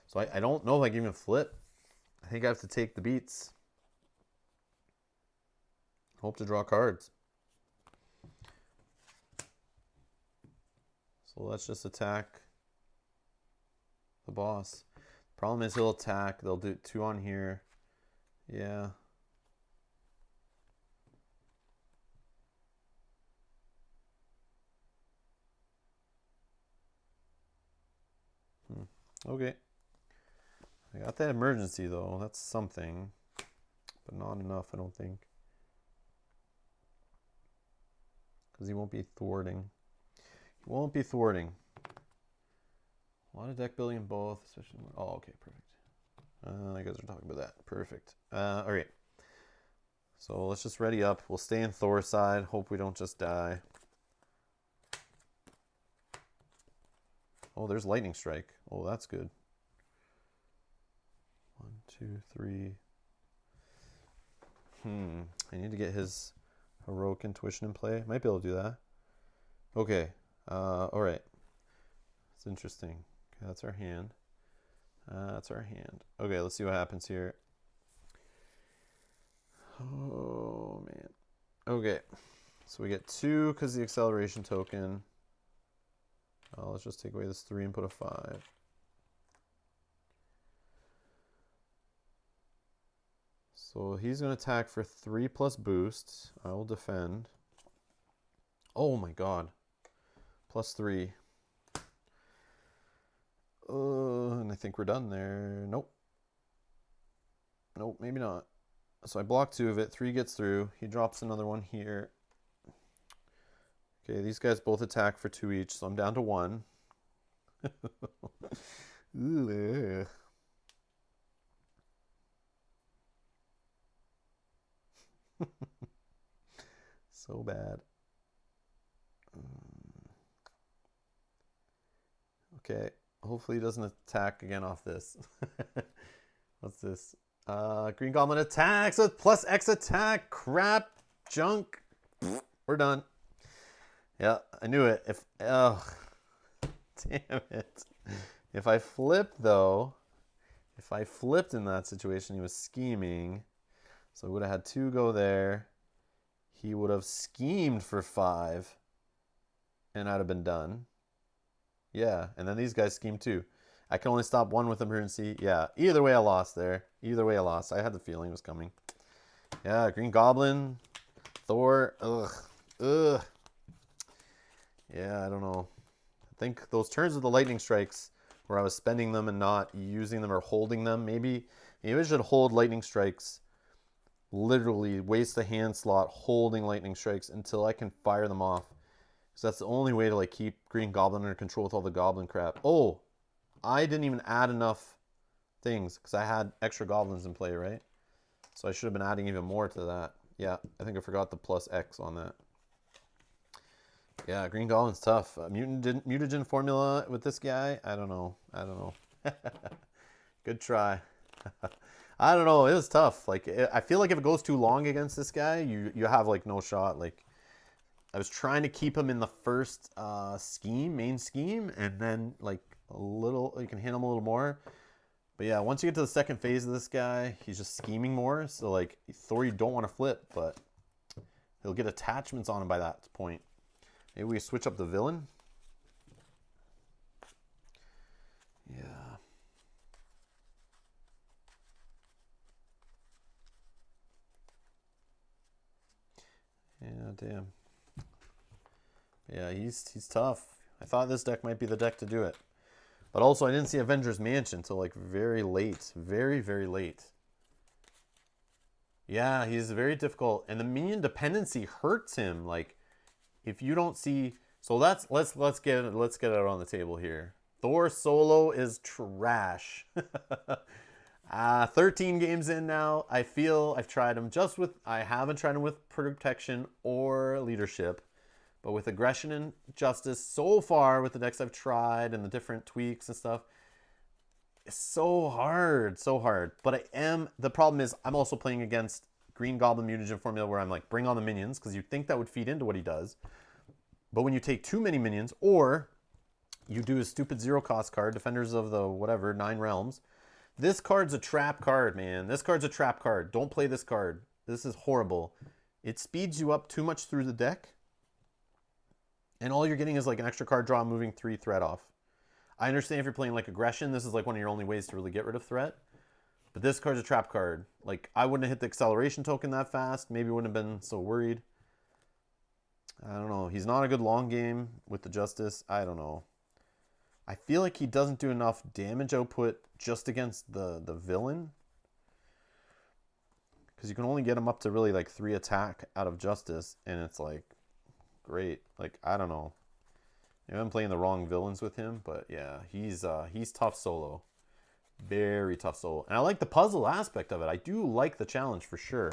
So I don't know if I can even flip. I think I have to take the beats. Hope to draw cards. So let's just attack the boss. Problem is he'll attack. They'll do 2 on here. Yeah. Okay. I got that emergency though. That's something. But not enough, I don't think. Because he won't be thwarting. He won't be thwarting. A lot of deck building in both, especially. Oh, okay, perfect. You guys are talking about that. Perfect. All right. So let's just ready up. We'll stay in Thor's side. Hope we don't just die. Oh, there's Lightning Strike. Oh, that's good. 1, 2, 3. I need to get his Heroic Intuition in play. Might be able to do that. Okay. All right. It's interesting. Okay, that's our hand. That's our hand. Okay, let's see what happens here. Oh, man. Okay. So we get 2 because the acceleration token. Let's just take away this 3 and put a 5. So he's going to attack for 3 plus boost. I will defend. Oh my god. +3. And I think we're done there. Nope. Nope, maybe not. So I block 2 of it. 3 gets through. He drops another one here. Okay, these guys both attack for 2 each, so I'm down to 1. So bad. Okay, hopefully he doesn't attack again off this. What's this? Green Goblin attacks with +X attack. Crap. Junk. We're done. Yeah, I knew it. Damn it. If I flipped though, if I flipped in that situation, he was scheming. So I would have had 2 go there. He would have schemed for 5. And I'd have been done. Yeah, and then these guys scheme too. I can only stop 1 with emergency. Yeah, either way I lost there. Either way I lost. I had the feeling it was coming. Yeah, Green Goblin, Thor, ugh. Yeah, I don't know. I think those turns with the lightning strikes where I was spending them and not using them or holding them, maybe I should hold lightning strikes, literally waste the hand slot holding lightning strikes until I can fire them off. So that's the only way to like keep Green Goblin under control with all the goblin crap. Oh, I didn't even add enough things because I had extra goblins in play, right? So I should have been adding even more to that. Yeah, I think I forgot the plus X on that. Yeah, Green Goblin's tough. Mutagen formula with this guy? I don't know. Good try. I don't know. It was tough. Like, I feel like if it goes too long against this guy, you have like no shot. Like, I was trying to keep him in the first main scheme, and then like a little, you can hit him a little more. But yeah, once you get to the second phase of this guy, he's just scheming more. So like Thor, you don't want to flip, but he'll get attachments on him by that point. Maybe we switch up the villain. Yeah. Yeah, damn. Yeah, he's tough. I thought this deck might be the deck to do it. But also, I didn't see Avengers Mansion until like very late. Very, very late. Yeah, he's very difficult. And the minion dependency hurts him. Like, if you don't see... So let's get it on the table here. Thor solo is trash. 13 games in now. I feel I've tried him just with... I haven't tried him with protection or leadership. But with aggression and justice, so far with the decks I've tried and the different tweaks and stuff, it's so hard, so hard. But the problem is I'm also playing against Green Goblin Mutagen formula where I'm like, bring on the minions, because you'd think that would feed into what he does. But when you take too many minions, or you do a stupid 0-cost card, Defenders of the whatever, 9 Realms, this card's a trap card, man. This card's a trap card. Don't play this card. This is horrible. It speeds you up too much through the deck. And all you're getting is like an extra card draw, moving 3 threat off. I understand if you're playing like aggression, this is like one of your only ways to really get rid of threat. But this card's a trap card. Like, I wouldn't have hit the acceleration token that fast. Maybe wouldn't have been so worried. I don't know. He's not a good long game with the Justice. I don't know. I feel like he doesn't do enough damage output just against the villain. Because you can only get him up to really like 3 attack out of Justice. And it's like, great. Like, I don't know. Maybe I'm playing the wrong villains with him. But yeah, he's tough solo. Very tough solo. And I like the puzzle aspect of it. I do like the challenge for sure.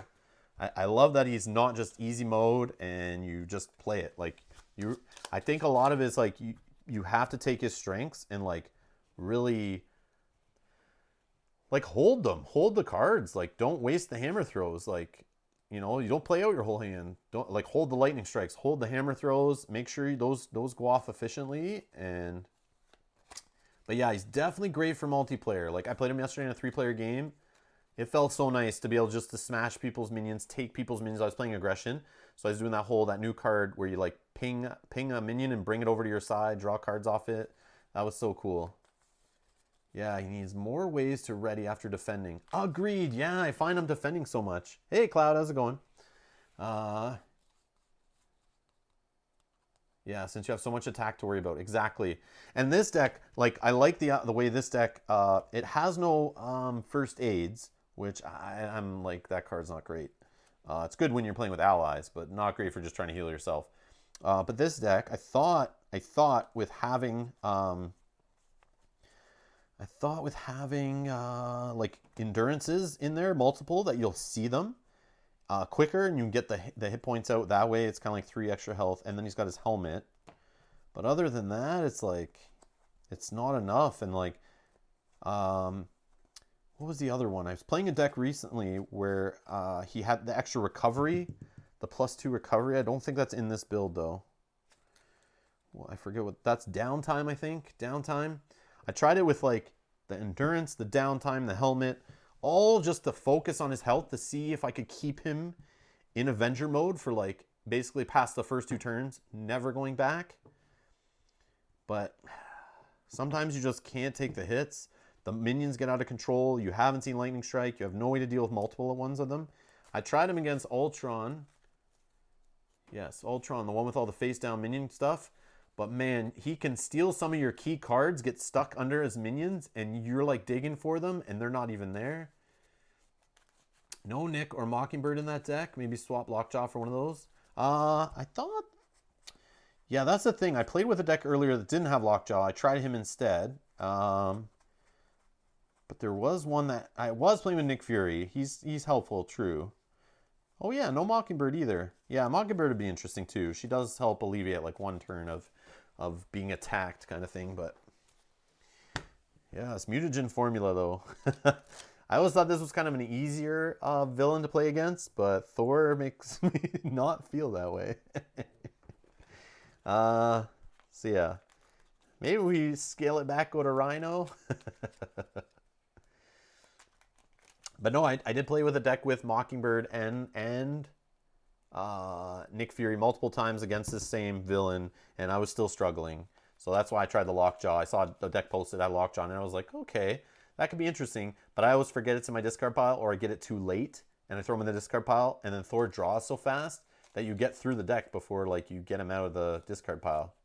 I love that he's not just easy mode and you just play it. Like, I think a lot of it is like you have to take his strengths and like really like hold them. Hold the cards. Like, don't waste the hammer throws. Like, you know, you don't play out your whole hand. Don't like hold the lightning strikes. Hold the hammer throws. Make sure those go off efficiently. But yeah, he's definitely great for multiplayer. Like, I played him yesterday in a 3-player game. It felt so nice to be able just to smash people's minions, take people's minions. I was playing aggression, so I was doing that new card where you like ping a minion and bring it over to your side, draw cards off it. That was so cool. Yeah, he needs more ways to ready after defending. Agreed. Yeah, I find him defending so much. Hey, Cloud, how's it going? Yeah, since you have so much attack to worry about. Exactly. And this deck, like, I like the way this deck, it has no first aids, which I'm like, that card's not great. It's good when you're playing with allies, but not great for just trying to heal yourself. But this deck, I thought with having like endurances in there, multiple, that you'll see them quicker and you can get the hit points out that way. It's kind of like 3 extra health, and then he's got his helmet. But other than that, it's like, it's not enough. And like, what was the other one? I was playing a deck recently where he had the extra recovery, the +2 recovery. I don't think that's in this build though. Well, I forget what that's. Downtime, I think. Downtime. I tried it with like the endurance, the downtime, the helmet, all just to focus on his health to see if I could keep him in Avenger mode for like basically past the first 2 turns, never going back. But sometimes you just can't take the hits. The minions get out of control. You haven't seen Lightning Strike. You have no way to deal with multiple ones of them. I tried him against Ultron. Yes, Ultron, the one with all the face down minion stuff. But man, he can steal some of your key cards, get stuck under his minions, and you're like digging for them, and they're not even there. No Nick or Mockingbird in that deck. Maybe swap Lockjaw for one of those. I thought... Yeah, that's the thing. I played with a deck earlier that didn't have Lockjaw. I tried him instead. But there was one that I was playing with Nick Fury. He's helpful, true. Oh yeah, no Mockingbird either. Yeah, Mockingbird would be interesting too. She does help alleviate like one turn of being attacked kind of thing, but yeah, it's mutagen formula though. I always thought this was kind of an easier villain to play against, but Thor makes me not feel that way. So yeah, maybe we scale it back, go to Rhino. But no, I did play with a deck with Mockingbird and Nick Fury multiple times against this same villain, and I was still struggling. So that's why I tried the Lockjaw. I saw the deck posted at Lockjaw, and I was like, okay, that could be interesting. But I always forget it's in my discard pile, or I get it too late, and I throw him in the discard pile, and then Thor draws so fast that you get through the deck before like you get him out of the discard pile.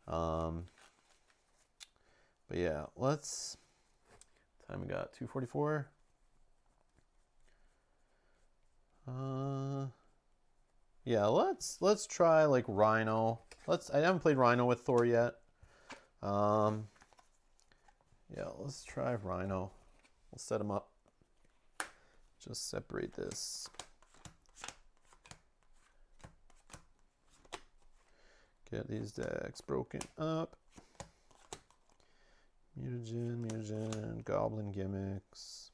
But yeah, let's. Time we got 2:44. Yeah, let's try like Rhino. I haven't played Rhino with Thor yet. Yeah, let's try Rhino. We'll set him up. Just separate this. Get these decks broken up. Mutagen, Goblin gimmicks.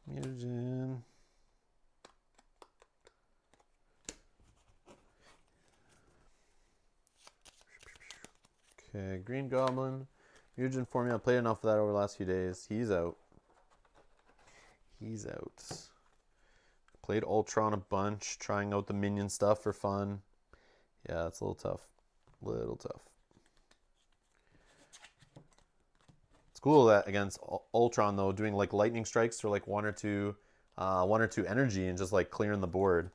Mutagen. Okay, Green Goblin. Mutagen formula. I played enough of that over the last few days. He's out. He's out. Played Ultron a bunch, trying out the Minion stuff for fun. Yeah, it's a little tough. Little tough. It's cool that against Ultron though, doing like lightning strikes for like one or two energy and just like clearing the board.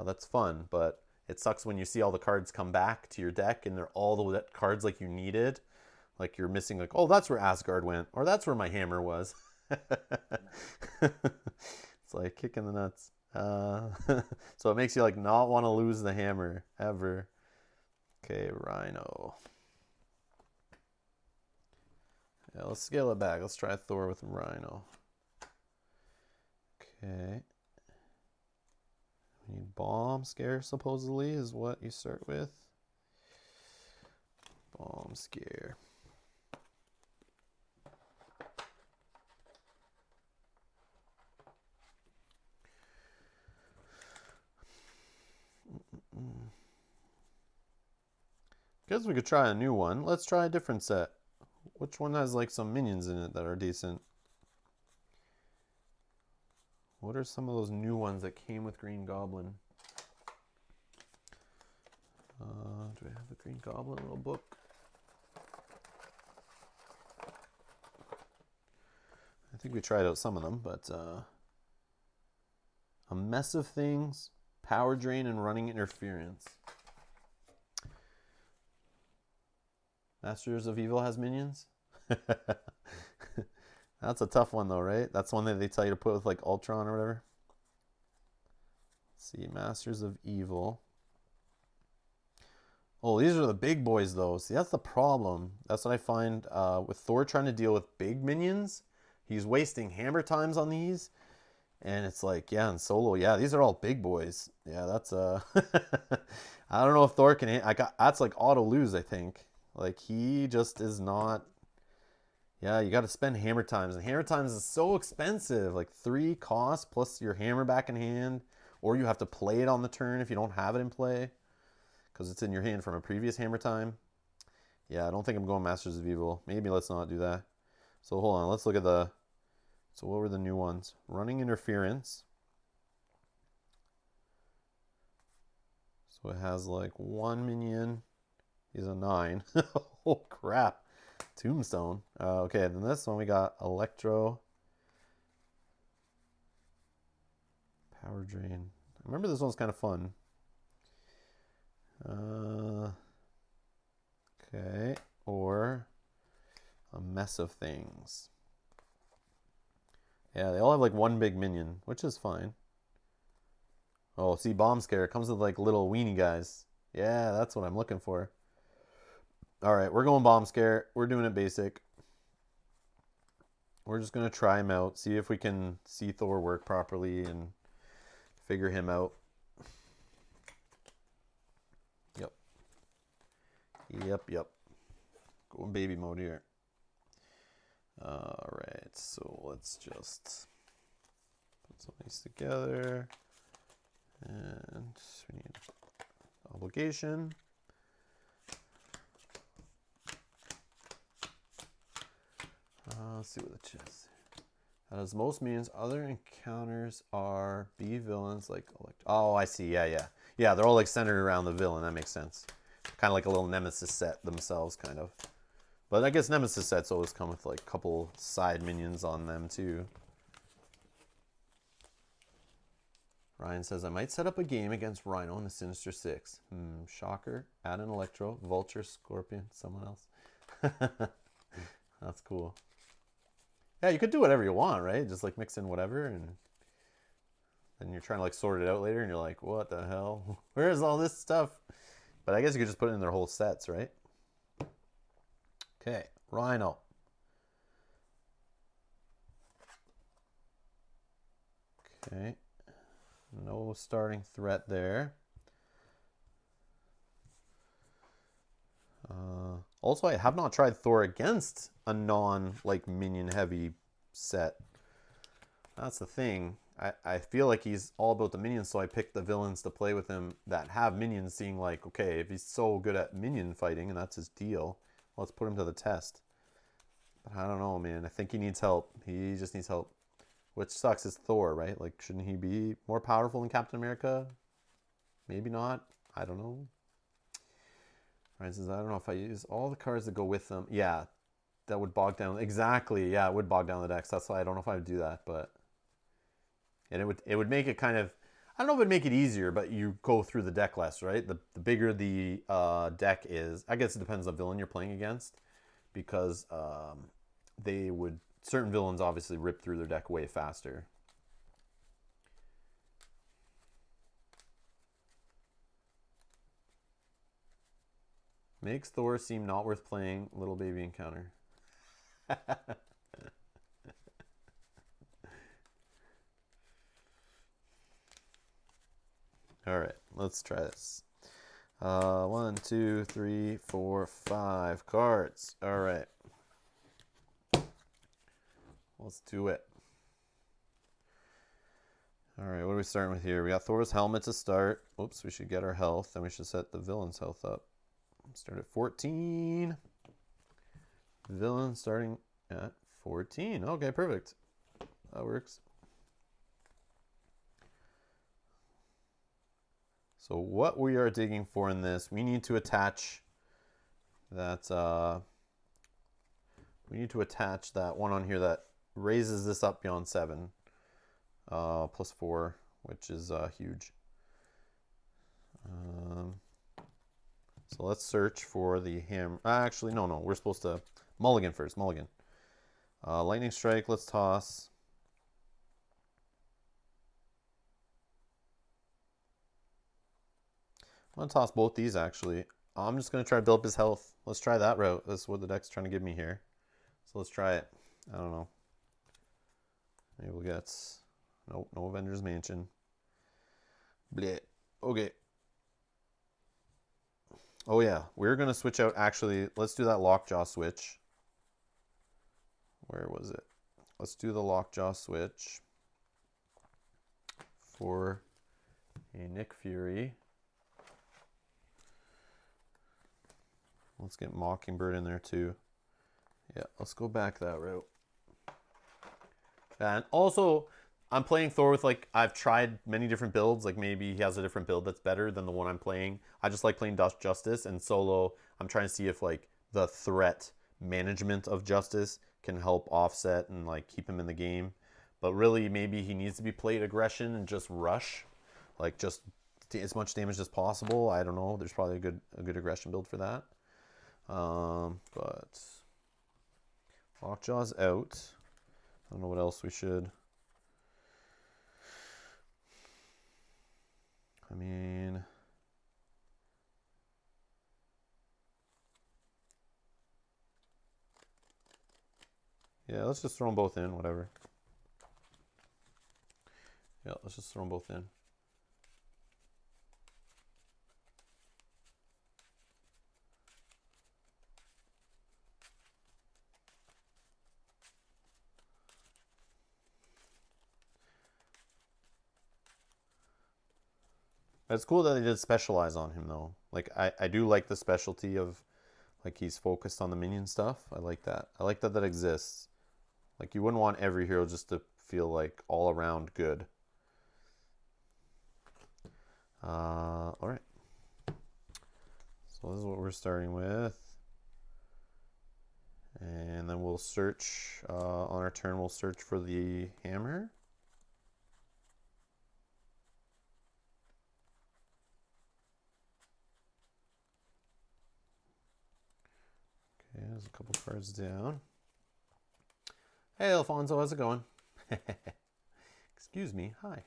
That's fun, but it sucks when you see all the cards come back to your deck and they're all the cards like you needed. Like you're missing like, oh, that's where Asgard went, or that's where my hammer was. It's like kicking the nuts. So it makes you like not want to lose the hammer ever. Okay, Rhino. Yeah, let's scale it back. Let's try Thor with Rhino. Okay. We need Bomb Scare, supposedly, is what you start with. Bomb Scare. Guess we could try a new one. Let's try a different set. Which one has like some minions in it that are decent? What are some of those new ones that came with Green Goblin? Do I have the Green Goblin little book? I think we tried out some of them, but a mess of things, power drain, and running interference. Masters of Evil has minions? That's a tough one though, right? That's one that they tell you to put with like Ultron or whatever. Let's see, Masters of Evil. Oh, these are the big boys though. See, that's the problem. That's what I find with Thor trying to deal with big minions. He's wasting hammer times on these. And it's like, yeah, in solo, yeah, these are all big boys. Yeah, that's I don't know if Thor can. That's like auto lose, I think. Like he just is not. Yeah, you got to spend hammer times, and hammer times is so expensive. Like 3 costs plus your hammer back in hand, or you have to play it on the turn if you don't have it in play, because it's in your hand from a previous hammer time. Yeah, I don't think I'm going Masters of Evil. Maybe let's not do that. So hold on, let's look at the. So what were the new ones? Running interference. So it has like 1 minion. He's a 9. Oh crap. Tombstone. Okay, then this one we got Electro. Power Drain. I remember this one's kind of fun. Okay, or a mess of things. Yeah, they all have like one big minion, which is fine. Oh, see, bomb scare comes with like little weenie guys. Yeah, that's what I'm looking for. All right, we're going bomb scare. We're doing it basic. We're just going to try him out, see if we can see Thor work properly and figure him out. Yep. Yep. Going baby mode here. All right, so let's just put some of these together. And we need obligation. Let's see what the chest. As most means, other encounters are B villains like oh, I see. Yeah. They're all like centered around the villain. That makes sense. Kind of like a little nemesis set themselves, kind of. But I guess nemesis sets always come with like a couple side minions on them too. Ryan says, I might set up a game against Rhino in the Sinister Six. Shocker, add an Electro, Vulture, Scorpion, someone else. That's cool. Yeah, you could do whatever you want, right? Just like mix in whatever, and then you're trying to like sort it out later, and you're like, what the hell? Where's all this stuff? But I guess you could just put it in their whole sets, right? Okay, Rhino. Okay. No starting threat there. Also, I have not tried Thor against a non-like minion heavy set. That's the thing. I feel like he's all about the minions, so I picked the villains to play with him that have minions, seeing like, okay, if he's so good at minion fighting and that's his deal, let's put him to the test. But I don't know, man. I think he needs help. He just needs help. Which sucks is Thor, right? Like, shouldn't he be more powerful than Captain America? Maybe not. I don't know. Ryan says, I don't know if I use all the cards that go with them. Yeah, that would bog down. Exactly. Yeah, it would bog down the decks. That's why I don't know if I would do that. But and it would make it kind of, I don't know if it would make it easier, but you go through the deck less, right? The bigger the deck is, I guess it depends on the villain you're playing against, because they would, certain villains obviously rip through their deck way faster. Makes Thor seem not worth playing. Little baby encounter. All right, let's try this. 1, 2, 3, 4, 5 cards. All right. Let's do it. All right, what are we starting with here? We got Thor's helmet to start. Oops, we should get our health. Then we should set the villain's health up. Start at 14. Villain starting at 14. Okay, perfect. That works. So what we are digging for in this, we need to attach that one on here that raises this up beyond 7, plus 4, which is huge. So let's search for the hammer. Actually, no, we're supposed to mulligan first. Mulligan. Lightning strike. Let's toss. I'm gonna toss both these actually. I'm just gonna try to build up his health. Let's try that route. That's what the deck's trying to give me here. So let's try it. I don't know. Maybe we'll get, nope, no Avengers Mansion. Bleh. Okay. Oh yeah, we're gonna switch out. Actually, let's do that lockjaw switch. Where was it? Let's do the lockjaw switch for a Nick Fury. Let's get Mockingbird in there too. Yeah, let's go back that route. And also, I'm playing Thor with, like, I've tried many different builds. Like, maybe he has a different build that's better than the one I'm playing. I just like playing Justice, and solo, I'm trying to see if, like, the threat management of Justice can help offset and, like, keep him in the game. But really, maybe he needs to be played aggression and just rush. Like, just as much damage as possible. I don't know. There's probably a good aggression build for that. But Lockjaw's out. I don't know what else we should. I mean, yeah, let's just throw them both in, whatever. Yeah, let's just throw them both in. It's cool that they did specialize on him, though. Like, I do like the specialty of, like, he's focused on the minion stuff. I like that. I like that that exists. Like, you wouldn't want every hero just to feel, like, all around good. All right. So this is what we're starting with. And then we'll search, on our turn, we'll search for the hammer. Okay, there's a couple cards down. Hey, Alfonso, how's it going? Excuse me, hi.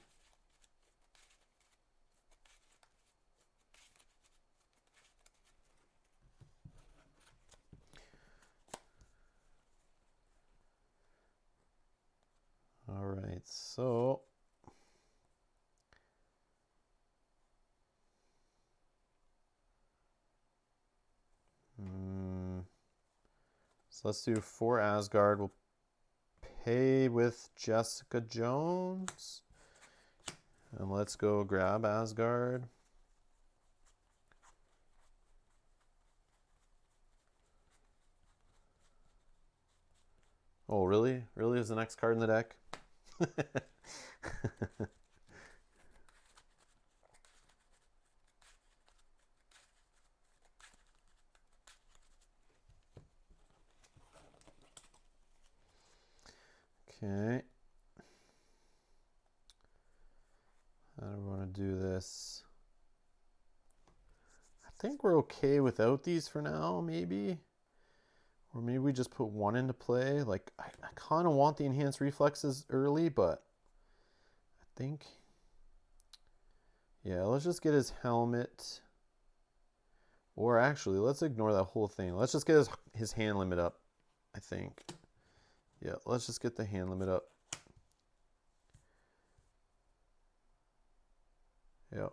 All right, so let's do 4 Asgard. We'll pay with Jessica Jones. And let's go grab Asgard. Oh, really? Really is the next card in the deck? Okay. How do we want to do this? I think we're okay without these for now, maybe. Or maybe we just put one into play. Like, I kind of want the enhanced reflexes early, but I think... Yeah, let's just get his helmet. Or actually, let's ignore that whole thing. Let's just get his hand limit up, I think. Yeah, let's just get the hand limit up. Yep.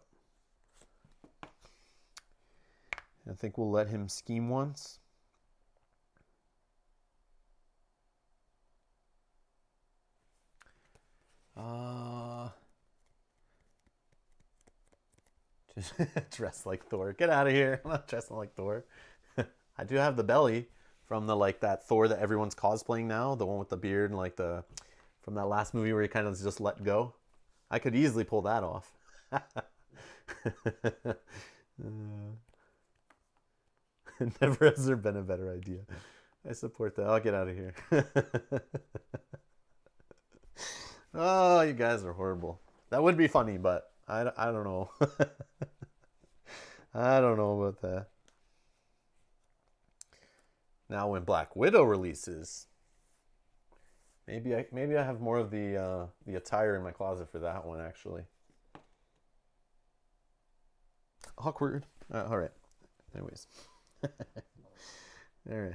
I think we'll let him scheme once. Just dress like Thor. Get out of here. I'm not dressing like Thor. I do have the belly from the like that Thor that everyone's cosplaying now, the one with the beard and like the from that last movie where he kind of just let go. I could easily pull that off. Never has there been a better idea. I support that. I'll get out of here. Oh, you guys are horrible. That would be funny, but I don't know. I don't know about that. Now when Black Widow releases, maybe I have more of the attire in my closet for that one actually. Awkward. All right. Anyways. All right.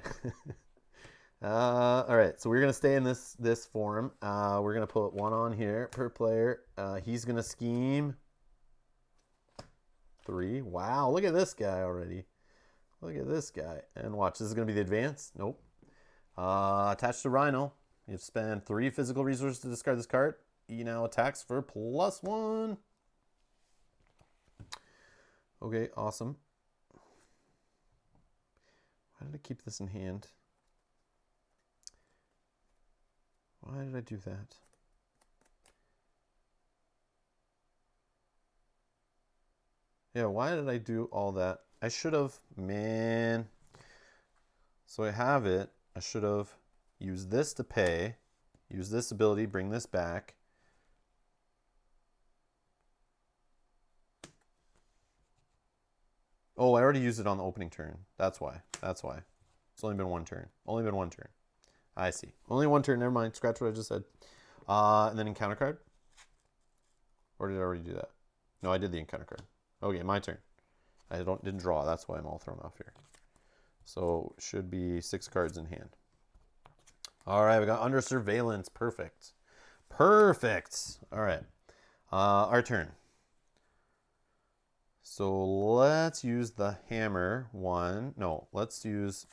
All right. So we're gonna stay in this form. We're gonna put one on here per player. He's gonna scheme 3. Wow, look at this guy already. Look at this guy. And watch, this is going to be the advance. Nope. Attached to Rhino. You have to spend 3 physical resources to discard this card. He now attacks for +1. Okay, awesome. Why did I keep this in hand? Why did I do that? Yeah, why did I do all that? I should have, man. So I have it. I should have used this to pay. Use this ability, bring this back. Oh, I already used it on the opening turn. That's why. That's why. It's only been one turn. Only been one turn. I see. Only one turn. Never mind. Scratch what I just said. And then encounter card. Or did I already do that? No, I did the encounter card. Okay, my turn. I didn't draw. That's why I'm all thrown off here. So should be 6 cards in hand. All right, we got under surveillance. Perfect. Perfect. All right. Our turn. So let's use the hammer one. No, let's use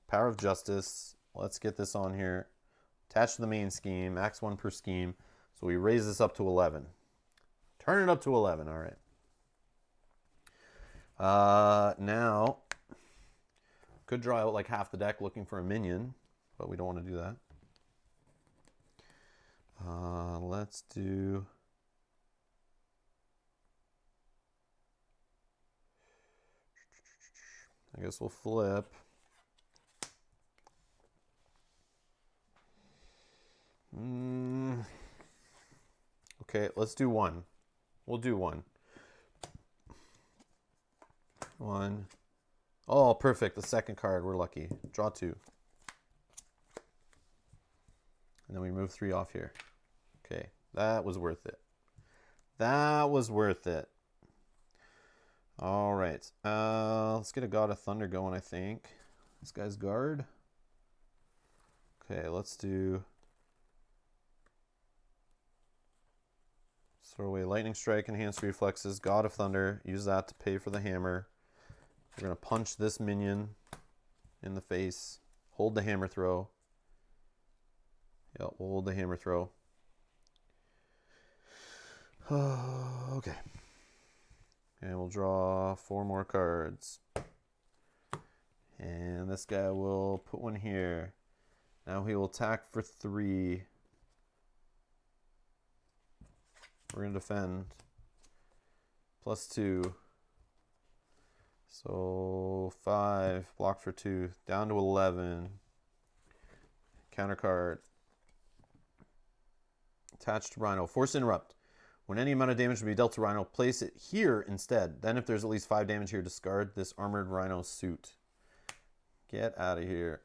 Power of Justice. Let's get this on here. Attach to the main scheme. Max 1 per scheme. So we raise this up to 11. Turn it up to 11. All right. Now, could draw out like half the deck looking for a minion, but we don't want to do that. Let's do... I guess we'll flip. Okay, let's do one. We'll do one. One. Oh, perfect. The second card. We're lucky. Draw 2. And then we move 3 off here. Okay, that was worth it. That was worth it. All right. Let's get a God of Thunder going, I think. This guy's guard. Okay, let's do... Throw away Lightning Strike, Enhanced Reflexes, God of Thunder. Use that to pay for the hammer. We're going to punch this minion in the face. Hold the hammer throw. Yeah, we'll hold the hammer throw. Okay. And we'll draw 4 more cards. And this guy will put one here. Now he will attack for 3. We're going to defend. +2. So 5. Block for 2. Down to 11. Counter card. Attached to Rhino. Force interrupt. When any amount of damage will be dealt to Rhino, place it here instead. Then if there's at least 5 damage here, discard this armored Rhino suit. Get out of here.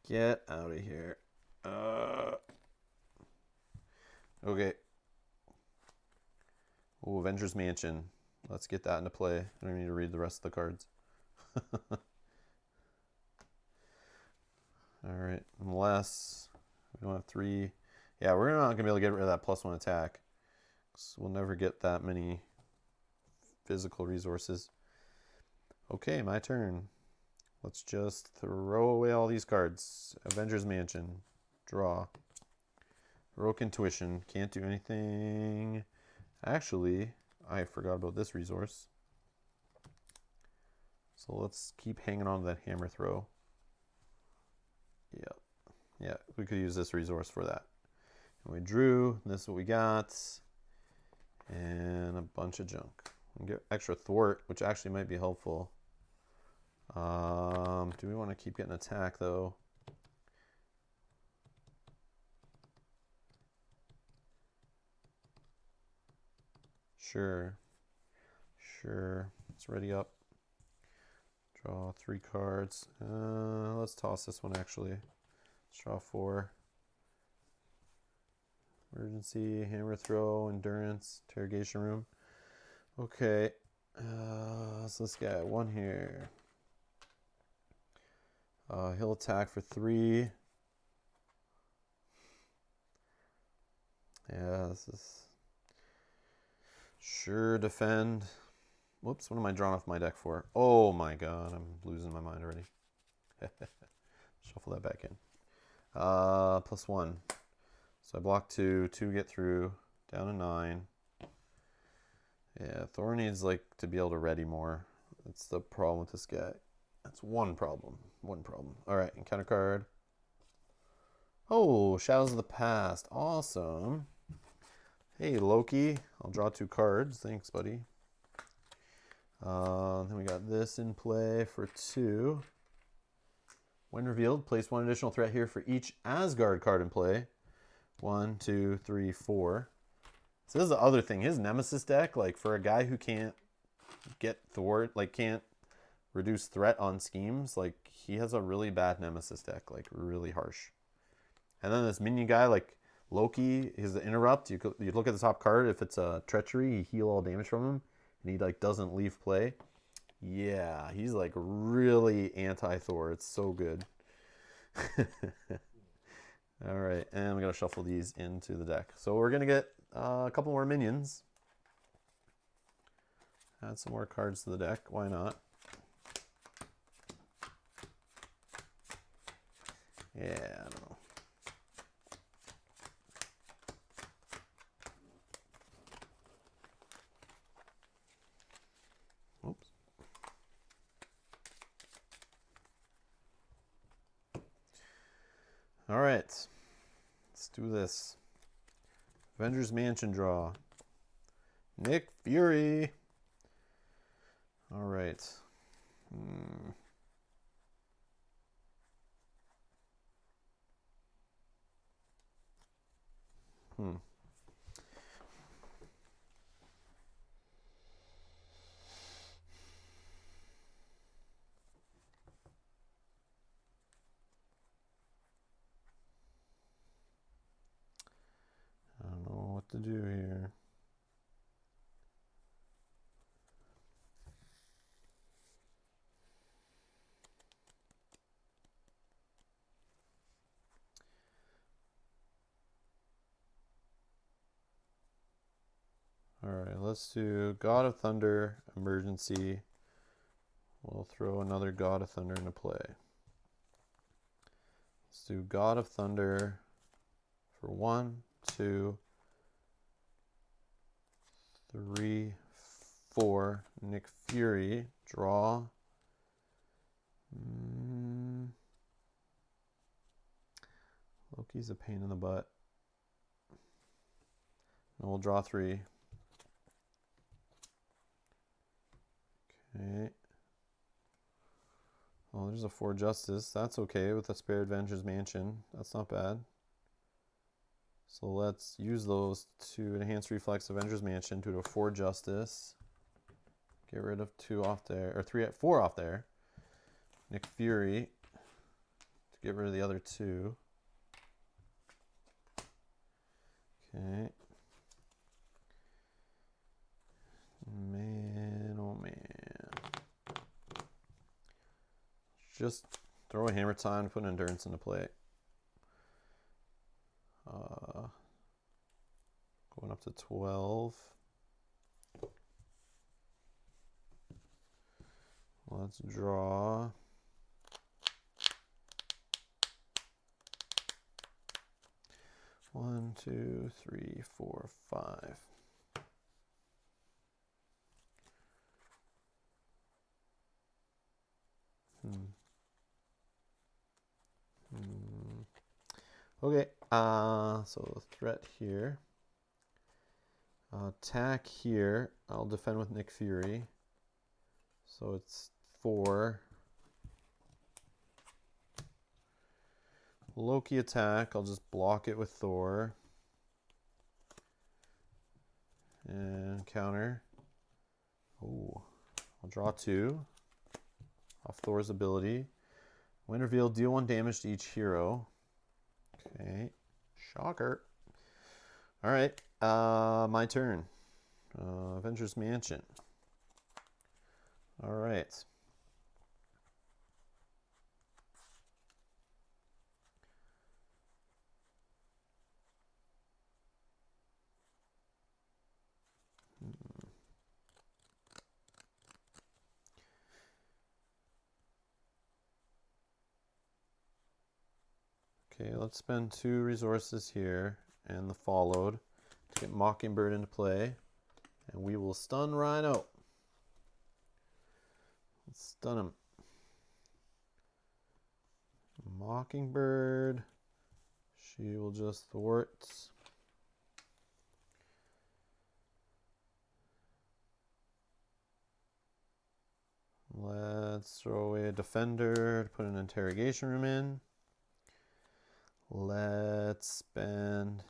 Get out of here. Okay. Oh, Avengers Mansion. Let's get that into play. I don't need to read the rest of the cards. Alright, unless we don't have 3. Yeah, we're not going to be able to get rid of that +1 attack. We'll never get that many physical resources. Okay, my turn. Let's just throw away all these cards. Avengers Mansion. Draw. Heroic Intuition. Can't do anything. Actually, I forgot about this resource. So let's keep hanging on to that hammer throw. Yep. Yeah, we could use this resource for that. And we drew. This is what we got. And a bunch of junk. We get extra thwart, which actually might be helpful. Do we want to keep getting attack though? Sure. Sure. Let's ready up. Draw 3 cards. Let's toss this one actually. Let's draw 4. Emergency, hammer throw, endurance, interrogation room. Okay. So this guy, 1 here. He'll attack for 3. Yeah, this is... Sure, defend. Whoops, what am I drawing off my deck for? Oh my god, I'm losing my mind already. Shuffle that back in. +1. So I block 2, 2 get through, down to 9. Yeah, Thor needs like to be able to ready more. That's the problem with this guy. That's one problem. One problem. Alright, encounter card. Oh, Shadows of the Past. Awesome. Hey, Loki. I'll draw 2 cards. Thanks, buddy. Then we got this in play for 2. When revealed, place 1 additional threat here for each Asgard card in play. 1, 2, 3, 4. So this is the other thing. His Nemesis deck, like for a guy who can't get Thor, like can't reduce threat on schemes, like he has a really bad nemesis deck, like really harsh. And then this minion guy, like Loki, is the interrupt. You look at the top card. If it's a treachery, you heal all damage from him, and he like doesn't leave play. Yeah, he's like really anti-Thor. It's so good. All right, and we're gonna shuffle these into the deck. So we're gonna get a couple more minions. Add some more cards to the deck. Why not? Yeah, I don't know. Oops. All right, let's do this. Avengers Mansion draw. Nick Fury. All right. I don't know what to do here. All right, let's do God of Thunder, emergency. We'll throw another God of Thunder into play. Let's do God of Thunder for 1, 2, 3, 4. Nick Fury, draw. Loki's a pain in the butt. And we'll draw 3. Okay. Oh, there's a 4 Justice. That's okay with a spare Avengers Mansion. That's not bad. So let's use those to enhance reflex Avengers Mansion to a 4 Justice. Get rid of 2 off there, or 4 off there. Nick Fury to get rid of the other 2. Okay. Man, oh man. Just throw a hammer time, put endurance into play. Going up to 12. Let's draw. One, 2, 3, 4, 5. Okay, so threat here. Attack here. I'll defend with Nick Fury. So it's 4. Loki attack. I'll just block it with Thor. And counter. Oh, I'll draw 2 off Thor's ability. When revealed, deal 1 damage to each hero. Okay, shocker. All right, my turn. Avengers Mansion. All right. Okay, let's spend 2 resources here and the followed to get Mockingbird into play. And we will stun Rhino. Let's stun him. Mockingbird. She will just thwart. Let's throw away a defender to put an interrogation room in. Let's spend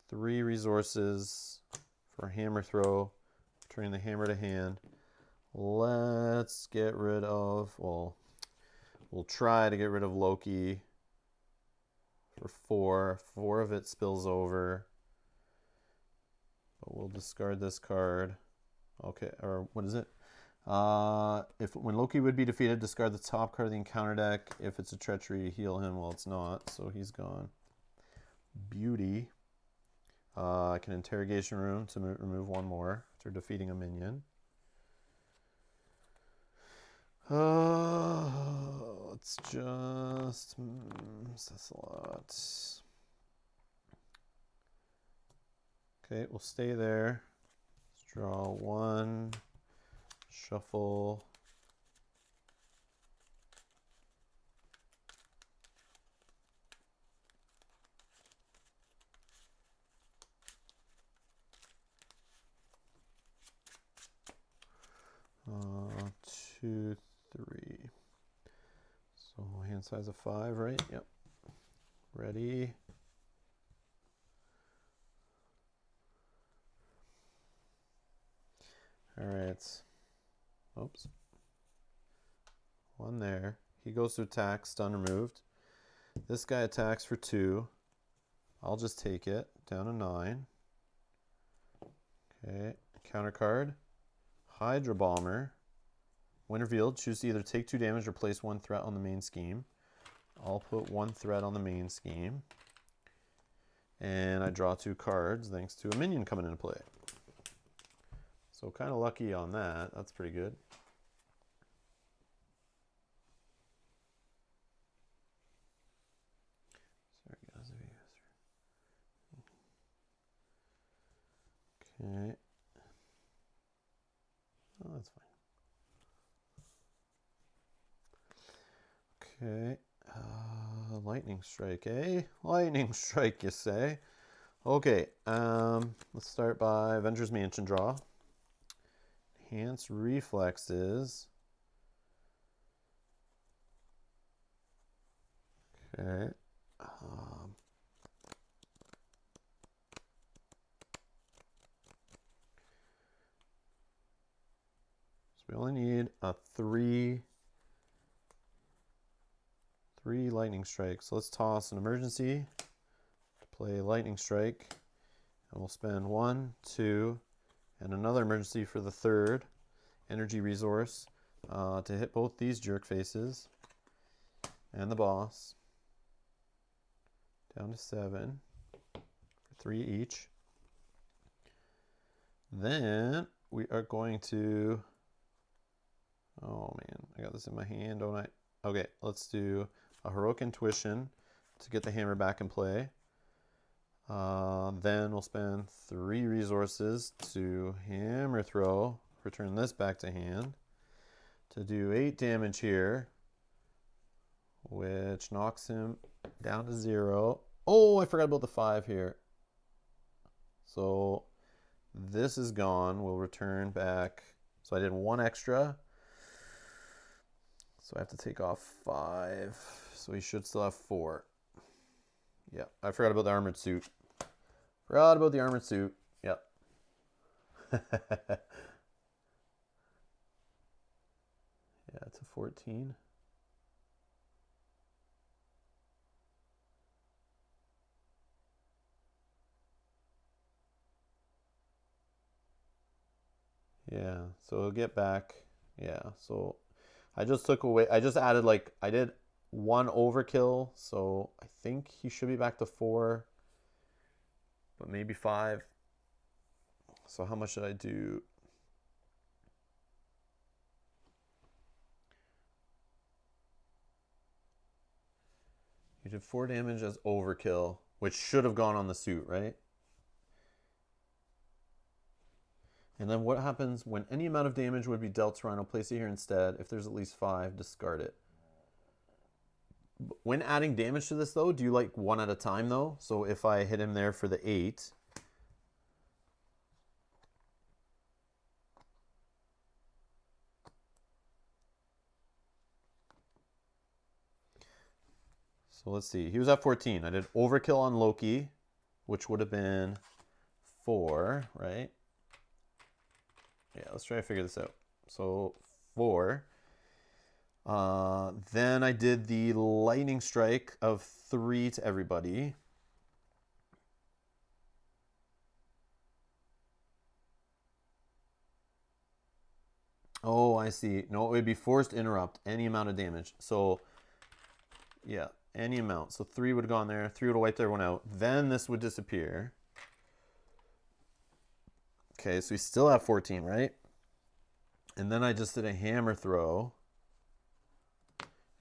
3 resources for hammer throw, turning the hammer to hand. Let's get rid of, well, we'll try to get rid of Loki for 4. 4 of it spills over. But we'll discard this card. Okay, or what is it? When Loki would be defeated, discard the top card of the encounter deck. If it's a treachery, heal him. Well, it's not, so he's gone. Beauty. I can interrogation room to remove 1 more after defeating a minion. Let's just... that's a lot. Okay, we'll stay there. Let's draw 1. Shuffle. Two, 3. So hand size of 5, right? Yep. Ready. All right. Oops. 1 there. He goes to attack, stun removed. This guy attacks for 2. I'll just take it. Down to 9. Okay. Counter card. Hydra Bomber. When revealed, choose to either take 2 damage or place 1 threat on the main scheme. I'll put 1 threat on the main scheme. And I draw 2 cards thanks to a minion coming into play. So kind of lucky on that. That's pretty good. Sorry guys. Okay. Oh, that's fine. Okay. Lightning strike, eh? Lightning strike, you say? Okay. Let's start by Avengers Mansion draw. Enhance reflexes. Okay. So we only need a 3 lightning strikes. So let's toss an emergency to play lightning strike. And we'll spend 1, 2, and another emergency for the 3rd energy resource to hit both these jerk faces and the boss. Down to 7 for 3 each. Then we are going to, oh man, I got this in my hand, don't I? Okay, let's do a heroic intuition to get the hammer back in play. Then we'll spend 3 resources to hammer throw, return this back to hand, to do 8 damage here, which knocks him down to 0. Oh, I forgot about the 5 here. So this is gone. We'll return back. So I did 1 extra. So I have to take off 5. So he should still have 4. Yeah, I forgot about the armored suit. Forgot about the armored suit. Yep. Yeah, it's a 14. Yeah, so we'll get back. Yeah, so I just took away, I just added like, I did 1 overkill, so I think he should be back to 4, but maybe 5. So how much should I do? You did 4 damage as overkill, which should have gone on the suit, right? And then what happens when any amount of damage would be dealt to Rhino? Place it here instead. If there's at least 5, discard it. When adding damage to this, though, do you like 1 at a time, though? So if I hit him there for the 8... So let's see. He was at 14. I did overkill on Loki, which would have been 4, right? Yeah, let's try to figure this out. So 4. Then I did the lightning strike of 3 to everybody. Oh, I see. No, it would be forced interrupt, any amount of damage. So, yeah, any amount. So 3 would have gone there. 3 would have wiped everyone out. Then this would disappear. Okay, so we still have 14, right? And then I just did a hammer throw.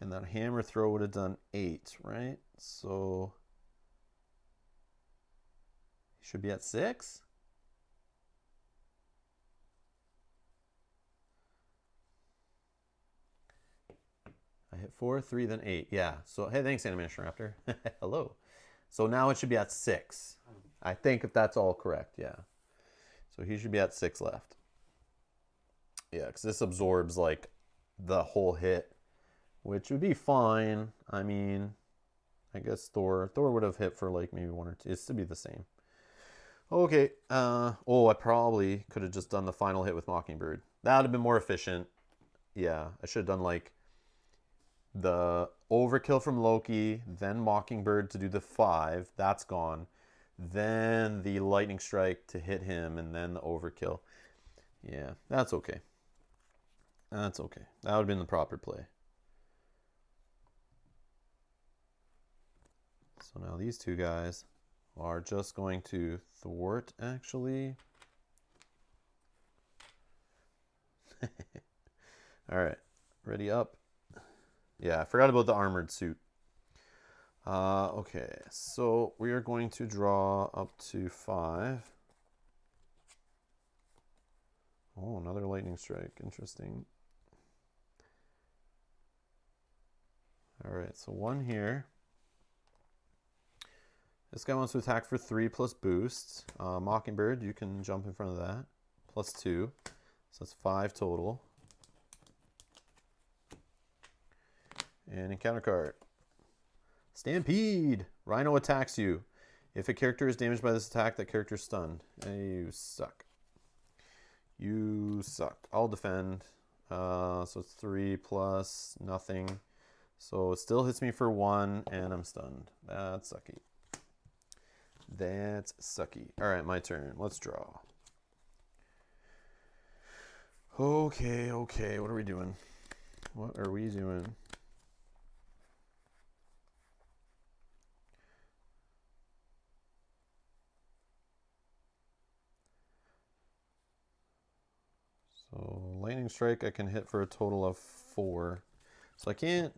And that hammer throw would have done 8, right? So he should be at 6. I hit 4, 3, then 8. Yeah. So, hey, thanks, Animation Raptor. Hello. So now it should be at 6. I think if that's all correct, yeah. So he should be at 6 left. Yeah, because this absorbs, like, the whole hit, which would be fine. I mean, I guess Thor would have hit for, like, maybe 1 or 2. It's to be the same. Okay. Oh, I probably could have just done the final hit with Mockingbird. That would have been more efficient. Yeah, I should have done, like, the overkill from Loki, then Mockingbird to do the 5. That's gone. Then the lightning strike to hit him, and then the overkill. Yeah, that's okay. That's okay. That would have been the proper play. So now these two guys are just going to thwart, actually. All right, ready up. Yeah, I forgot about the armored suit. Okay, so we are going to draw up to 5. Oh, another lightning strike. Interesting. All right, so 1 here. This guy wants to attack for 3 plus boost. Mockingbird, you can jump in front of that. Plus 2. So that's 5 total. And encounter card. Stampede! Rhino attacks you. If a character is damaged by this attack, that character is stunned. You suck. You suck. I'll defend. So it's 3 plus nothing. So it still hits me for 1, and I'm stunned. That's sucky. That's sucky. All right, my turn. Let's draw. Okay. What are we doing? What are we doing? So lightning strike I can hit for a total of 4. So I can't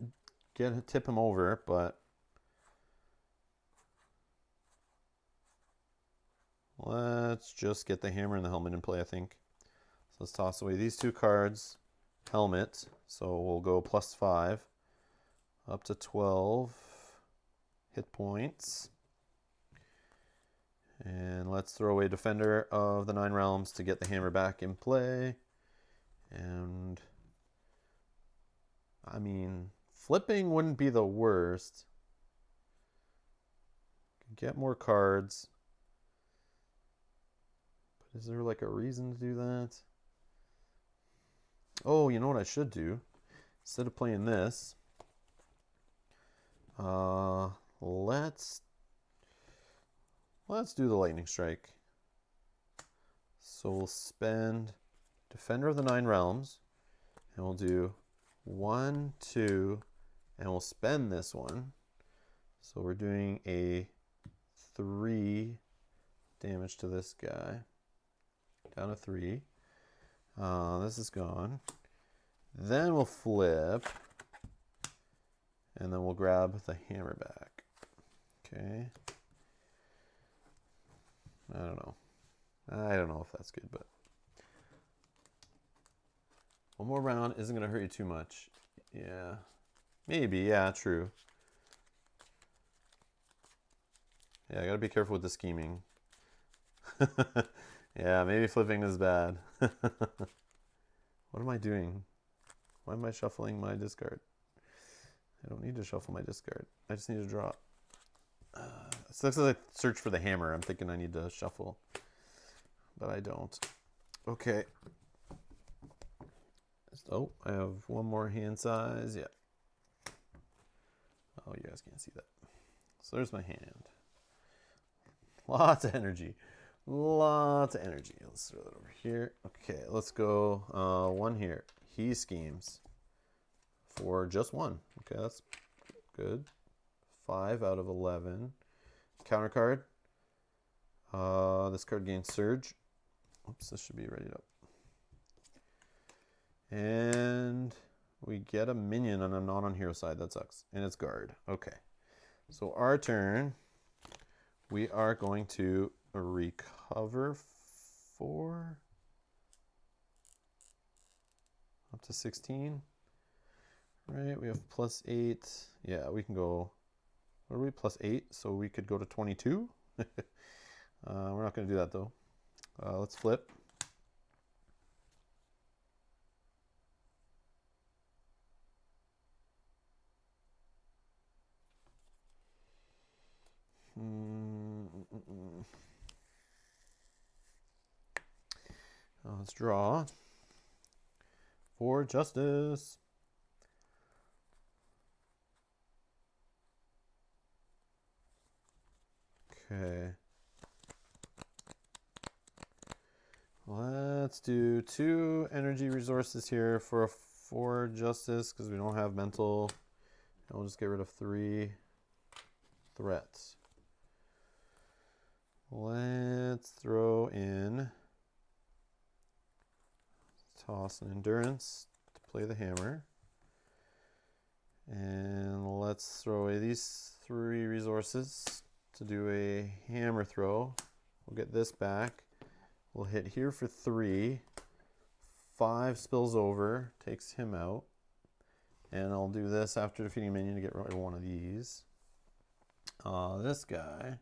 tip him over, but let's just get the hammer and the helmet in play, I think. So let's toss away these 2 cards. Helmet, so we'll go plus 5 up to 12 hit points. And let's throw away Defender of the 9 Realms to get the hammer back in play. And I mean, flipping wouldn't be the worst. Get more cards. But is there like a reason to do that? Oh, you know what I should do? Instead of playing this, let's do the lightning strike. So we'll spend Defender of the 9 Realms, and we'll do 1, 2, and we'll spend this one. So we're doing a 3 damage to this guy. Down to 3. This is gone. Then we'll flip, and then we'll grab the hammer back. Okay. I don't know if that's good, but one more round isn't going to hurt you too much. Yeah. Maybe. Yeah, true. Yeah, I got to be careful with the scheming. Yeah, maybe flipping is bad. What am I doing? Why am I shuffling my discard? I don't need to shuffle my discard. I just need to draw. So as I search for the hammer, I'm thinking I need to shuffle. But I don't. Okay. Oh, I have one more hand size. Yeah. Oh, you guys can't see that. So there's my hand. Lots of energy. Lots of energy. Let's throw that over here. Okay, let's go one here. He schemes for just one. Okay, that's good. 5 out of 11. Counter card. This card gains Surge. Oops, this should be ready up. And we get a minion on a not on hero side. That sucks. And it's guard. Okay. So our turn, we are going to recover 4 up to 16. Right, we have +8. Yeah, we can go, what are we, +8? So we could go to 22. We're not going to do that though. Let's flip. Let's draw for justice. Okay. Let's do 2 energy resources here for a 4 justice because we don't have mental. And we'll just get rid of 3 threats. Let's throw in toss and endurance to play the hammer. And let's throw away these 3 resources to do a hammer throw. We'll get this back. We'll hit here for 3. 5 spills over, takes him out. And I'll do this after defeating a minion to get rid of one of these. This guy.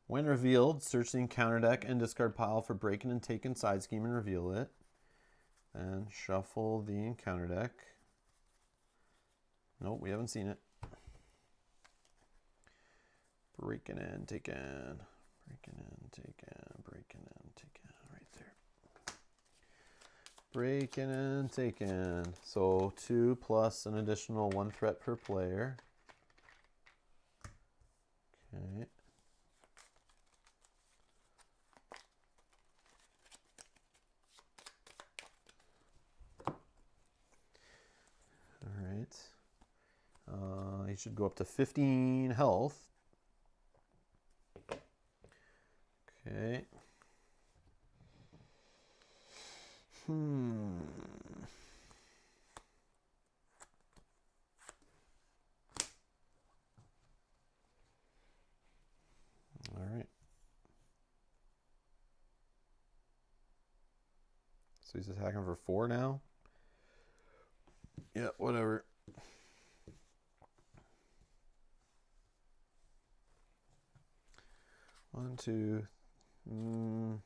When revealed, search the encounter deck and discard pile for breaking and taken side scheme and reveal it. And shuffle the encounter deck. Nope, we haven't seen it. Breaking and taken. Breaking and taken. Breaking and taken. Right there. Breaking and taken. So 2 plus an additional 1 threat per player. Okay. All right. He should go up to 15 health. Okay. All right. So he's attacking for 4 now. Yeah, whatever. One, two, 5.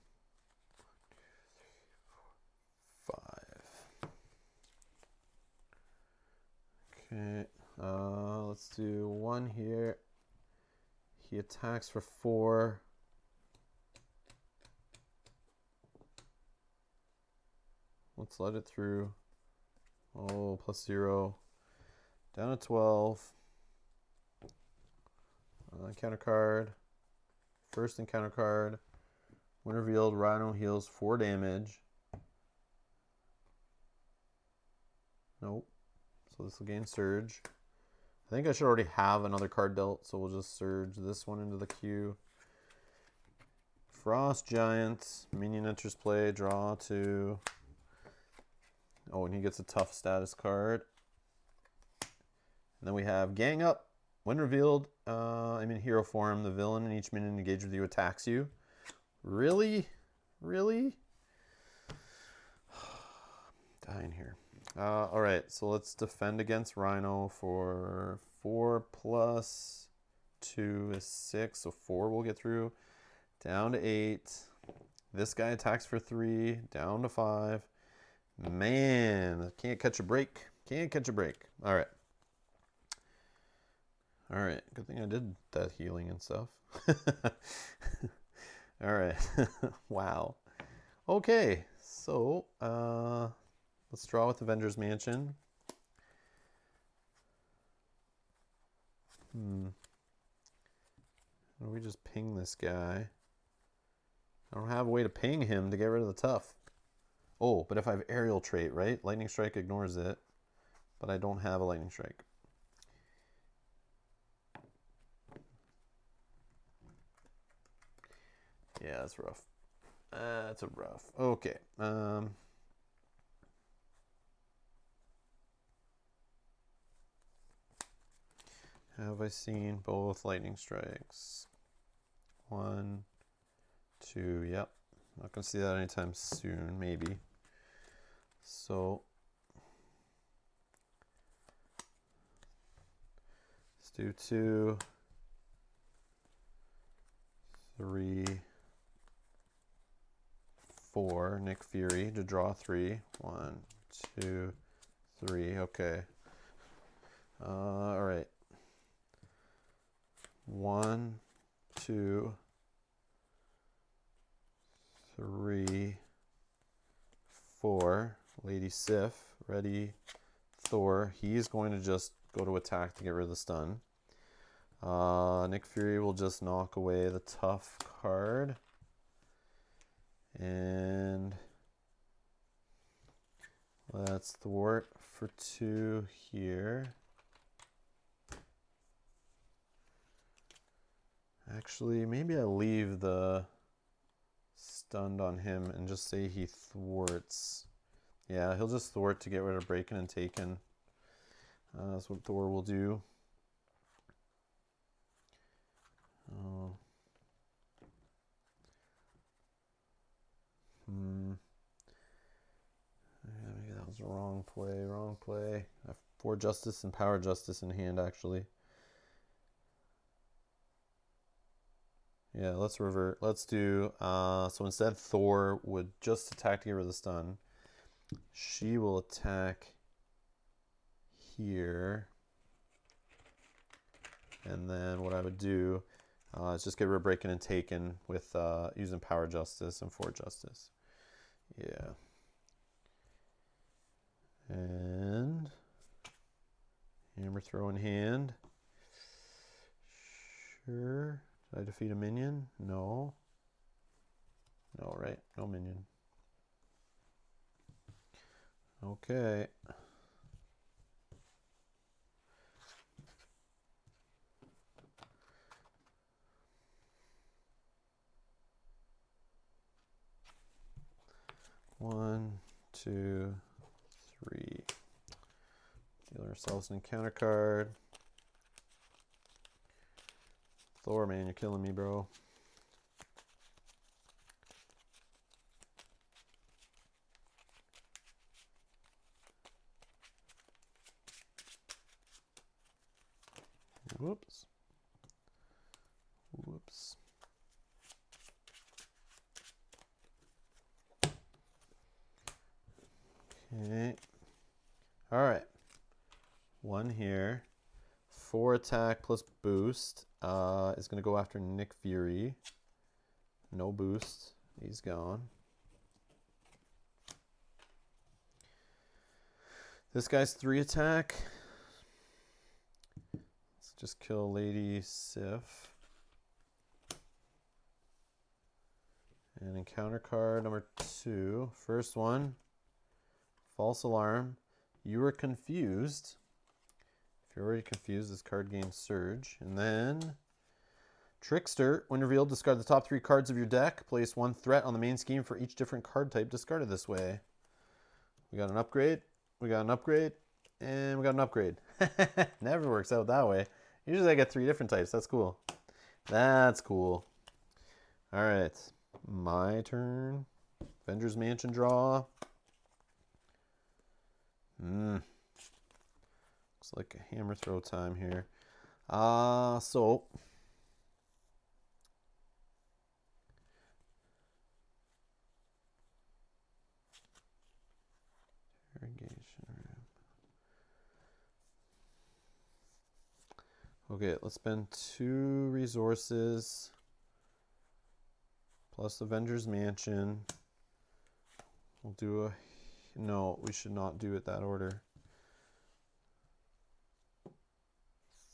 Okay, let's do 1 here. He attacks for 4. Let's let it through. Oh, +0. Down to 12. Encounter card. First encounter card. When revealed, Rhino heals 4 damage. Nope. So this will gain Surge. I think I should already have another card dealt, so we'll just Surge this one into the queue. Frost Giant. Minion enters play. Draw 2. Oh, and he gets a tough status card. And then we have Gang Up. When revealed, I'm in hero form. The villain in each minion engaged with you attacks you. Really? Really? Dying here. All right, so let's defend against Rhino for 4 plus 2 is 6. So 4 will get through. Down to 8. This guy attacks for 3. Down to 5. Man, can't catch a break. Can't catch a break. All right. All right. Good thing I did that healing and stuff. All right. Wow. Okay. So, Let's draw with Avengers Mansion. How do we just ping this guy? I don't have a way to ping him to get rid of the tough. Oh, but if I have aerial trait, right? Lightning Strike ignores it. But I don't have a Lightning Strike. Yeah, that's rough. That's a rough. Okay. Have I seen both Lightning Strikes? 1, 2, yep. Not going to see that anytime soon, maybe. So, let's do 2, 3, 4. Nick Fury to draw 3. 1, 2, 3. Okay. All right. 1, 2, 3, 4. Lady Sif, ready. Thor. He's going to just go to attack to get rid of the stun. Nick Fury will just knock away the tough card. And let's thwart for 2 here. Actually, maybe I leave the stunned on him and just say he thwarts. Yeah, he'll just thwart to get rid of breaking and taking. That's what Thor will do. Yeah, maybe that was a wrong play. Wrong play. I have 4 Justice and Power Justice in hand, actually. Yeah, let's revert. Let's do, so instead Thor would just attack to get rid of the stun. She will attack here. And then what I would do is just get rid of breaking and taking with using Power Justice and 4 Justice. Yeah. And hammer throw in hand. Sure. Did I defeat a minion? No. No, right? No minion. Okay. One, 2, 3. Deal ourselves an encounter card. Thor, man, you're killing me, bro. Whoops. Whoops. Okay. All right. 1 here. 4 attack plus boost is going to go after Nick Fury. No boost. He's gone. This guy's 3 attack. Let's just kill Lady Sif. And encounter card number 2. First one. False alarm. You were confused. If you're already confused, this card gains Surge. And then Trickster. When revealed, discard the top 3 cards of your deck. Place 1 threat on the main scheme for each different card type discarded this way. We got an upgrade. We got an upgrade. And we got an upgrade. Never works out that way. Usually I get 3 different types. That's cool. That's cool. All right. My turn. Avengers Mansion draw. Looks like a hammer throw time here. So irrigation. Okay, let's spend 2 resources plus Avengers Mansion. We'll do a no, we should not do it that order.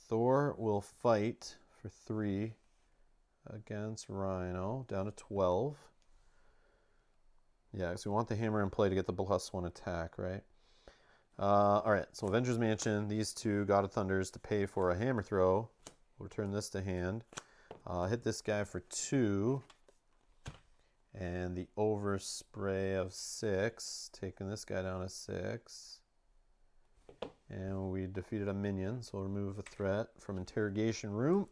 Thor will fight for 3 against Rhino, down to 12. Yeah, because we want the hammer in play to get the +1 attack, right? All right, so Avengers Mansion, these two God of Thunders to pay for a hammer throw. We'll return this to hand. Hit this guy for 2. And the overspray of 6, taking this guy down to 6. And we defeated a minion, so we'll remove a threat from interrogation room.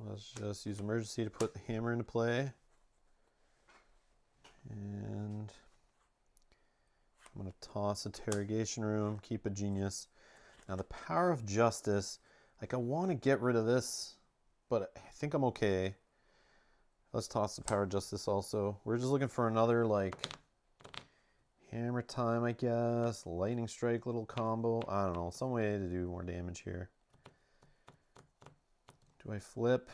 Let's just use emergency to put the hammer into play. And I'm going to toss interrogation room, keep a genius. Now the power of justice, like I want to get rid of this, but I think I'm okay. Let's toss the power of justice also. We're just looking for another like hammer time, I guess. Lightning strike little combo. I don't know, some way to do more damage here. Do I flip?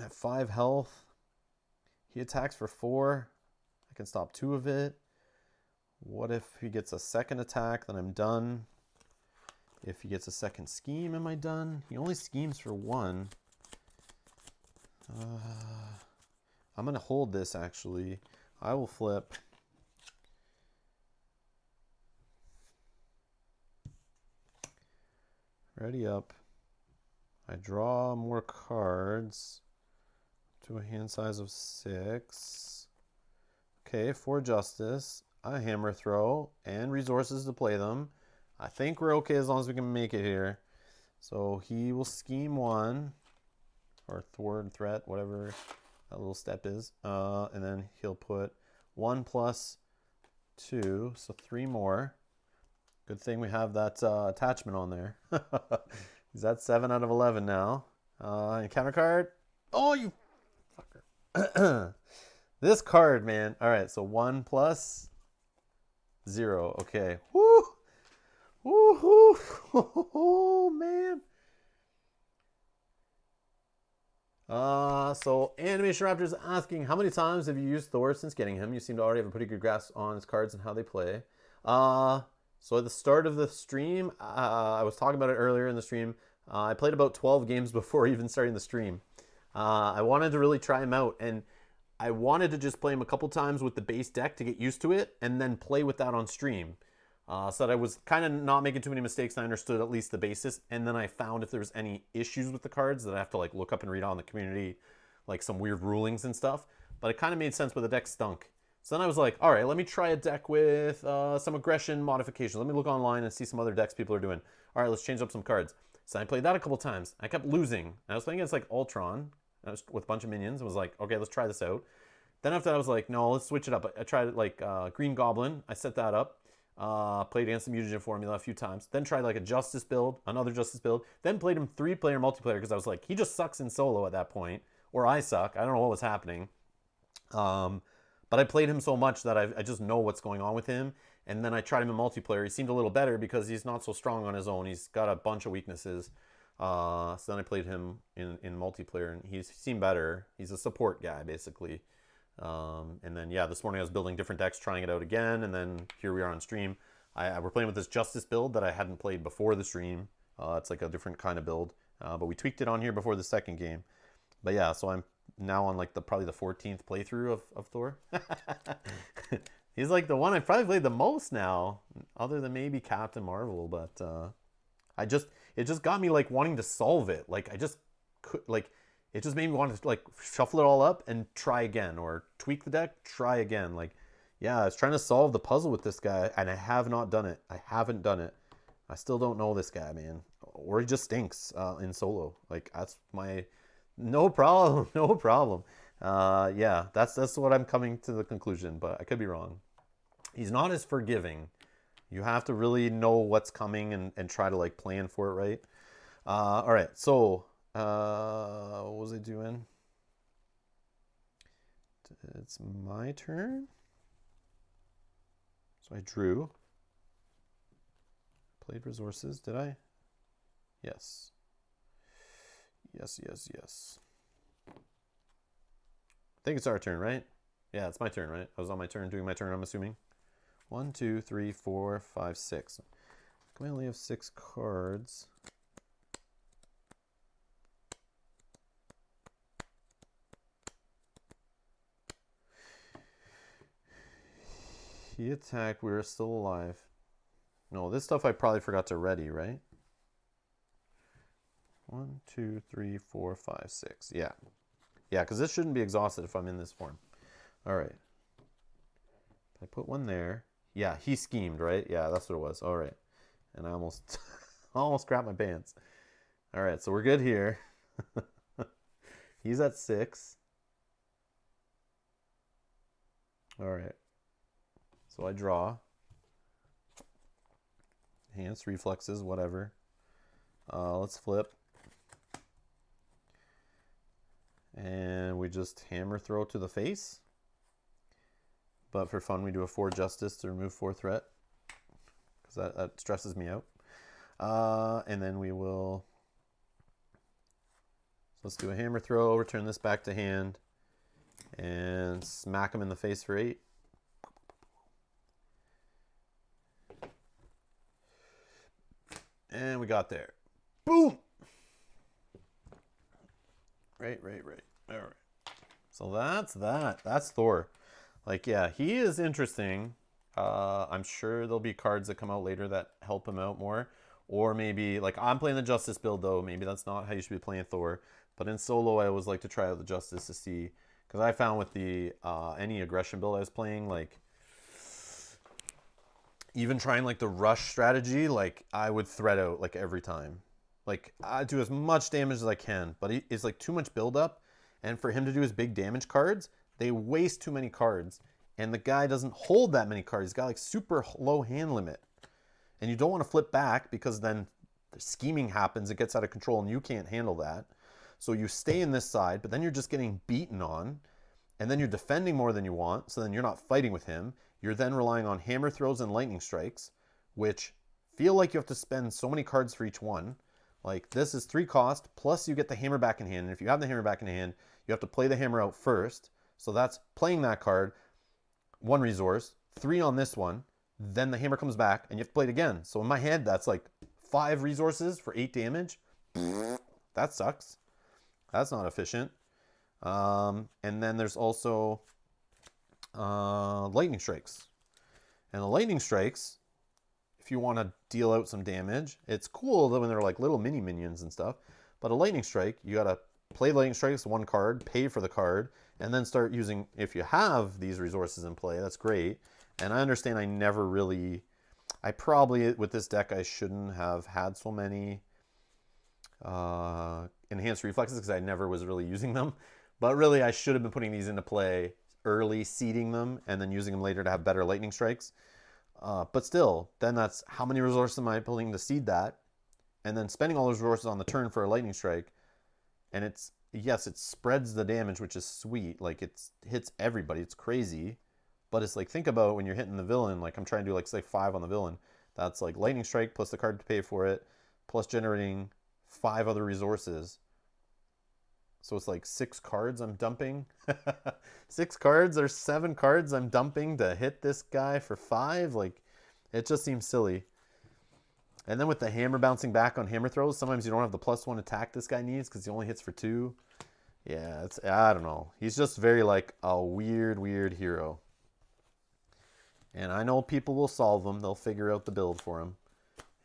At 5 health. He attacks for 4. I can stop 2 of it. What if he gets a second attack? Then I'm done. If he gets a second scheme, am I done? He only schemes for 1. I'm going to hold this, actually. I will flip. Ready up. I draw more cards to a hand size of 6. Okay, 4 justice, a hammer throw, and resources to play them. I think we're okay as long as we can make it here. So he will scheme 1, or thwart threat, whatever that little step is. And then he'll put 1 plus 2, so 3 more. Good thing we have that attachment on there. He's at 7 out of 11 now. Encounter card. Oh, you fucker. This card, man. All right, so 1 plus 0. Okay. Woo! Woo-hoo! Oh, man. So Animation Raptor is asking, how many times have you used Thor since getting him? You seem to already have a pretty good grasp on his cards and how they play. So at the start of the stream, I was talking about it earlier in the stream. I played about 12 games before even starting the stream. I wanted to really try him out, and I wanted to just play him a couple times with the base deck to get used to it, and then play with that on stream. So that I was kind of not making too many mistakes, and I understood at least the basis, and then I found if there was any issues with the cards that I have to like look up and read on the community, like some weird rulings and stuff. But it kind of made sense, but the deck stunk. So then I was like, all right, let me try a deck with some aggression modifications. Let me look online and see some other decks people are doing. All right, let's change up some cards. So I played that a couple times. I kept losing. I was playing against like Ultron with a bunch of minions. I was like, okay, let's try this out. Then after that, I was like, no, let's switch it up. I tried like Green Goblin. I set that up. Played against the mutagen formula a few times. Then tried like a Justice build, another Justice build. Then played him 3-player multiplayer because I was like, he just sucks in solo at that point. Or I suck. I don't know what was happening. But I played him so much that I just know what's going on with him. And then I tried him in multiplayer. He seemed a little better because he's not so strong on his own. He's got a bunch of weaknesses. So then I played him in multiplayer, and he seemed better. He's a support guy, basically. And then, yeah, this morning I was building different decks, trying it out again. And then here we are on stream. We're playing with this Justice build that I hadn't played before the stream. It's like a different kind of build. But we tweaked it on here before the second game. But yeah, so I'm now on like probably the 14th playthrough of Thor. He's like the one I probably played the most now, other than maybe Captain Marvel. But it just got me like wanting to solve it. Like I just could like it just made me want to like shuffle it all up and try again, or tweak the deck, try again. Like yeah, I was trying to solve the puzzle with this guy, and I have not done it. I haven't done it. I still don't know this guy, man. Or he just stinks in solo. Like that's my. No problem, no problem. Yeah, that's what I'm coming to the conclusion, but I could be wrong. He's not as forgiving. You have to really know what's coming and try to like plan for it, right? All right, so what was I doing? It's my turn. So I drew. Played resources, did I? Yes. Yes, yes, yes. I think it's our turn, right? Yeah, it's my turn, right? I was on my turn, doing my turn, I'm assuming. 1, 2, 3, 4, 5, 6. We only have 6 cards. He attacked, we were still alive. No, this stuff I probably forgot to ready, right? 1, 2, 3, 4, 5, 6. Yeah. Yeah, because this shouldn't be exhausted if I'm in this form. All right. I put one there. Yeah, he schemed, right? Yeah, that's what it was. All right. And I almost almost grabbed my pants. All right, so we're good here. He's at 6. All right. So I draw. Enhanced reflexes, whatever. Let's flip. And we just hammer throw to the face. But for fun, we do a 4 justice to remove 4 threat. Because that stresses me out. And then we will... So let's do a hammer throw, return this back to hand. And smack him in the face for 8. And we got there. Boom! Right. All right. So that's that. That's Thor. Like, yeah, he is interesting. I'm sure there'll be cards that come out later that help him out more. Or maybe, like, I'm playing the Justice build, though. Maybe that's not how you should be playing Thor. But in solo, I always like to try out the Justice to see. Because I found with the any aggression build I was playing, like, even trying, like, the rush strategy, like, I would thread out, like, every time. Like, I do as much damage as I can. But it's, like, too much buildup. And for him to do his big damage cards, they waste too many cards. And the guy doesn't hold that many cards. He's got, like, super low hand limit. And you don't want to flip back because then the scheming happens. It gets out of control and you can't handle that. So you stay in this side, but then you're just getting beaten on. And then you're defending more than you want. So then you're not fighting with him. You're then relying on hammer throws and lightning strikes, which feel like you have to spend so many cards for each one. Like, this is 3 cost, plus you get the hammer back in hand. And if you have the hammer back in hand, you have to play the hammer out first. So that's playing that card, 1 resource, 3 on this one. Then the hammer comes back, and you have to play it again. So in my head, that's like 5 resources for 8 damage. That sucks. That's not efficient. And then there's also lightning strikes. And the lightning strikes, if you want to deal out some damage, it's cool when they're like little mini minions and stuff. But a lightning strike, you got to play lightning strikes, 1 card, pay for the card, and then start using, if you have these resources in play, that's great. And I understand I probably, with this deck, I shouldn't have had so many enhanced reflexes because I never was really using them. But really, I should have been putting these into play early, seeding them, and then using them later to have better lightning strikes. But still, then that's how many resources am I pulling to seed that? And then spending all those resources on the turn for a lightning strike. And it's, yes, it spreads the damage, which is sweet. Like, it hits everybody. It's crazy. But it's like, think about when you're hitting the villain. Like, I'm trying to do, like, say 5 on the villain. That's like lightning strike plus the card to pay for it, plus generating 5 other resources. So it's like 6 cards I'm dumping. 6 cards or 7 cards I'm dumping to hit this guy for 5. Like, it just seems silly. And then with the hammer bouncing back on hammer throws, sometimes you don't have the +1 attack this guy needs because he only hits for 2. Yeah, I don't know. He's just very, like, a weird hero. And I know people will solve them. They'll figure out the build for him.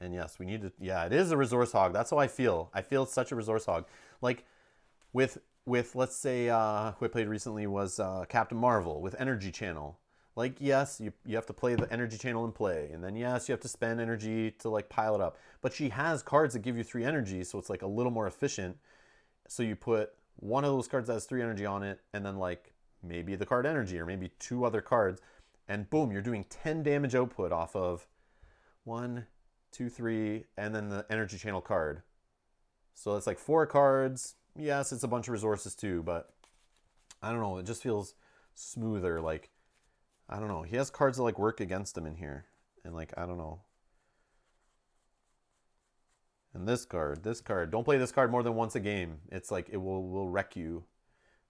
And yes, we need to, yeah, it is a resource hog. That's how I feel. I feel it's such a resource hog. Like, with let's say, who I played recently was Captain Marvel with Energy Channel. Like, yes, you have to play the Energy Channel in play. And then, yes, you have to spend energy to, like, pile it up. But she has cards that give you 3 energy, so it's, like, a little more efficient. So you put one of those cards that has 3 energy on it, and then, like, maybe the card energy, or maybe 2 other cards. And boom, you're doing 10 damage output off of 1, 2, 3, and then the Energy Channel card. So it's like 4 cards. Yes, it's a bunch of resources too, but I don't know. It just feels smoother. Like, I don't know. He has cards that, like, work against him in here. And, like, I don't know. And this card. Don't play this card more than once a game. It's like it will wreck you.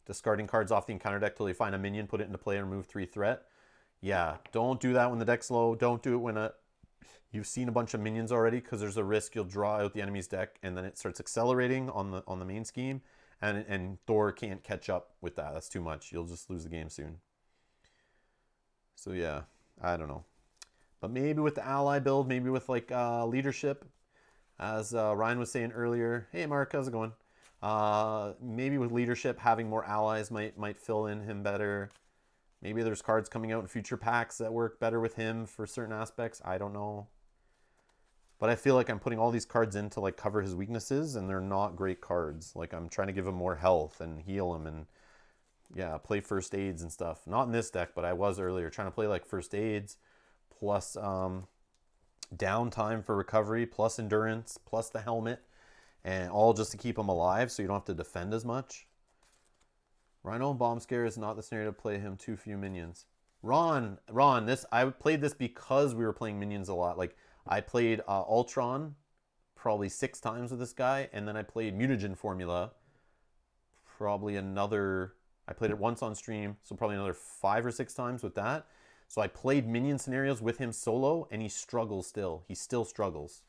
Discarding cards off the encounter deck till you find a minion, put it into play, and remove 3 threat. Yeah, don't do that when the deck's low. Don't do it when you've seen a bunch of minions already, because there's a risk you'll draw out the enemy's deck and then it starts accelerating on the main scheme, and Thor can't catch up with that. That's too much. You'll just lose the game soon. So yeah, I don't know. But maybe with the ally build, maybe with like leadership, as Ryan was saying earlier. Hey Mark, how's it going? Maybe with leadership, having more allies might fill in him better. Maybe there's cards coming out in future packs that work better with him for certain aspects. I don't know. But I feel like I'm putting all these cards in to like cover his weaknesses, and they're not great cards. Like I'm trying to give him more health and heal him and yeah, play first aids and stuff. Not in this deck, but I was earlier trying to play like first aids plus downtime for recovery, plus endurance, plus the helmet, and all just to keep him alive so you don't have to defend as much. Rhino and Bomb Scare is not the scenario to play him too few minions. Ron, I played this because we were playing minions a lot. Like I played Ultron probably 6 times with this guy, and then I played Mutagen Formula probably another, I played it once on stream, so probably another 5 or 6 times with that. So I played minion scenarios with him solo, and he struggles still. He still struggles.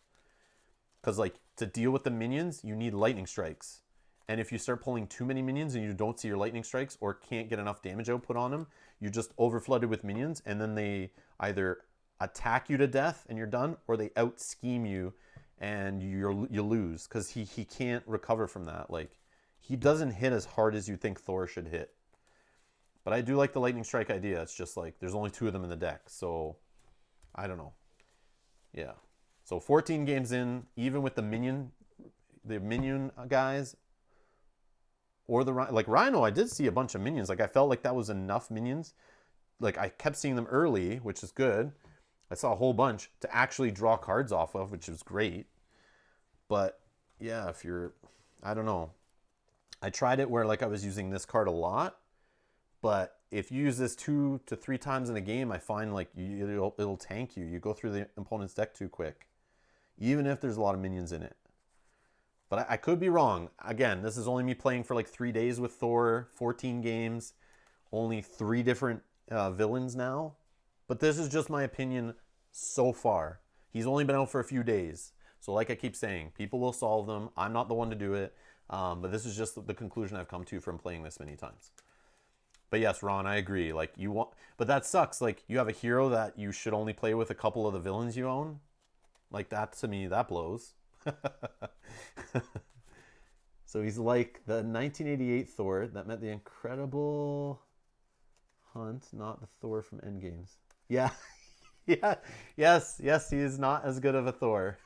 Because like to deal with the minions, you need lightning strikes. And if you start pulling too many minions and you don't see your lightning strikes or can't get enough damage output on them, you're just overflooded with minions, and then they either attack you to death and you're done, or they out scheme you and you lose, because he can't recover from that. Like he doesn't hit as hard as you think Thor should hit. But I do like the lightning strike idea. It's just like there's only 2 of them in the deck, so I don't know. Yeah. So 14 games in, even with the minion guys, or the like Rhino, I did see a bunch of minions. Like I felt like that was enough minions. Like I kept seeing them early, which is good. I saw a whole bunch to actually draw cards off of, which was great. But yeah, if you're, I don't know. I tried it where like I was using this card a lot, but if you use this 2 to 3 times in a game, I find like it'll tank you. You go through the opponent's deck too quick, even if there's a lot of minions in it. But I could be wrong. Again, this is only me playing for like 3 days with Thor, 14 games, only 3 different villains now. But this is just my opinion so far. He's only been out for a few days. So like I keep saying, people will solve them. I'm not the one to do it. But this is just the conclusion I've come to from playing this many times. But yes, Ron, I agree. Like you want, but that sucks. Like you have a hero that you should only play with a couple of the villains you own. Like that, to me, that blows. So he's like the 1988 Thor that met the incredible Hunt, not the Thor from Endgames. Yeah, yeah, yes, he is not as good of a Thor.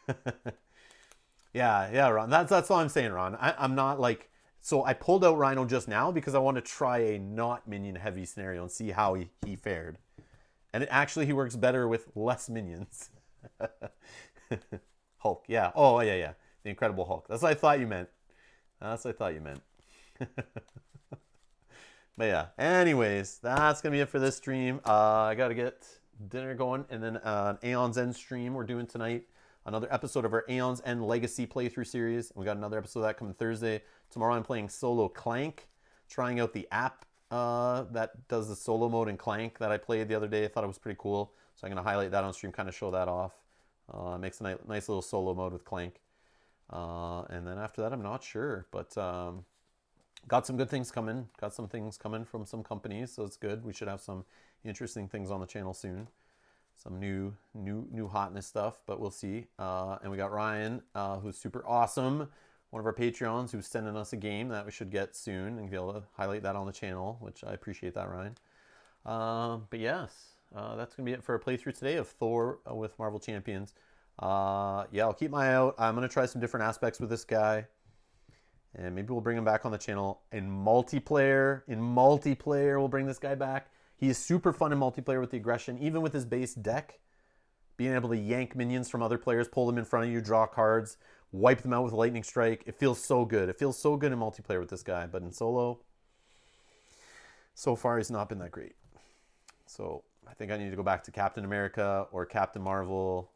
Yeah, Ron. That's what I'm saying, Ron. I'm not like, so I pulled out Rhino just now because I want to try a not minion heavy scenario and see how he fared. And he works better with less minions. Hulk, yeah. Oh, yeah. The Incredible Hulk. That's what I thought you meant. But yeah, anyways, that's going to be it for this stream. I got to get dinner going, and then an Aeon's End stream we're doing tonight. Another episode of our Aeon's End Legacy playthrough series. We got another episode of that coming Thursday. Tomorrow I'm playing solo Clank, trying out the app that does the solo mode in Clank that I played the other day. I thought it was pretty cool, so I'm going to highlight that on stream, kind of show that off. Makes a nice little solo mode with Clank. And then after that, I'm not sure, but got some good things coming. Got some things coming from some companies, so it's good. We should have some interesting things on the channel soon. Some new hotness stuff, but we'll see. And we got Ryan, who's super awesome, one of our Patreons, who's sending us a game that we should get soon and be able to highlight that on the channel, which I appreciate that, Ryan. But yes, that's going to be it for our playthrough today of Thor with Marvel Champions. Yeah, I'll keep my eye out. I'm going to try some different aspects with this guy. And maybe we'll bring him back on the channel in multiplayer. We'll bring this guy back. He is super fun in multiplayer with the aggression, even with his base deck. Being able to yank minions from other players, pull them in front of you, draw cards, wipe them out with a lightning strike. It feels so good. It feels so good in multiplayer with this guy. But in solo, so far he's not been that great. So I think I need to go back to Captain America or Captain Marvel.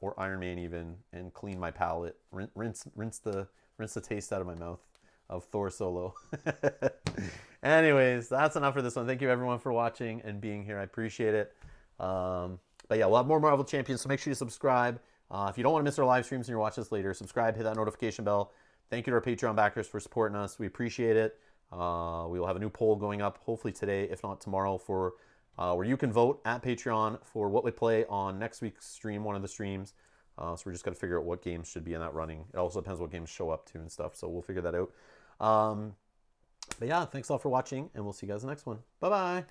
or Iron Man even, and clean my palate, rinse the taste out of my mouth of Thor Solo. Anyways, that's enough for this one. Thank you everyone for watching and being here. I appreciate it. But yeah, we'll have more Marvel Champions, so make sure you subscribe. If you don't want to miss our live streams and you're watching this later, subscribe, hit that notification bell. Thank you to our Patreon backers for supporting us. We appreciate it. We will have a new poll going up, hopefully today, if not tomorrow, for where you can vote at Patreon for what we play on next week's stream, one of the streams. So we're just got to figure out what games should be in that running. It also depends what games show up to and stuff, so we'll figure that out. But yeah, thanks all for watching, and we'll see you guys in the next one. Bye-bye.